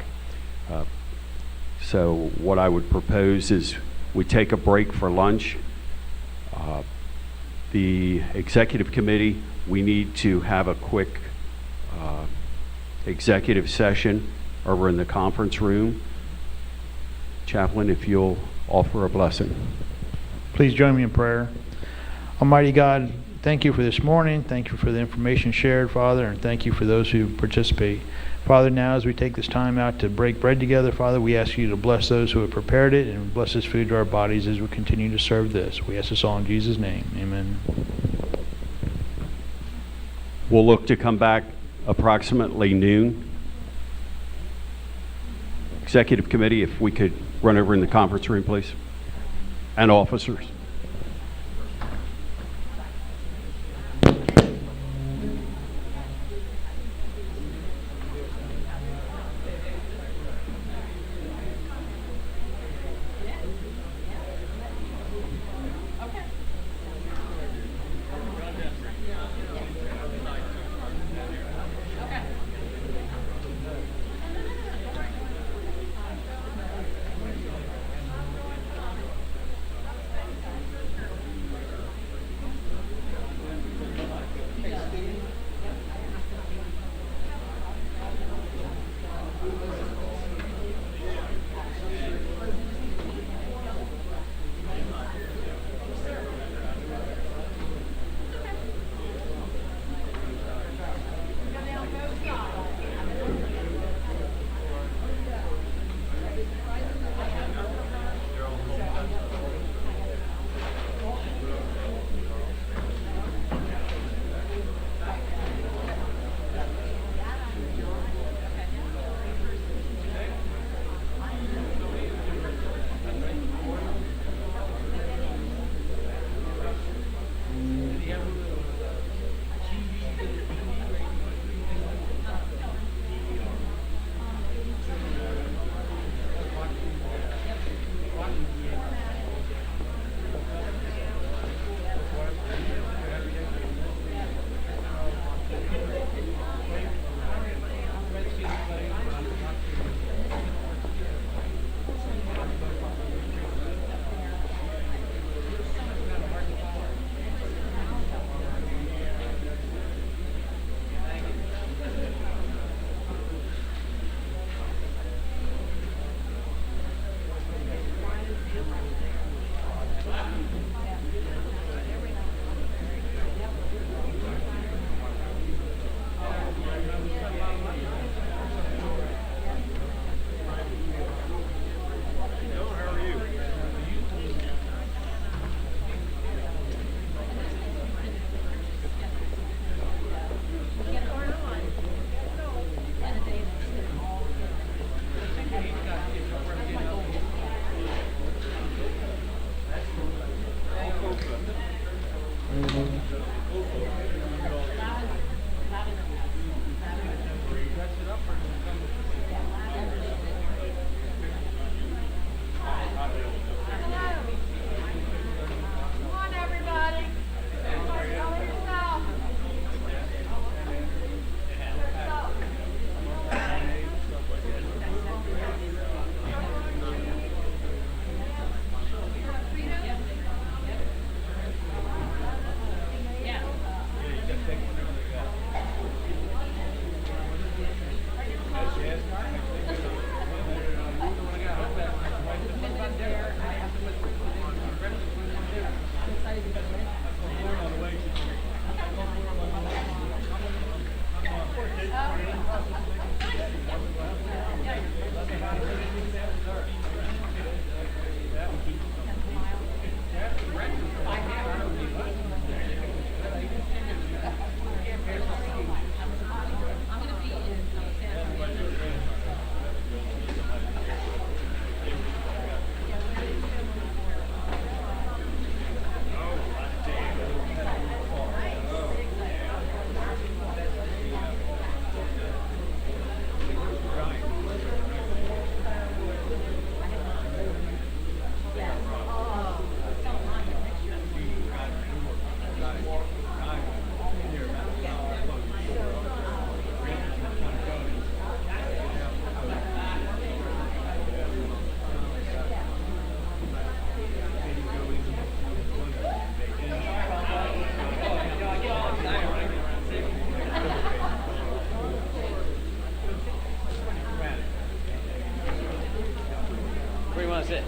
So what I would propose is we take a break for lunch. The executive committee, we need to have a quick executive session over in the conference room. Chaplain, if you'll offer a blessing. Please join me in prayer. Almighty God, thank you for this morning. Thank you for the information shared, Father, and thank you for those who participate. Father, now as we take this time out to break bread together, Father, we ask you to bless those who have prepared it and bless this food to our bodies as we continue to serve this. We ask this all in Jesus' name. Amen. We'll look to come back approximately noon. Executive committee, if we could run over in the conference room, please. And officers. Where do you want to sit?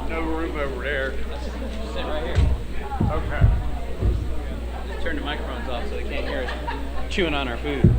No room over there. Sit right here. Okay. Just turn the microphones off so they can't hear us chewing on our food.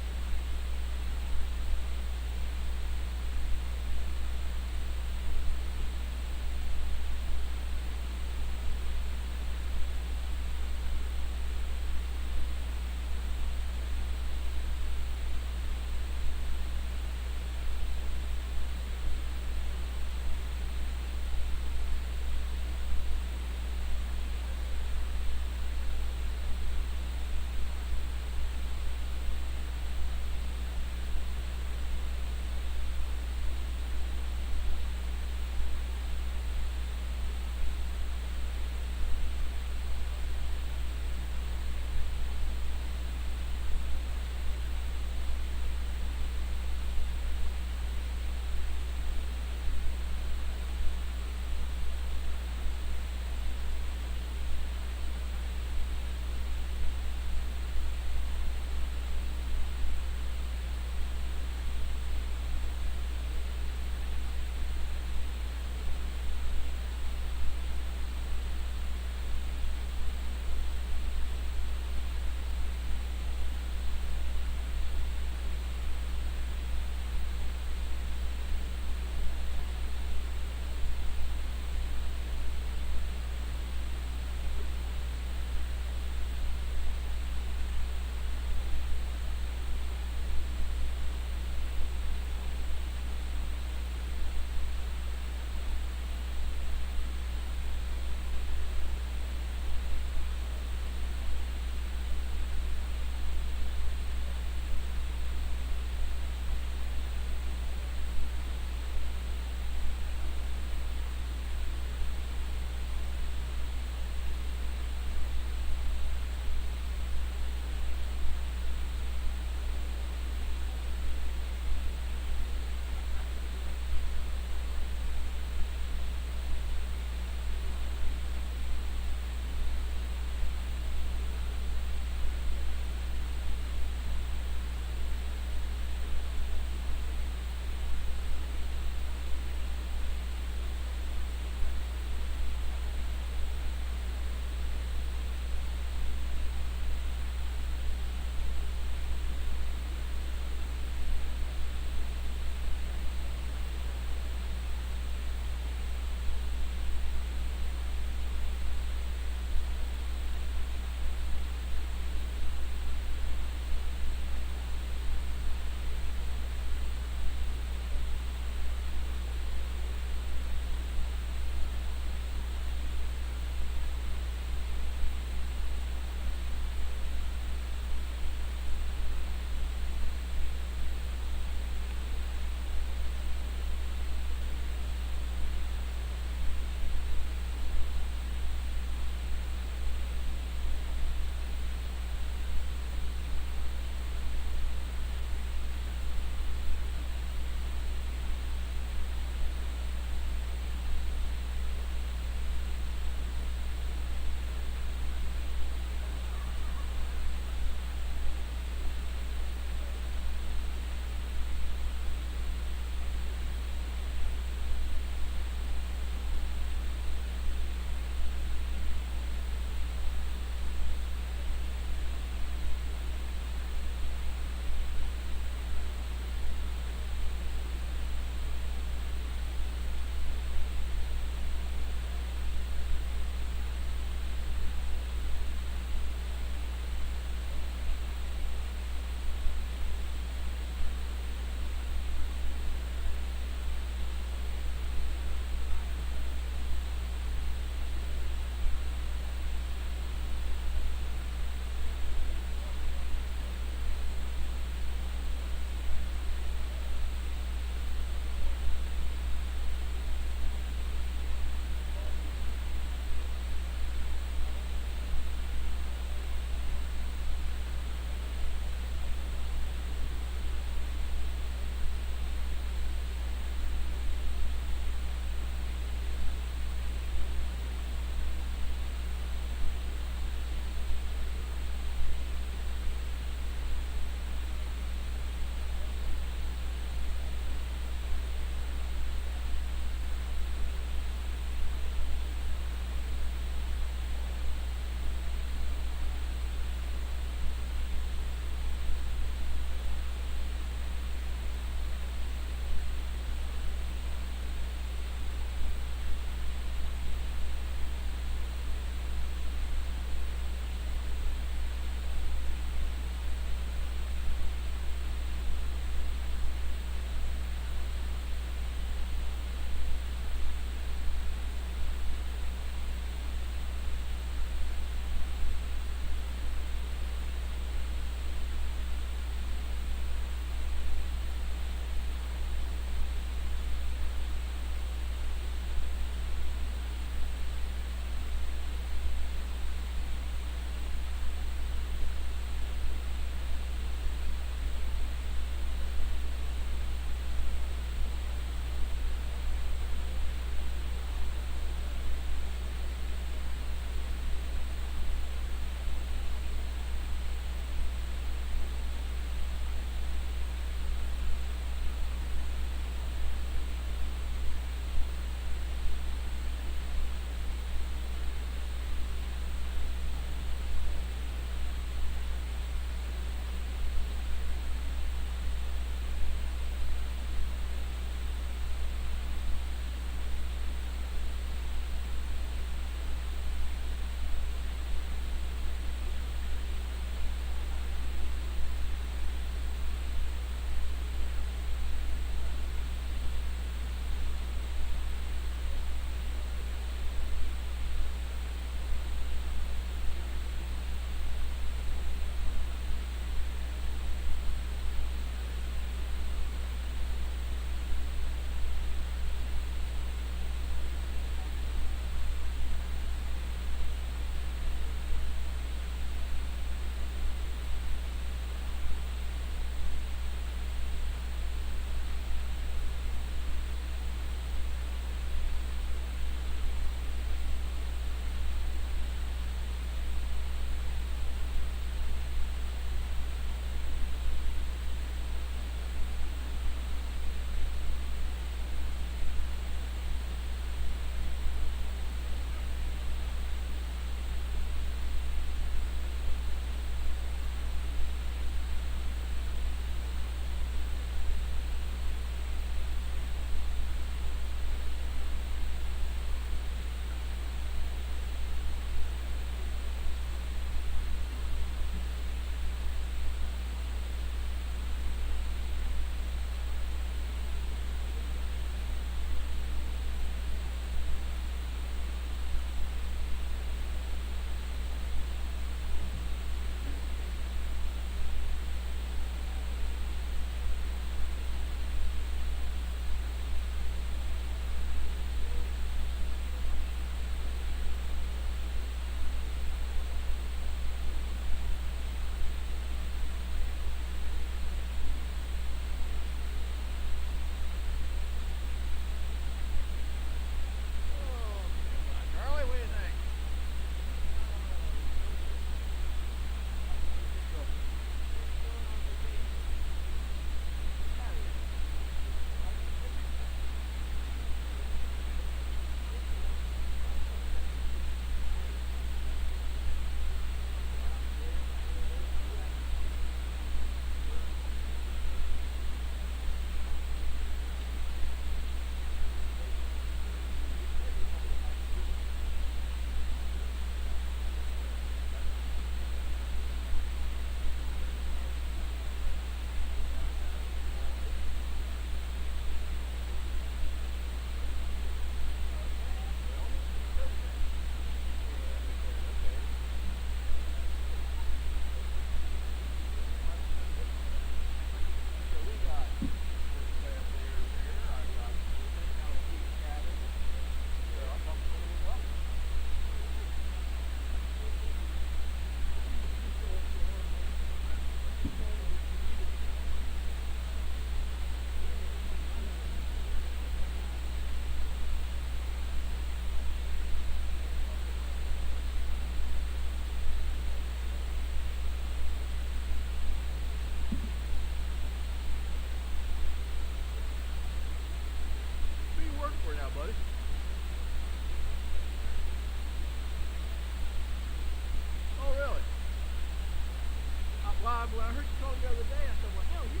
when I heard you talk the other day, I said, well, hell, you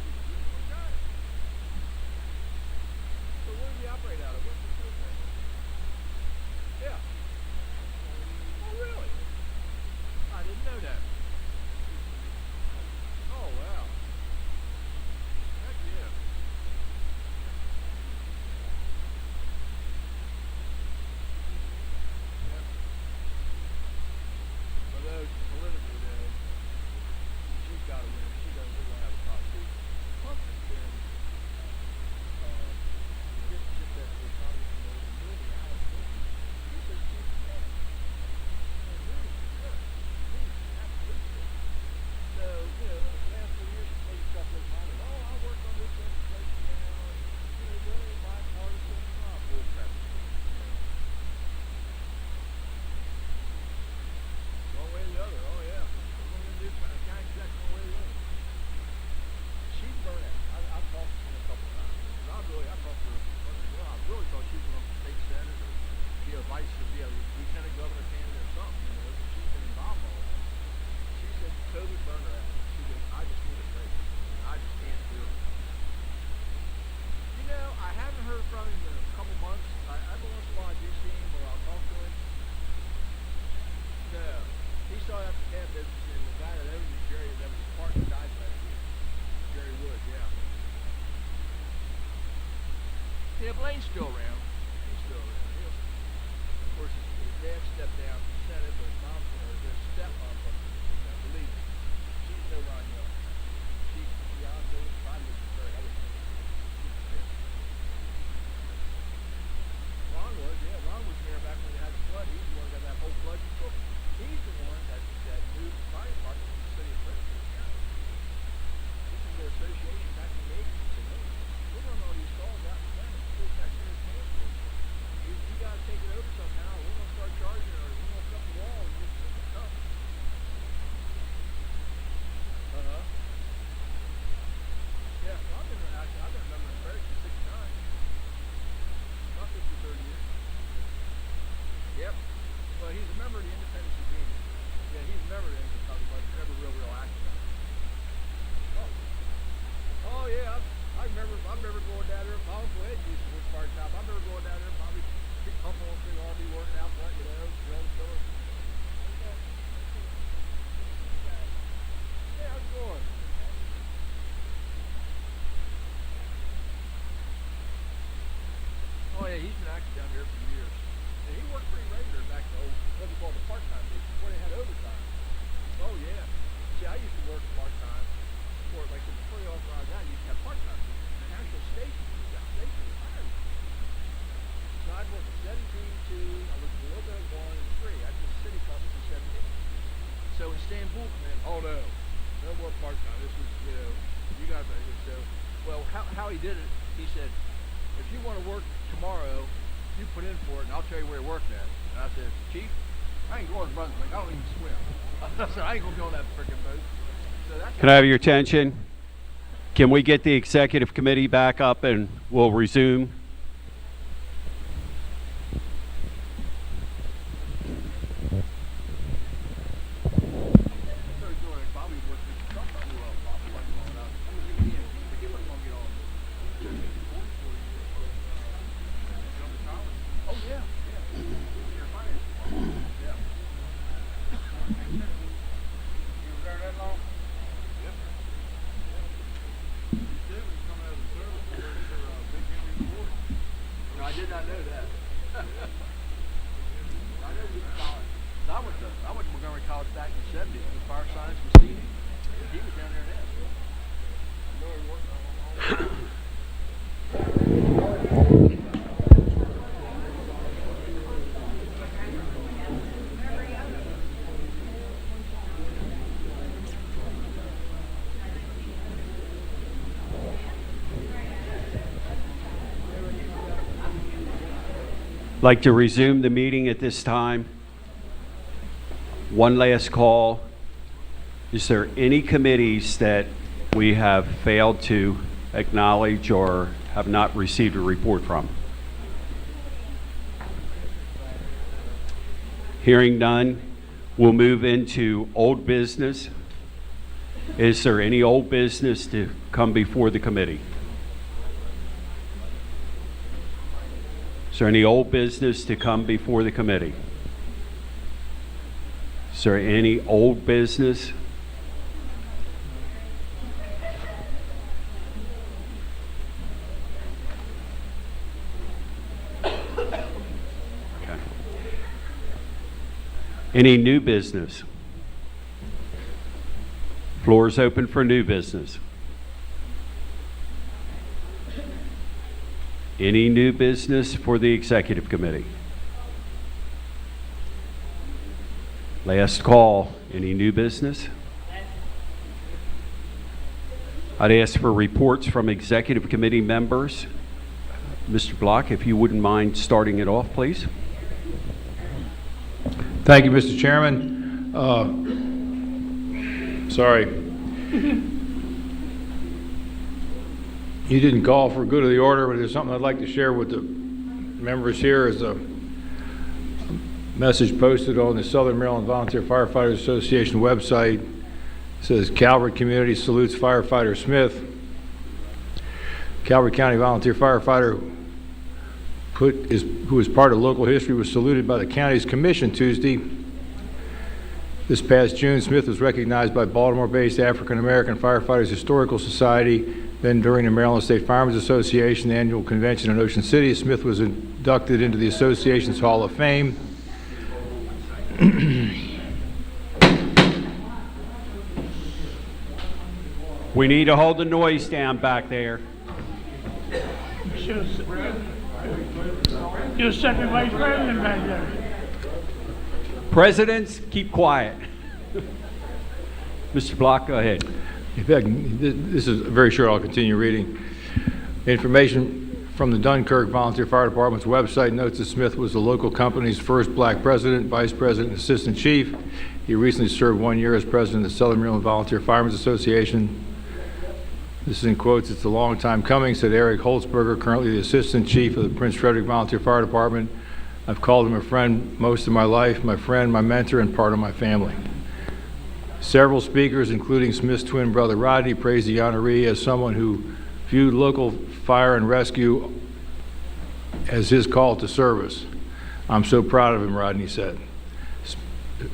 got it. So where do you operate out of? What's the place name? Yeah. Oh, really? I didn't know that. Oh, wow. Heck yeah. Yeah. Although, politically, though, she's got to win. She doesn't really have a top seat. Trump has been, just that the Congressman over Mooney, Alex Mooney, he's their chief of staff. And Mooney's good. Mooney's absolutely good. So, you know, the last 4 years, she's making stuff look minor. Oh, I worked on this legislation now, and, you know, really bipartisan. Oh, bull crap. You know. One way or the other, oh yeah. What we're gonna do, county exec, one way or the other. She's burnt out. I've talked to her a couple times. And I talked to her, well, I really thought she was going to state senate or be a lieutenant governor candidate or something, you know, but she's been involved in all that. She said COVID burned her out. She goes, I just need a break. I just can't do it. You know, I haven't heard from him in a couple months. Every once in a while I do see him or I'll talk to him. No. He started out the cab business and the guy that owns it, Jerry, that was his partner, died last year. Jerry Wood, yeah. Yeah, Blaine's still around. He's still around. Of course, his dad stepped down from the Senate, but his mom, their stepmom, believe me, she's no Ron Young. She honestly, Ron was very other thing. Ron was, yeah. Ron was there back when they had the flood. He's the one that got that whole flood control. He's the one that moved the fire department from the city of Frederick County. This is their association back in the 80s. He said, hey, we're running all these stalls out in the county. That's their transport. You got to take it over somehow. We're going to start charging or we're going to cut the wall and get some stuff. Uh-huh. Yeah, well, I've been a member in Frederick since 69. About 53rd year. Yep. Well, he's a member of the Independence of Virginia. Yeah, he's a member of the Independence, but he's never real active on it. Oh yeah, I remember going down there. My uncle Ed used to work part-time. I remember going down there, probably big pump on thing, I'll be working out front, you know, filling. Yeah, how's it going? Oh yeah, he's been active down there for years. And he worked pretty regular back in the old, what they call the part-time days, before they had overtime. Oh yeah. See, I used to work part-time. Before you authorized that, you used to have part-time people. And the actual station was hired. So I'd work 17, 2, I worked a little bit of 1 and 3. That's the city company for 17. So in Istanbul, man, oh no more part-time. This is, you know, you got to, so, well, how he did it, he said, if you want to work tomorrow, you put in for it, and I'll tell you where you're working at. And I said, Chief, I ain't going to Brunswick. I don't even swim. I said, I ain't going to be on that freaking boat. So that's Can I have your attention? Can we get the executive committee back up and we'll resume? I did not know that. I went to Montgomery College back in the 70s with fire science with Steve. He was down there then. I know he worked on all that. Like to resume the meeting at this time. One last call. Is there any committees that we have failed to acknowledge or have not received a report from? Hearing none, we'll move into old business. Is there any old business to come before the committee? Is there any old business to come before the committee? Is there any old business? Okay. Any new business? Floor is open for new business. Any new business for the executive committee? Last call. Any new business? I'd ask for reports from executive committee members. Mr. Block, if you wouldn't mind starting it off, please. Thank you, Mr. Chairman. Sorry. You didn't call for good of the order, but there's something I'd like to share with the members here. Is a message posted on the Southern Maryland Volunteer Firefighters Association website. It says, Calvert community salutes firefighter Smith. Calvert County volunteer firefighter who is part of local history was saluted by the county's commission Tuesday. This past June, Smith was recognized by Baltimore-based African American Firefighters Historical Society. Then during the Maryland State Firemen's Association annual convention in Ocean City, Smith was inducted into the association's Hall of Fame. We need to hold the noise down back there. You're second vice president back there. Presidents, keep quiet. Mr. Block, go ahead. In fact, this is very short. I'll continue reading. Information from the Dunkirk Volunteer Fire Department's website notes that Smith was the local company's first black president, vice president, and assistant chief. He recently served 1 year as president of the Southern Maryland Volunteer Firemen's Association. This is in quotes. It's a long time coming, said Eric Holtzberger, currently the assistant chief of the Prince Frederick Volunteer Fire Department. I've called him a friend most of my life, my friend, my mentor, and part of my family. Several speakers, including Smith's twin brother Rodney, praised the honoree as someone who viewed local fire and rescue as his call to service. I'm so proud of him, Rodney said.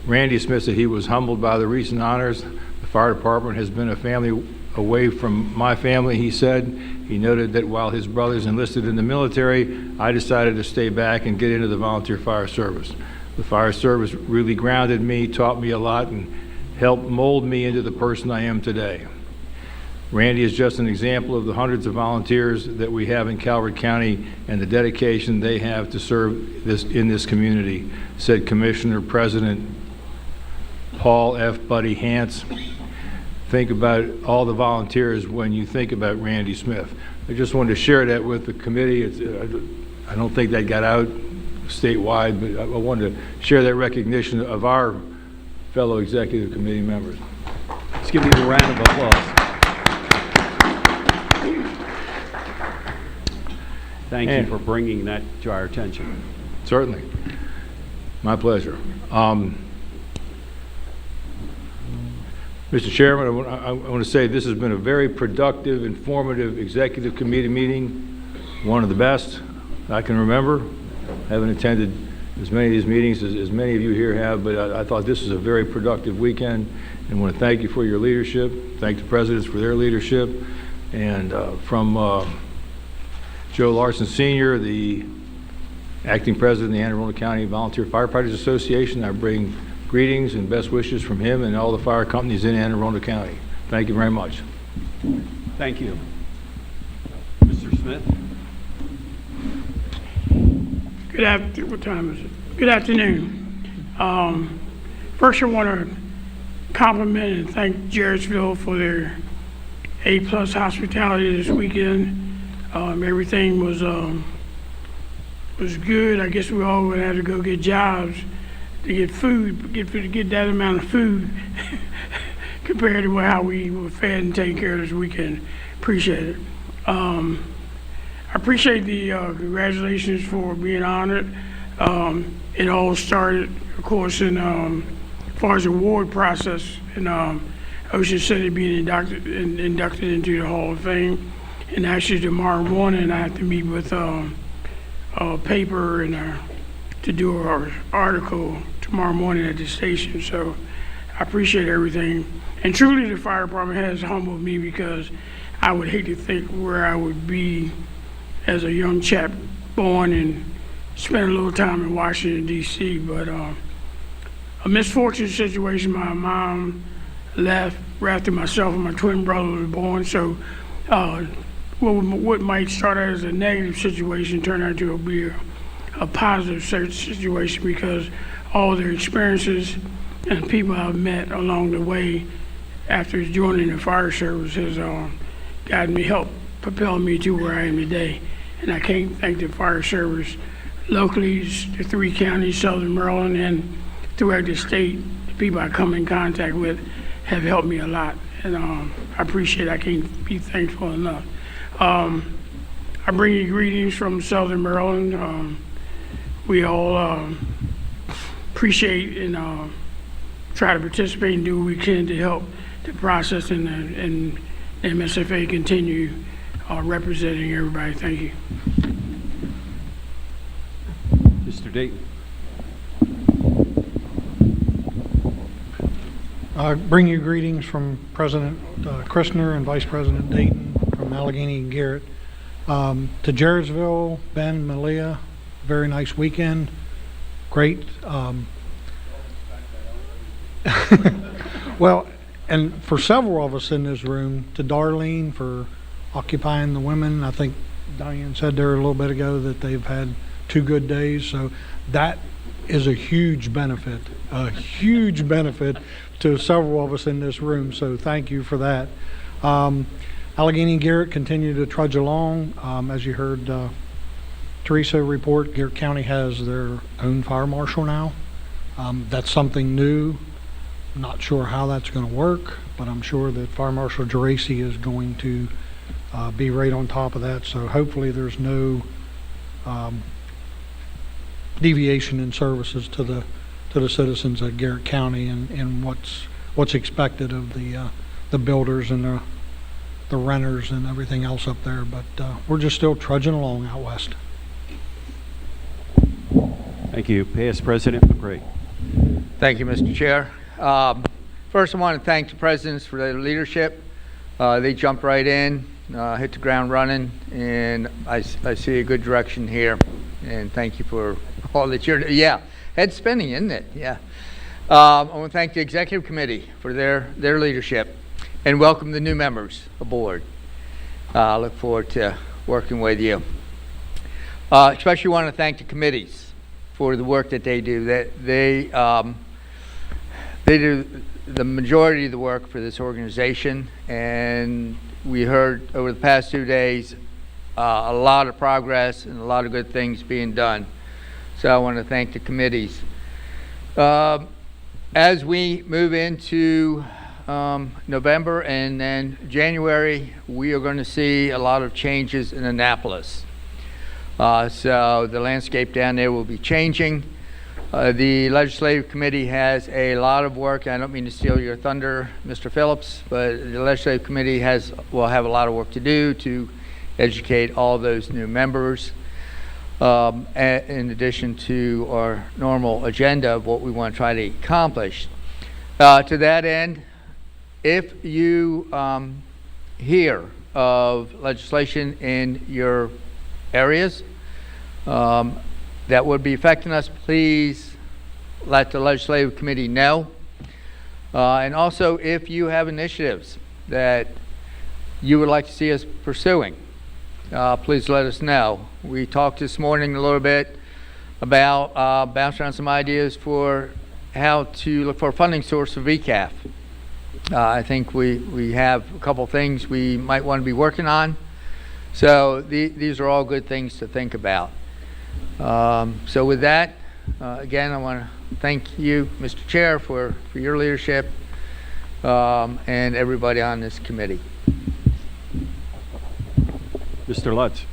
Randy Smith said he was humbled by the recent honors. The fire department has been a family away from my family, he said. He noted that while his brothers enlisted in the military, I decided to stay back and get into the volunteer fire service. The fire service really grounded me, taught me a lot, and helped mold me into the person I am today. Randy is just an example of the hundreds of volunteers that we have in Calvert County and the dedication they have to serve in this community, said Commissioner President Paul F. Buddy Hance. Think about all the volunteers when you think about Randy Smith. I just wanted to share that with the committee. I don't think that got out statewide, but I wanted to share that recognition of our fellow executive committee members. Let's give you a round of applause. Thank you for bringing that to our attention. Certainly. My pleasure. Mr. Chairman, I want to say this has been a very productive, informative executive committee meeting, one of the best I can remember. I haven't attended as many of these meetings as many of you here have, but I thought this was a very productive weekend, and I want to thank you for your leadership, thank the presidents for their leadership, and from Joe Larson Sr., the acting president of the Anne Arundel County Volunteer Firefighters Association, I bring greetings and best wishes from him and all the fire companies in Anne Arundel County. Thank you very much. Thank you. Mr. Smith? What time is it? Good afternoon. First, I want to compliment and thank Jarrettsville for their A+ hospitality this weekend. Everything was good. I guess we all would have to go get jobs to get food, get that amount of food compared to how we were fed and taken care of this weekend. Appreciate it. I appreciate the congratulations for being honored. It all started, of course, in as far as the award process, and I Ocean City being inducted into the Hall of Fame. And actually tomorrow morning, I have to meet with a paper and to do our article tomorrow morning at the station. So I appreciate everything. And truly, the fire department has humbled me, because I would hate to think where I would be as a young chap born and spent a little time in Washington, D.C. But a misfortunate situation. My mom left right after myself and my twin brother was born. So what might start out as a negative situation turned out to be a positive situation, because all their experiences and people I've met along the way after joining the fire service has gotten me, helped propel me to where I am today. And I can't thank the fire service locally, the 3 counties, Southern Maryland, and throughout the state. The people I come in contact with have helped me a lot, and I appreciate it. I can't be thankful enough. I bring you greetings from Southern Maryland. We all appreciate and try to participate and do what we can to help the process and MSFA continue representing everybody. Thank you. Mr. Dayton. Bring you greetings from President Christner and Vice President Dayton from Allegheny and Garrett. To Jarrettsville, Ben, Malia, very nice weekend. Great. Well, and for several of us in this room, to Darlene for occupying the women. I think Diane said there a little bit ago that they've had 2 good days. So that is a huge benefit to several of us in this room. So thank you for that. Allegheny and Garrett continue to trudge along. As you heard Teresa report, Garrett County has their own fire marshal now. That's something new. I'm not sure how that's going to work, but I'm sure that Fire Marshal Geraci is going to be right on top of that. So hopefully there's no deviation in services to the citizens of Garrett County and what's expected of the builders and the renters and everything else up there. But we're just still trudging along out west. Thank you. Past President McRae. Thank you, Mr. Chair. First, I want to thank the presidents for their leadership. They jumped right in, hit the ground running, and I see a good direction here. And thank you for all that you're doing. Yeah, head spinning, isn't it? Yeah. I want to thank the executive committee for their leadership and welcome the new members aboard. I look forward to working with you. Especially want to thank the committees for the work that they do. They do the majority of the work for this organization, and we heard over the past 2 days a lot of progress and a lot of good things being done. So I want to thank the committees. As we move into November and then January, we are going to see a lot of changes in Annapolis. So the landscape down there will be changing. The Legislative Committee has a lot of work. I don't mean to steal your thunder, Mr. Phillips, but the Legislative Committee will have a lot of work to do to educate all those new members, in addition to our normal agenda of what we want to try to accomplish. To that end, if you hear of legislation in your areas that would be affecting us, please let the Legislative Committee know. And also, if you have initiatives that you would like to see us pursuing, please let us know. We talked this morning a little bit about bouncing around some ideas for how to look for a funding source for VCAF. I think we have a couple things we might want to be working on. So these are all good things to think about. So with that, again, I want to thank you, Mr. Chair, for your leadership and everybody on this committee. Mr. Lutz.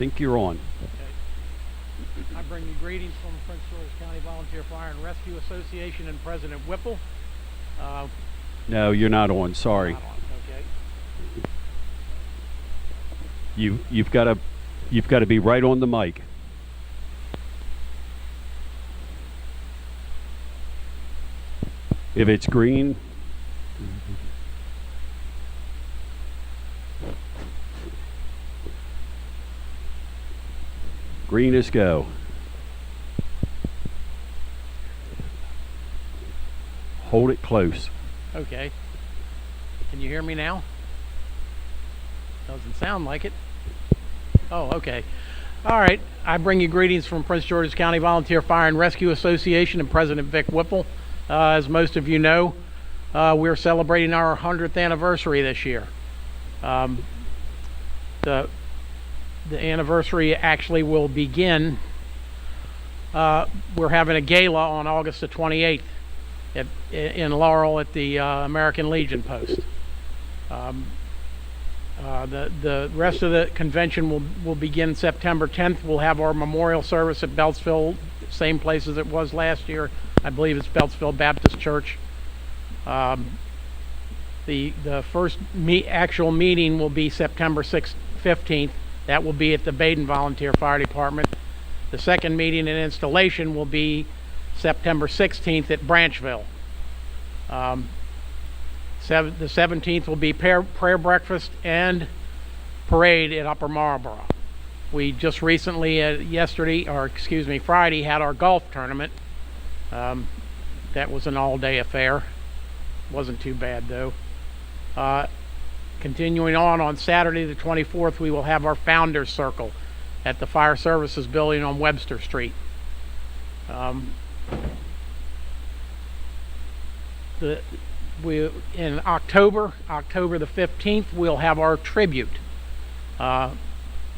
think you're on. I bring you greetings from Prince George's County Volunteer Fire and Rescue Association and President Whipple. No, you're not on. Sorry. Okay. You've got to be right on the mic. If it's green. Green is go. Hold it close. Okay. Can you hear me now? Doesn't sound like it. Oh, okay. All right. I bring you greetings from Prince George's County Volunteer Fire and Rescue Association and President Vic Whipple. As most of you know, we're celebrating our 100th anniversary this year. The anniversary actually will begin. We're having a gala on August the 28th in Laurel at the American Legion Post. The rest of the convention will begin September 10th. We'll have our memorial service at Beltsville, same place as it was last year. I believe it's Beltsville Baptist Church. The first actual meeting will be September 15th. That will be at the Baden Volunteer Fire Department. The second meeting and installation will be September 16th at Branchville. The 17th will be prayer breakfast and parade at Upper Marlboro. We just recently, Friday, had our golf tournament. That was an all-day affair. Wasn't too bad, though. Continuing on Saturday the 24th, we will have our Founders Circle at the Fire Services Building on Webster Street. In October the 15th, we'll have our tribute. My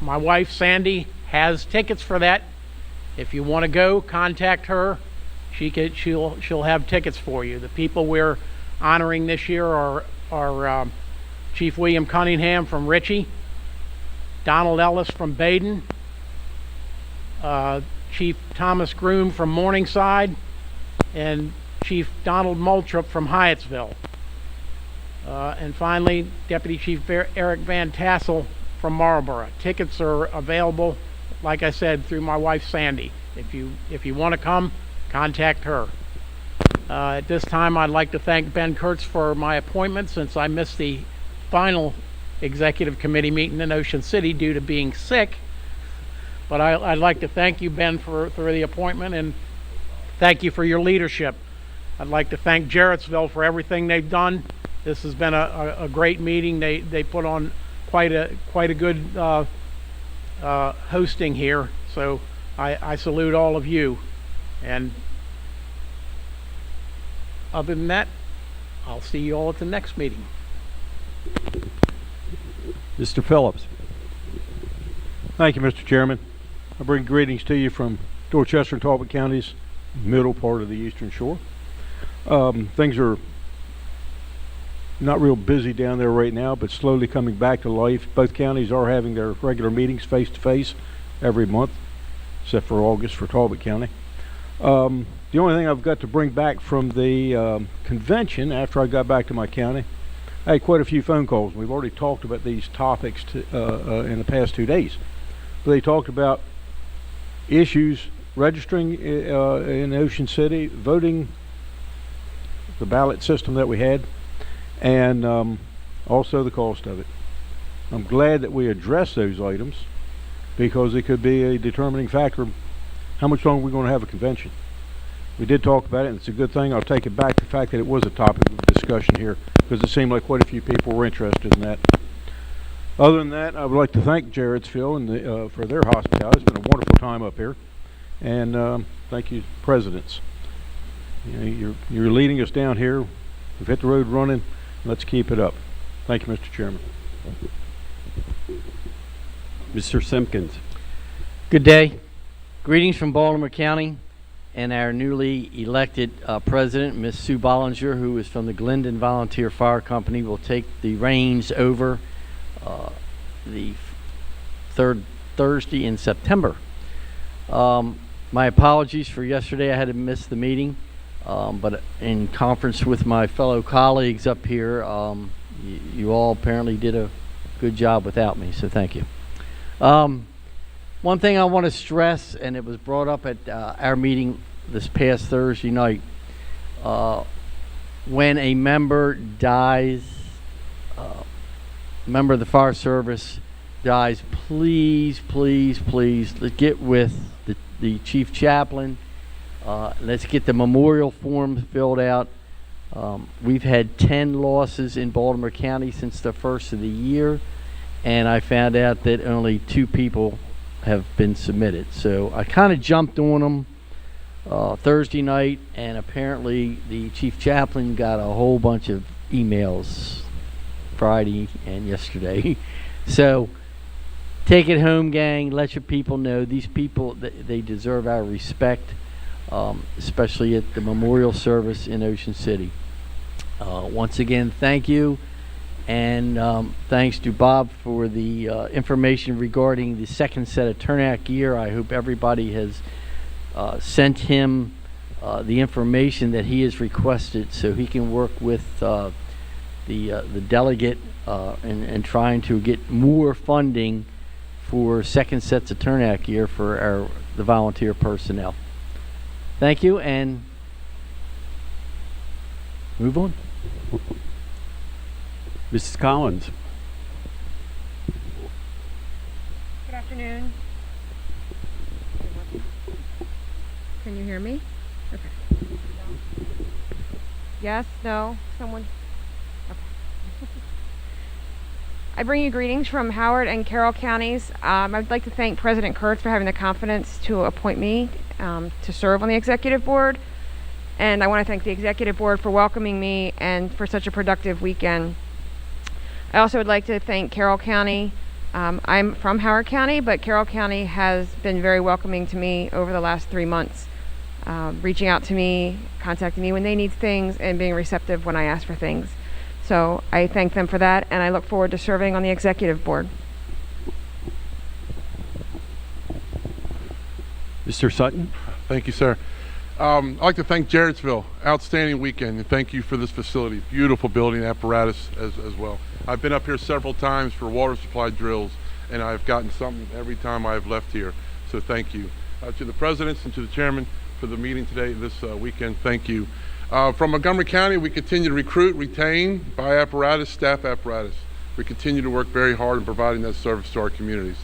wife, Sandy, has tickets for that. If you want to go, contact her. She'll have tickets for you. The people we're honoring this year are Chief William Cunningham from Ritchie, Donald Ellis from Baden, Chief Thomas Groom from Morningside, and Chief Donald Moultrup from Hyattsville. And finally, Deputy Chief Eric Van Tassel from Marlboro. Tickets are available, like I said, through my wife Sandy. If you want to come, contact her. At this time, I'd like to thank Ben Kurtz for my appointment, since I missed the final executive committee meeting in Ocean City due to being sick. But I'd like to thank you, Ben, for the appointment, and thank you for your leadership. I'd like to thank Jarrettsville for everything they've done. This has been a great meeting. They put on quite a good hosting here. So I salute all of you. And other than that, I'll see you all at the next meeting. Mr. Phillips. Thank you, Mr. Chairman. I bring greetings to you from Dorchester and Talbot counties, middle part of the Eastern Shore. Things are not real busy down there right now, but slowly coming back to life. Both counties are having their regular meetings face-to-face every month, except for August for Talbot County. The only thing I've got to bring back from the convention after I got back to my county, I had quite a few phone calls. We've already talked about these topics in the past 2 days. But they talked about issues registering in Ocean City, voting, the ballot system that we had, and also the cost of it. I'm glad that we addressed those items, because it could be a determining factor of how much longer we're going to have a convention. We did talk about it, and it's a good thing. I'll take it back, the fact that it was a topic of discussion here, because it seemed like quite a few people were interested in that. Other than that, I would like to thank Jarrettsville and for their hospitality. It's been a wonderful time up here. And thank you, presidents. You know, you're leading us down here. We've hit the road running. Let's keep it up. Thank you, Mr. Chairman. Mr. Simpkins. Good day. Greetings from Baltimore County and our newly elected president, Ms. Sue Bollinger, who is from the Glendon Volunteer Fire Company, will take the reins over the third Thursday in September. My apologies for yesterday. I had to miss the meeting, but in conference with my fellow colleagues up here, you all apparently did a good job without me, so thank you. One thing I want to stress, and it was brought up at our meeting this past Thursday night, when a member dies, member of the fire service dies, please, please, please, let's get with the chief chaplain. Let's get the memorial forms filled out. We've had 10 losses in Baltimore County since the first of the year, and I found out that only 2 people have been submitted. So I kind of jumped on them Thursday night, and apparently the chief chaplain got a whole bunch of emails Friday and yesterday. So take it home, gang. Let your people know. These people, they deserve our respect, especially at the memorial service in Ocean City. Once again, thank you. And thanks to Bob for the information regarding the second set of turnout gear. I hope everybody has sent him the information that he has requested so he can work with the delegate and trying to get more funding for second sets of turnout gear for the volunteer personnel. Thank you, and move on. Mrs. Collins. Good afternoon. Can you hear me? Okay. Yes? No? Someone? Okay. I bring you greetings from Howard and Carroll counties. I'd like to thank President Kurtz for having the confidence to appoint me to serve on the executive board. And I want to thank the executive board for welcoming me and for such a productive weekend. I also would like to thank Carroll County. I'm from Howard County, but Carroll County has been very welcoming to me over the last 3 months, reaching out to me, contacting me when they need things, and being receptive when I ask for things. So I thank them for that, and I look forward to serving on the executive board. Mr. Sutton. Thank you, sir. I'd like to thank Jarrettsville. Outstanding weekend, and thank you for this facility. Beautiful building apparatus as well. I've been up here several times for water supply drills, and I've gotten something every time I've left here. So thank you. To the presidents and to the chairman for the meeting today, this weekend, thank you. From Montgomery County, we continue to recruit, retain, buy apparatus, staff apparatus. We continue to work very hard in providing that service to our communities.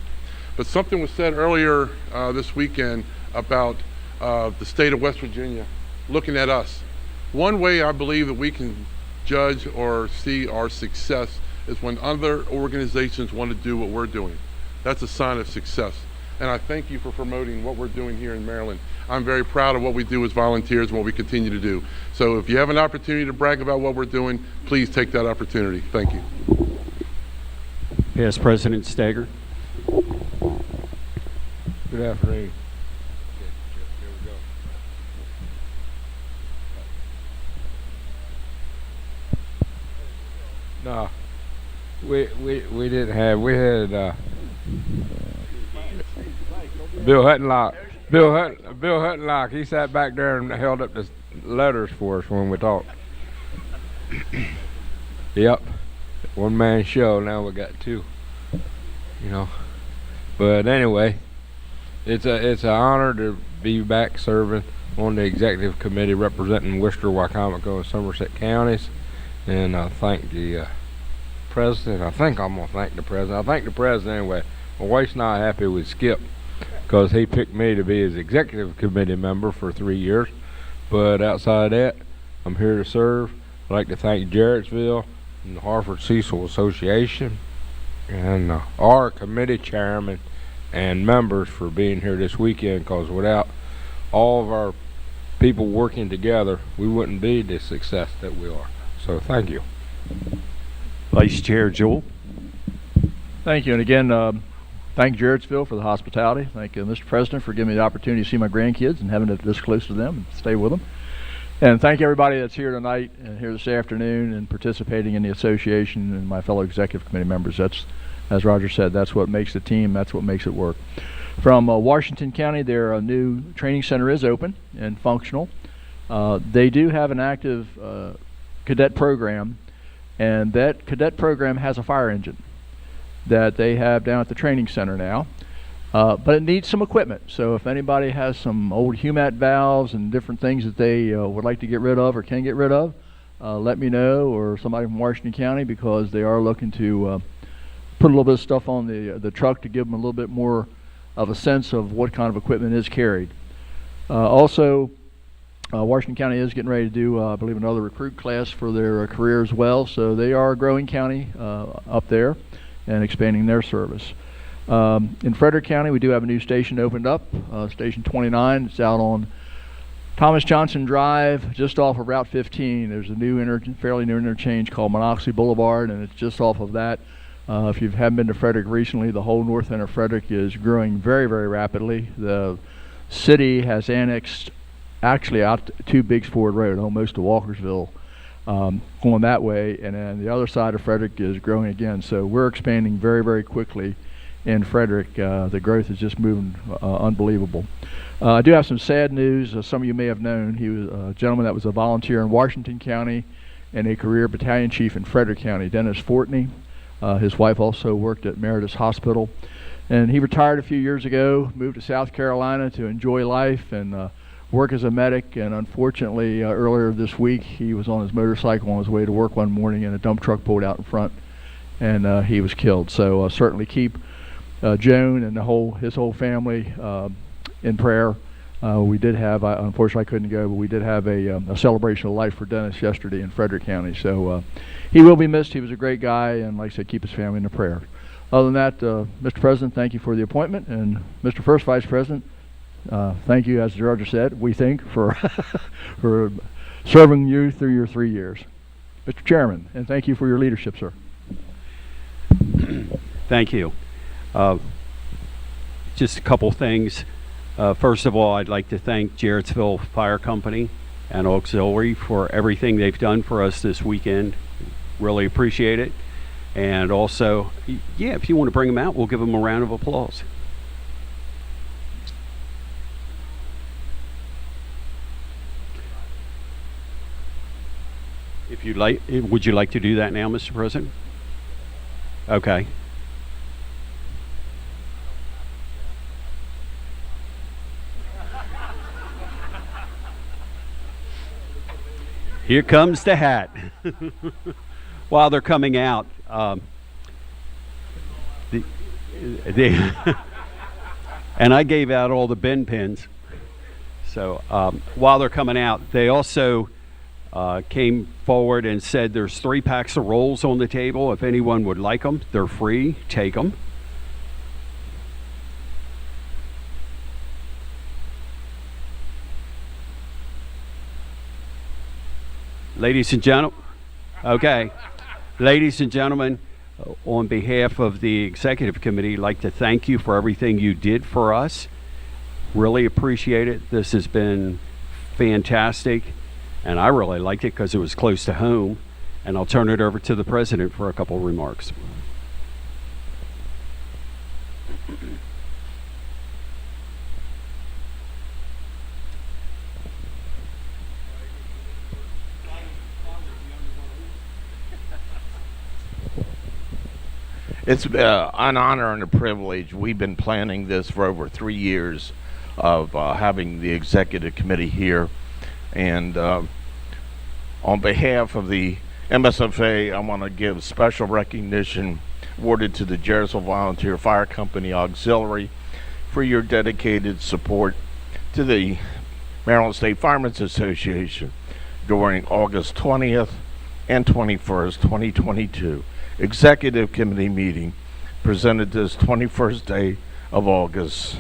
But something was said earlier this weekend about the state of West Virginia looking at us. One way I believe that we can judge or see our success is when other organizations want to do what we're doing. That's a sign of success. And I thank you for promoting what we're doing here in Maryland. I'm very proud of what we do as volunteers and what we continue to do. So if you have an opportunity to brag about what we're doing, please take that opportunity. Thank you. Past President Stager. Good afternoon. No, we didn't have. We had Bill Huttonlock. Bill Huttonlock. He sat back there and held up the letters for us when we talked. Yep, one man show. Now we got 2. You know, but anyway, it's an honor to be back serving on the executive committee representing Worcester, Wycomico, and Somerset counties. And I thank the president. I think I'm going to thank the president. I thank the president anyway. My wife's not happy with Skip because he picked me to be his executive committee member for 3 years. But outside of that, I'm here to serve. I'd like to thank Jarrettsville and the Hartford Cecil Association and our committee chairman and members for being here this weekend, because without all of our people working together, we wouldn't be the success that we are. So thank you. Vice Chair Jewell. Thank you. And again, thank Jarrettsville for the hospitality. Thank you, Mr. President, for giving me the opportunity to see my grandkids and having it this close to them and stay with them. And thank everybody that's here tonight and here this afternoon and participating in the association and my fellow executive committee members. That's as Roger said, that's what makes the team, that's what makes it work. From Washington County, their new training center is open and functional. They do have an active cadet program, and that cadet program has a fire engine that they have down at the training center now. But it needs some equipment, so if anybody has some old HUMAT valves and different things that they would like to get rid of or can get rid of, let me know, or somebody from Washington County, because they are looking to put a little bit of stuff on the truck to give them a little bit more of a sense of what kind of equipment is carried. Also, Washington County is getting ready to do, I believe, another recruit class for their career as well, so they are a growing county up there and expanding their service. In Frederick County, we do have a new station opened up, Station 29. It's out on Thomas Johnson Drive, just off of Route 15. There's a new fairly new interchange called Monocacy Boulevard, and it's just off of that. If you haven't been to Frederick recently, the whole north end of Frederick is growing very, very rapidly. The city has annexed actually out to Biggs Ford Road, almost to Walkersville, going that way, and then the other side of Frederick is growing again. So we're expanding very, very quickly in Frederick. The growth is just moving unbelievable. I do have some sad news. Some of you may have known he was a gentleman that was a volunteer in Washington County and a career battalion chief in Frederick County, Dennis Fortney. His wife also worked at Meritus Hospital, and he retired a few years ago, moved to South Carolina to enjoy life and work as a medic. And unfortunately, earlier this week, he was on his motorcycle on his way to work one morning, and a dump truck pulled out in front, and he was killed. So certainly keep Joan and his whole family in prayer. We did have, unfortunately I couldn't go, but we did have a celebration of life for Dennis yesterday in Frederick County. So he will be missed. He was a great guy, and like I said, keep his family in prayer. Other than that, Mr. President, thank you for the appointment, and Mr. First Vice President, thank you, as Roger said, we think, for for serving you through your 3 years. Mr. Chairman, and thank you for your leadership, sir. Thank you. Just a couple things. First of all, I'd like to thank Jarrettsville Fire Company and Auxiliary for everything they've done for us this weekend. Really appreciate it. And also, yeah, if you want to bring them out, we'll give them a round of applause. If you'd like, would you like to do that now, Mr. President? Okay. Here comes the hat. While they're coming out, and I gave out all the bin pins. So while they're coming out, they also came forward and said there's 3 packs of rolls on the table. If anyone would like them, they're free. Take them. Ladies and gentlemen, okay. Ladies and gentlemen, on behalf of the Executive Committee, I'd like to thank you for everything you did for us. Really appreciate it. This has been fantastic, and I really liked it because it was close to home. And I'll turn it over to the President for a couple of remarks. It's an honor and a privilege. We've been planning this for over 3 years of having the Executive Committee here. And on behalf of the MSFA, I want to give special recognition awarded to the Jarrettsville Volunteer Fire Company Auxiliary for your dedicated support to the Maryland State Firemen's Association during August 20th and 21st, 2022. Executive Committee meeting presented this 21st day of August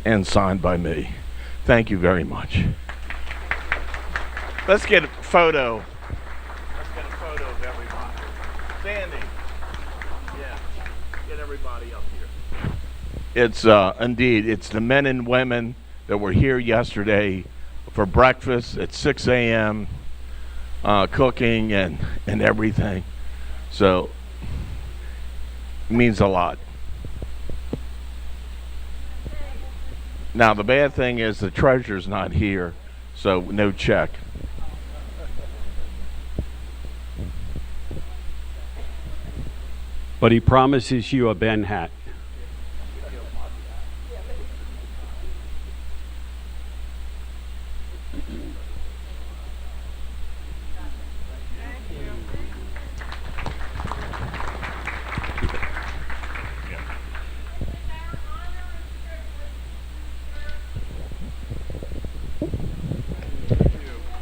and signed by me. Thank you very much. Let's get a photo. Let's get a photo of everybody. Sandy. Yeah. Get everybody up here. It's indeed, it's the men and women that were here yesterday for breakfast at 6 a.m. Cooking and everything. So means a lot. Now, the bad thing is the treasurer's not here, so no check. But he promises you a Ben hat.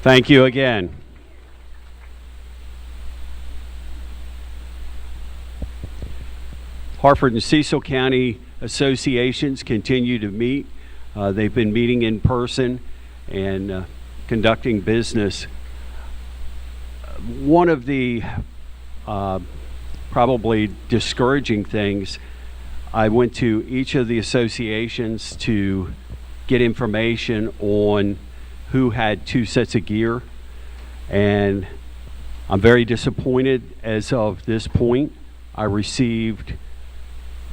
Thank you again. Harford and Cecil County associations continue to meet. They've been meeting in person and conducting business. One of the probably discouraging things, I went to each of the associations to get information on who had 2 sets of gear, and I'm very disappointed. As of this point, I received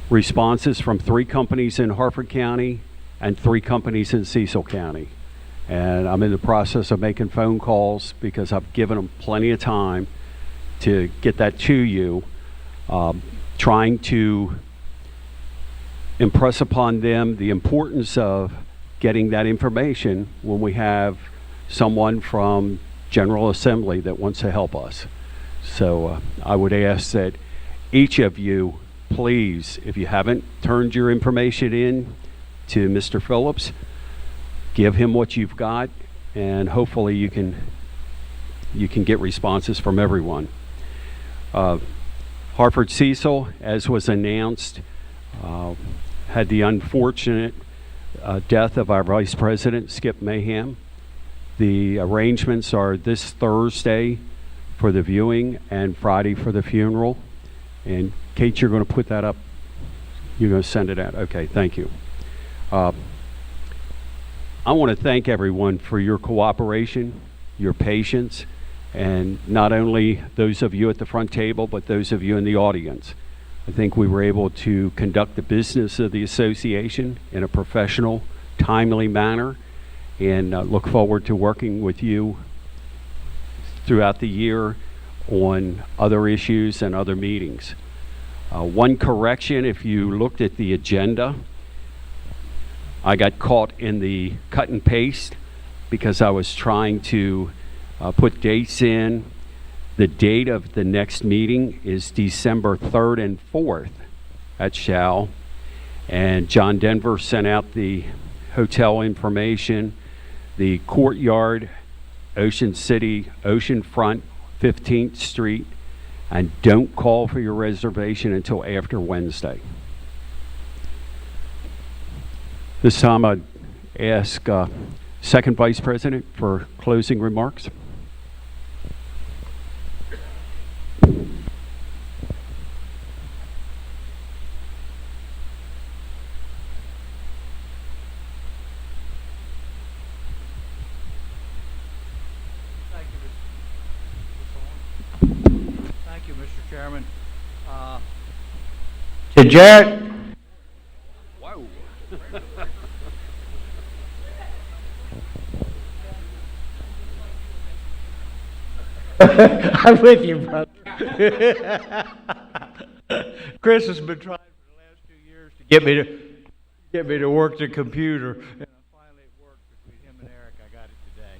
responses from 3 companies in Harford County and 3 companies in Cecil County, and I'm in the process of making phone calls because I've given them plenty of time to get that to you, trying to impress upon them the importance of getting that information when we have someone from General Assembly that wants to help us. So I would ask that each of you, please, if you haven't turned your information in to Mr. Phillips, give him what you've got, and hopefully you can get responses from everyone. Harford Cecil, as was announced, had the unfortunate death of our Vice President, Skip Mayhem. The arrangements are this Thursday for the viewing and Friday for the funeral. And Kate, you're going to put that up? You're going to send it out? Okay, thank you. I want to thank everyone for your cooperation, your patience, and not only those of you at the front table, but those of you in the audience. I think we were able to conduct the business of the association in a professional, timely manner, and look forward to working with you throughout the year on other issues and other meetings. One correction, if you looked at the agenda, I got caught in the cut and paste because I was trying to put dates in. The date of the next meeting is December 3rd and 4th at Shell. And John Denver sent out the hotel information, the courtyard, Ocean City, Oceanfront, 15th Street, and don't call for your reservation until after Wednesday. This time I'd ask Second Vice President for closing remarks. Thank you, Mr. Chairman. To Jarrett. Whoa. I'm with you, brother. Chris has been trying for the last 2 years to get me to work the computer, and finally it worked between him and Eric. I got it today.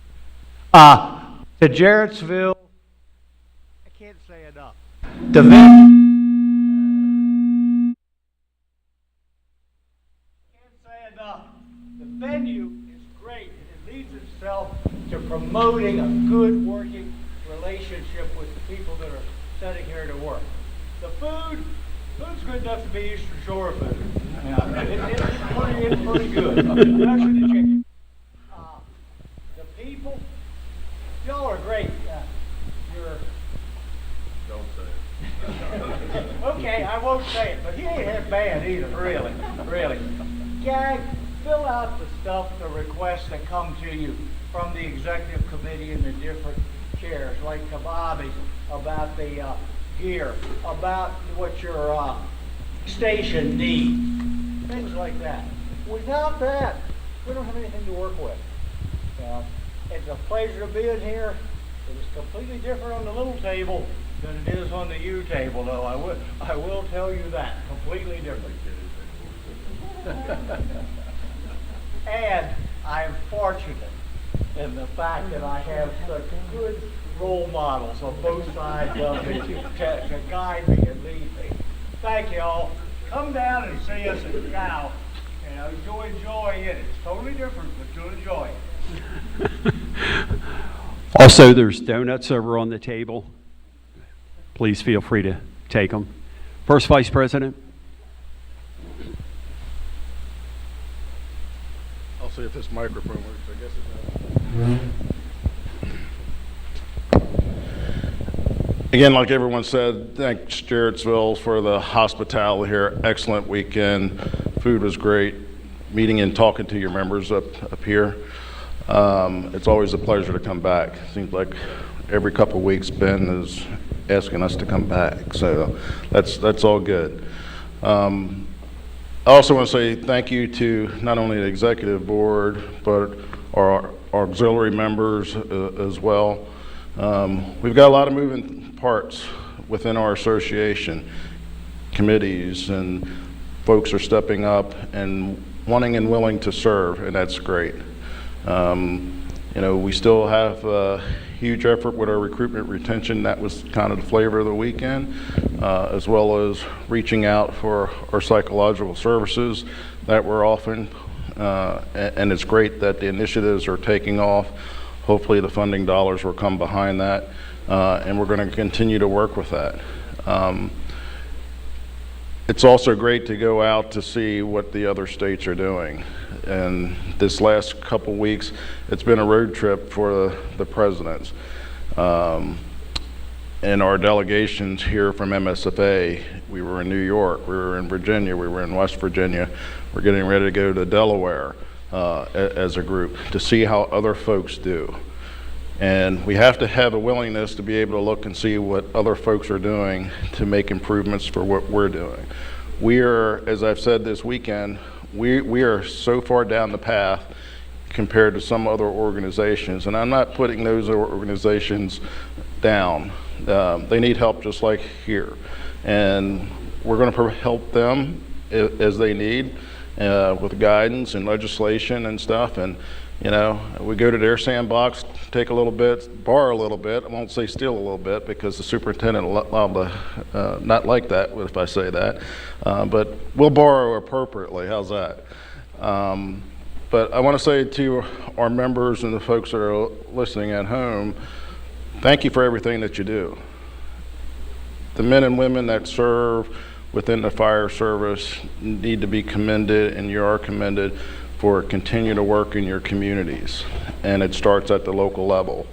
To Jarrettsville, I can't say enough. The venue is great, and it leads itself to promoting a good working relationship with the people that are sitting here to work. The food's good enough to be Eastern Shore food. It's pretty good, especially the chicken. The people, y'all are great. Don't say it. Okay, I won't say it, but he ain't half bad either, really. Gang, fill out the stuff, the requests that come to you from the executive committee and the different chairs, like Kababi, about the gear, about what your station need? Things like that. Without that, we don't have anything to work with. It's a pleasure being here. It is completely different on the little table than it is on the U table, though. I will tell you that. Completely different. And I am fortunate in the fact that I have such good role models on both sides of me to guide me and lead me. Thank you all. Come down and see us at Cow. You know, you'll enjoy it. It's totally different, but you'll enjoy it. Also, there's donuts over on the table. Please feel free to take them. First Vice President. I'll see if this microphone works. I guess it does. Again, like everyone said, thanks Jarrettsville for the hospitality here. Excellent weekend. Food was great. Meeting and talking to your members up here. It's always a pleasure to come back. Seems like every couple of weeks Ben is asking us to come back, so that's all good. I also want to say thank you to not only the executive board but our auxiliary members as well. We've got a lot of moving parts within our association, committees, and folks are stepping up and wanting and willing to serve, and that's great. You know, we still have a huge effort with our recruitment retention. That was kind of the flavor of the weekend, as well as reaching out for our psychological services that we're offering. And it's great that the initiatives are taking off. Hopefully the funding dollars will come behind that, and we're going to continue to work with that. It's also great to go out to see what the other states are doing. And this last couple weeks, it's been a road trip for the presidents. And our delegations here from MSFA, we were in New York, we were in Virginia, we were in West Virginia. We're getting ready to go to Delaware as a group to see how other folks do. And we have to have a willingness to be able to look and see what other folks are doing to make improvements for what we're doing. We are, as I've said this weekend, we are so far down the path compared to some other organizations, and I'm not putting those organizations down. They need help just like here, and we're going to help them as they need with guidance and legislation and stuff. And you know, we go to their sandbox, take a little bit, borrow a little bit. I won't say steal a little bit because the superintendent will not like that if I say that. But we'll borrow appropriately. How's that? But I want to say to our members and the folks that are listening at home, thank you for everything that you do. The men and women that serve within the fire service need to be commended, and you are commended for continue to work in your communities. And it starts at the local level.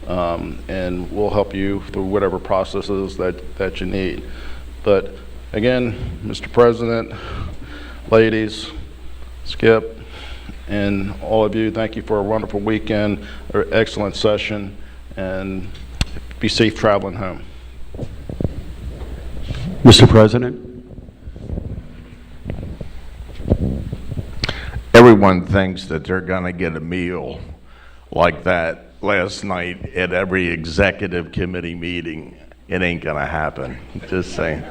And we'll help you through whatever processes that you need. But again, Mr. President, ladies, Skip, and all of you, thank you for a wonderful weekend, an excellent session, and be safe traveling home. Mr. President. Everyone thinks that they're going to get a meal like that last night at every executive committee meeting. It ain't going to happen. Just saying.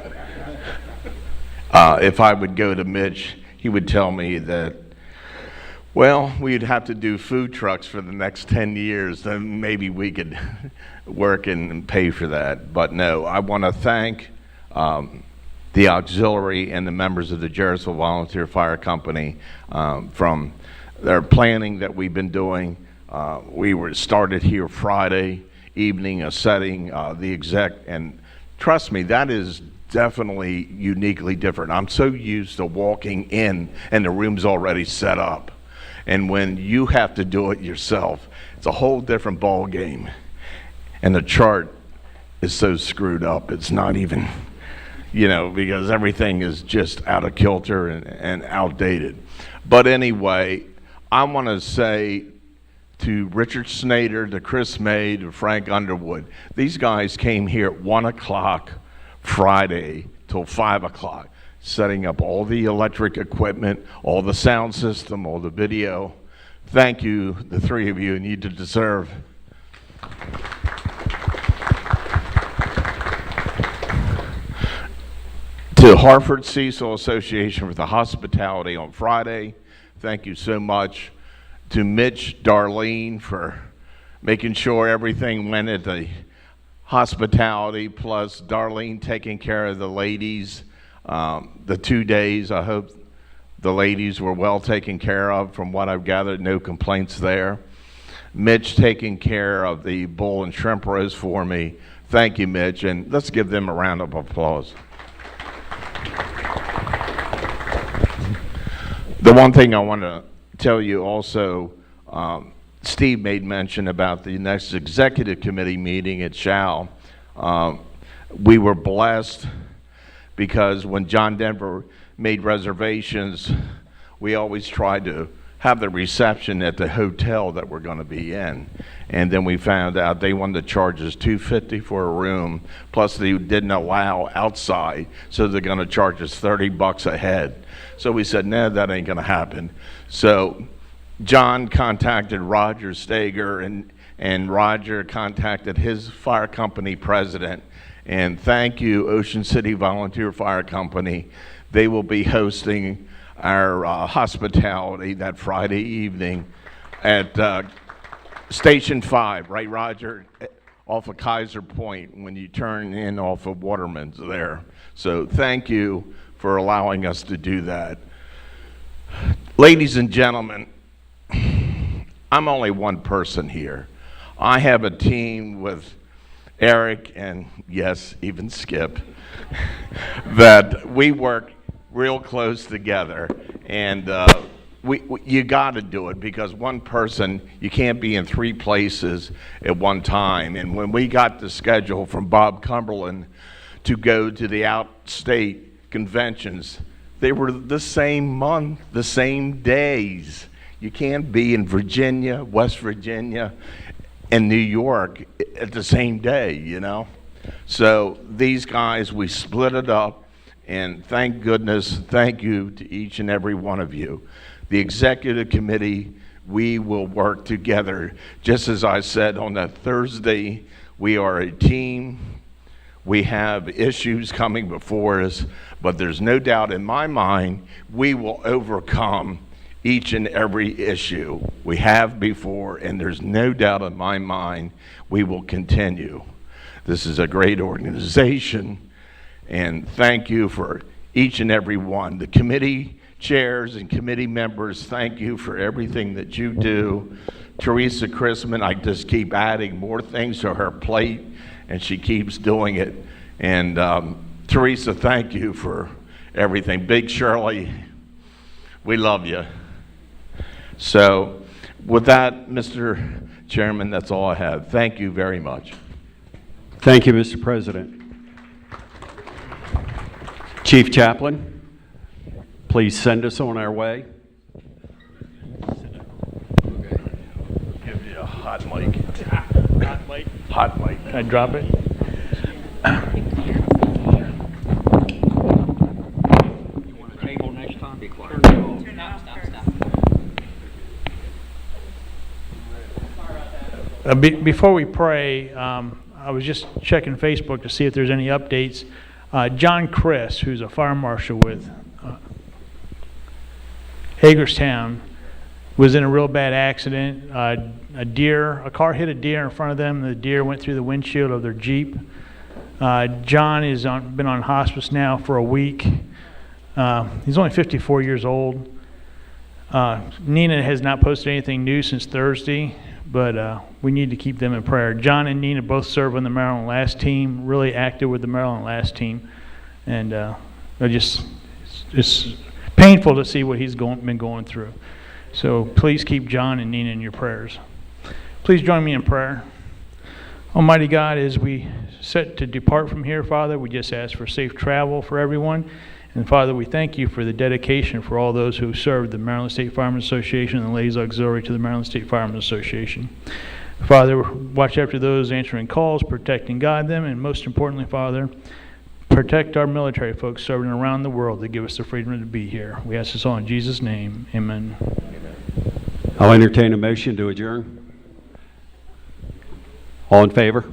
If I would go to Mitch, he would tell me that, well, we'd have to do food trucks for the next 10 years, then maybe we could work and pay for that. But no, I want to thank the auxiliary and the members of the Jarrettsville Volunteer Fire Company from their planning that we've been doing. We were started here Friday evening, setting the exec, and trust me, that is definitely uniquely different. I'm so used to walking in and the room's already set up. And when you have to do it yourself, it's a whole different ball game. And the chart is so screwed up, it's not even, you know, because everything is just out of kilter and outdated. But anyway, I want to say to Richard Snyder, to Chris May, to Frank Underwood, these guys came here at 1 o'clock Friday till 5 o'clock. setting up all the electric equipment, all the sound system, all the video. Thank you, the three of you, and you deserve. To Hartford Cecil Association for the hospitality on Friday, thank you so much. To Mitch, Darlene for making sure everything went at the hospitality, plus Darlene taking care of the ladies the 2 days. I hope the ladies were well taken care of. From what I've gathered, no complaints there. Mitch taking care of the bull and shrimp roast for me. Thank you, Mitch, and let's give them a round of applause. The one thing I want to tell you also, Steve made mention about the next executive committee meeting at Shal. We were blessed because when John Denver made reservations, we always tried to have the reception at the hotel that we're going to be in. And then we found out they wanted to charge us $250 for a room, plus they didn't allow outside, so they're going to charge us $30 a head. So we said, no, that ain't going to happen. So John contacted Roger Stager, and Roger contacted his fire company president. And thank you, Ocean City Volunteer Fire Company. They will be hosting our hospitality that Friday evening at Station 5, right, Roger? Off of Kaiser Point when you turn in off of Waterman's there. So thank you for allowing us to do that. Ladies and gentlemen, I'm only one person here. I have a team with Eric and, yes, even Skip, that we work real close together, and you got to do it because one person, you can't be in 3 places at one time. And when we got the schedule from Bob Cumberland to go to the outstate conventions, they were the same month, the same days. You can't be in Virginia, West Virginia, and New York at the same day, you know? So these guys, we split it up, and thank goodness, thank you to each and every one of you. The executive committee, we will work together. Just as I said on that Thursday, we are a team. We have issues coming before us, but there's no doubt in my mind we will overcome each and every issue we have before, and there's no doubt in my mind we will continue. This is a great organization, and thank you for each and every one. The committee chairs and committee members, thank you for everything that you do. Teresa Chrisman, I just keep adding more things to her plate, and she keeps doing it. And Teresa, thank you for everything. Big Shirley, we love you. So with that, Mr. Chairman, that's all I have. Thank you very much. Thank you, Mr. President. Chief Chaplain, please send us on our way. Give you a hot mic. Hot mic. Hot mic. Can I drop it? Table next time, be quiet. Before we pray, I was just checking Facebook to see if there's any updates. John Chris, who's a fire marshal with Hagerstown, was in a real bad accident. A car hit a deer in front of them. The deer went through the windshield of their Jeep. John is been on hospice now for a week. He's only 54 years old. Nina has not posted anything new since Thursday, but we need to keep them in prayer. John and Nina both serve on the Maryland Last Team, really active with the Maryland Last Team, and it's painful to see what he's been going through. So please keep John and Nina in your prayers. Please join me in prayer. Almighty God, as we set to depart from here, Father, we just ask for safe travel for everyone. And Father, we thank you for the dedication for all those who served the Maryland State Firemen Association and the Ladies Auxiliary to the Maryland State Firemen Association. Father, watch after those answering calls, protect and guide them, and most importantly, Father, protect our military folks serving around the world that give us the freedom to be here. We ask this all in Jesus' name. Amen. I'll entertain a motion to adjourn. All in favor?